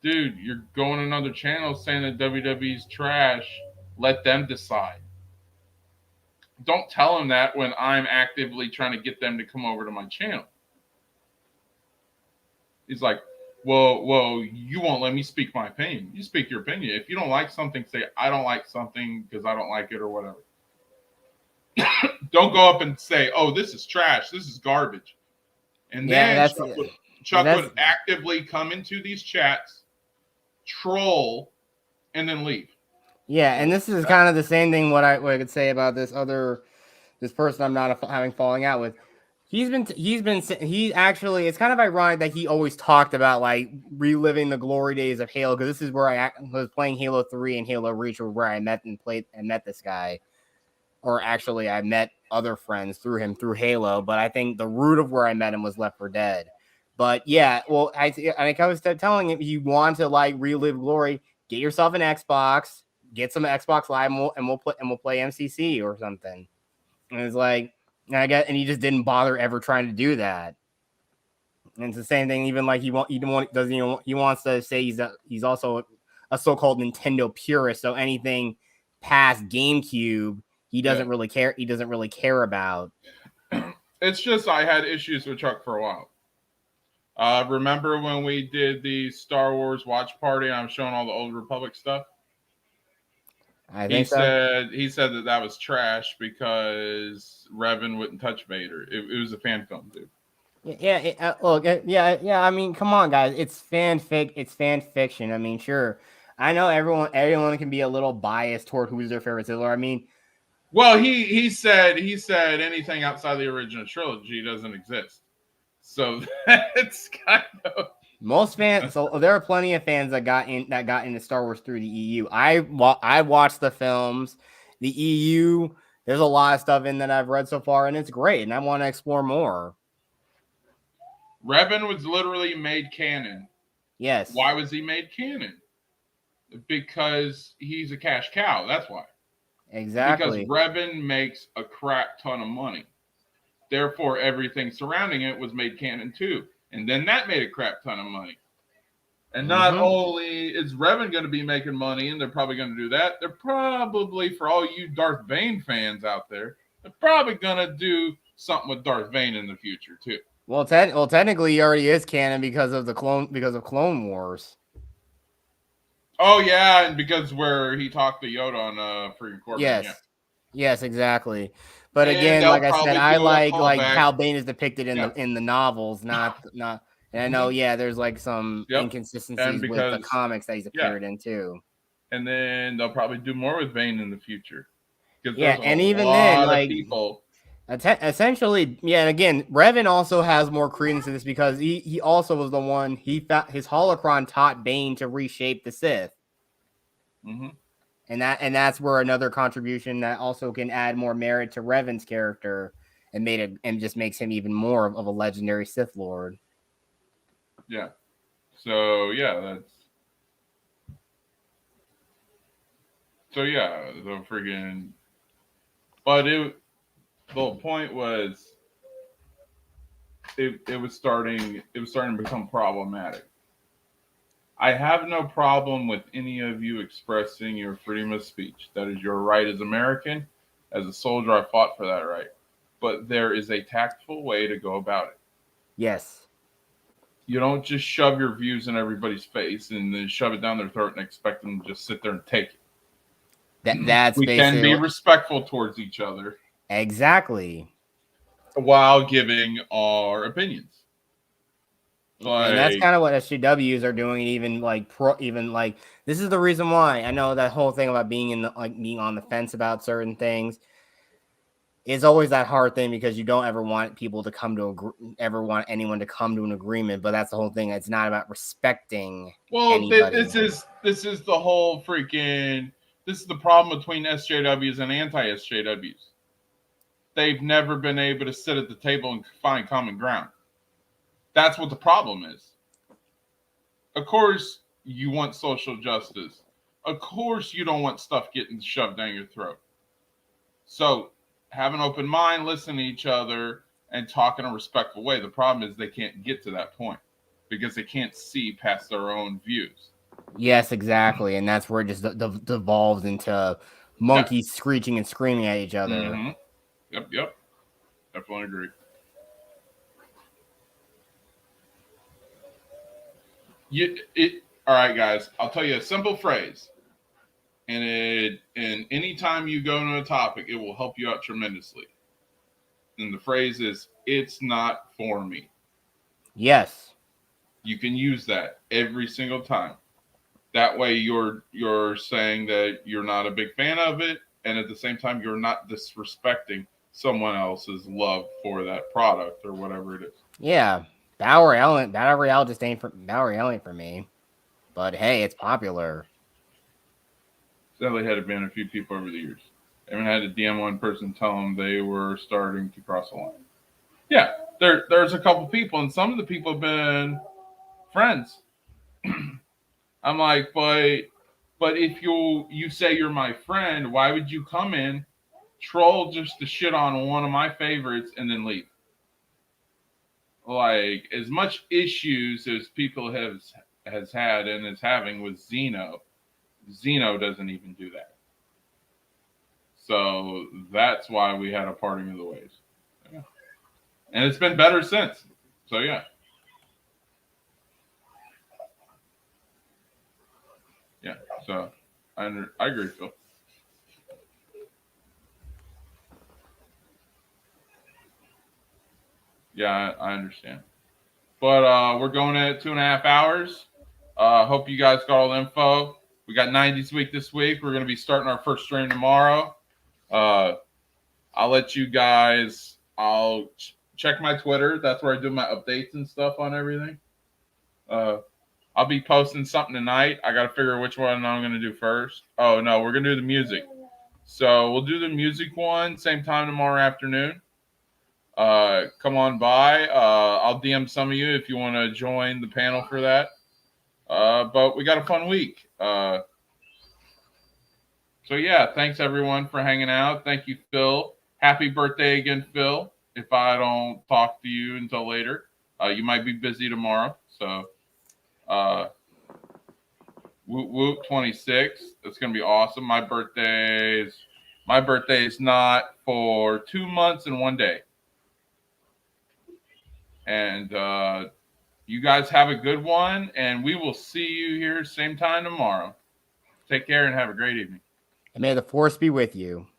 dude, you're going to another channel saying that WWE's trash. Let them decide. Don't tell them that when I'm actively trying to get them to come over to my channel. He's like, well, you won't let me speak my opinion. You speak your opinion. If you don't like something, say, I don't like something because I don't like it or whatever. Don't go up and say, oh, this is trash. This is garbage. And then Chuck would actively come into these chats, troll, and then leave. Yeah, and this is kind of the same thing what I could say about this person I'm not having falling out with. He actually, it's kind of ironic that he always talked about reliving the glory days of Halo, because this is where I was playing Halo 3 and Halo Reach, where I met this guy. Or actually, I met other friends through him through Halo, but I think the root of where I met him was Left 4 Dead. But yeah, well, I was telling him, you want to like relive glory, get yourself an Xbox, get some Xbox Live, and we'll play MCC or something. And it's like, and he just didn't bother ever trying to do that. And it's the same thing. Even like he wants to say he's also a so-called Nintendo purist. So anything past GameCube, he doesn't really care. He doesn't really care about. It's just I had issues with Chuck for a while. Remember when we did the Star Wars watch party and I was showing all the Old Republic stuff? He said that was trash because Revan wouldn't touch Vader. It was a fan film, dude. Yeah. I mean, come on, guys. It's fan fiction. I mean, sure. I know everyone can be a little biased toward who's their favorite Sith Lord. I mean, well, he said anything outside the original trilogy doesn't exist. So that's kind of most fans. So there are plenty of fans that got into Star Wars through the EU. I watched the films, the EU. There's a lot of stuff in that I've read so far, and it's great, and I want to explore more. Revan was literally made canon. Yes. Why was he made canon? Because he's a cash cow. That's why. Exactly. Because Revan makes a crap ton of money. Therefore, everything surrounding it was made canon too. And then that made a crap ton of money. And not only is Revan going to be making money, and they're probably going to do that, they're probably, for all you Darth Bane fans out there, they're probably going to do something with Darth Bane in the future too. Well, technically, he already is canon because of Clone Wars. Oh yeah, and because where he talked to Yoda on freaking Corbin. Yes, yeah. Yes, exactly. But And again, like I said, I like callback. how Bane is depicted in the novels, not. And I know, there's like some inconsistencies with the comics that he's appeared in too. And then they'll probably do more with Bane in the future. And even then, like people. Essentially, and again, Revan also has more credence to this because he also was the one his holocron taught Bane to reshape the Sith. Mm-hmm. And that's where another contribution that also can add more merit to Revan's character and just makes him even more of a legendary Sith Lord. Yeah. So the friggin'. But the point was, it was starting to become problematic. I have no problem with any of you expressing your freedom of speech. That is your right as American. As a soldier, I fought for that right. But there is a tactful way to go about it. Yes. You don't just shove your views in everybody's face and then shove it down their throat and expect them to just sit there and take it. We can be respectful towards each other. Exactly. While giving our opinions. And that's kind of what SJWs are doing. Even like this is the reason why I know that whole thing about being being on the fence about certain things is always that hard thing because you don't ever want people to want anyone to come to an agreement. But that's the whole thing. It's not about respecting. Well, this is the whole freaking. This is the problem between SJWs and anti-SJWs. They've never been able to sit at the table and find common ground. That's what the problem is. Of course, you want social justice. Of course, you don't want stuff getting shoved down your throat. So, have an open mind, listen to each other, and talk in a respectful way. The problem is they can't get to that point because they can't see past their own views. Yes, exactly. And that's where it just devolves into monkeys screeching and screaming at each other. Mm-hmm. Yep. Definitely agree. All right, guys. I'll tell you a simple phrase, and anytime you go into a topic, it will help you out tremendously. And the phrase is, "It's not for me." Yes, you can use that every single time. That way, you're saying that you're not a big fan of it, and at the same time, you're not disrespecting someone else's love for that product or whatever it is. Yeah. Battle Royale just ain't for me. But hey, it's popular. Sadly, had been a few people over the years. I even had to DM one person, tell them they were starting to cross the line. Yeah, there's a couple people, and some of the people have been friends. I'm like, but if you say you're my friend, why would you come in, troll just to shit on one of my favorites, and then leave? Like, as much issues as people has had and is having with Xeno doesn't even do that. So that's why we had a parting of the ways. Yeah. And it's been better since. So yeah. Yeah. So I agree, Phil. Yeah, I understand. But we're going at 2.5 hours. Hope you guys got all the info. We got 90s week this week. We're going to be starting our first stream tomorrow. I'll let you guys. I'll check my Twitter. That's where I do my updates and stuff on everything. I'll be posting something tonight. I got to figure which one I'm going to do first. Oh no, we're going to do the music. So we'll do the music one same time tomorrow afternoon. Come on by. I'll DM some of you if you want to join the panel for that. But we got a fun week. So yeah, thanks everyone for hanging out. Thank you, Phil. Happy birthday again, Phil. If I don't talk to you until later, you might be busy tomorrow. So, Woot Woot 26. It's gonna be awesome. My birthday is not for 2 months and 1 day. And you guys have a good one, and we will see you here same time tomorrow. Take care and have a great evening. And may the force be with you.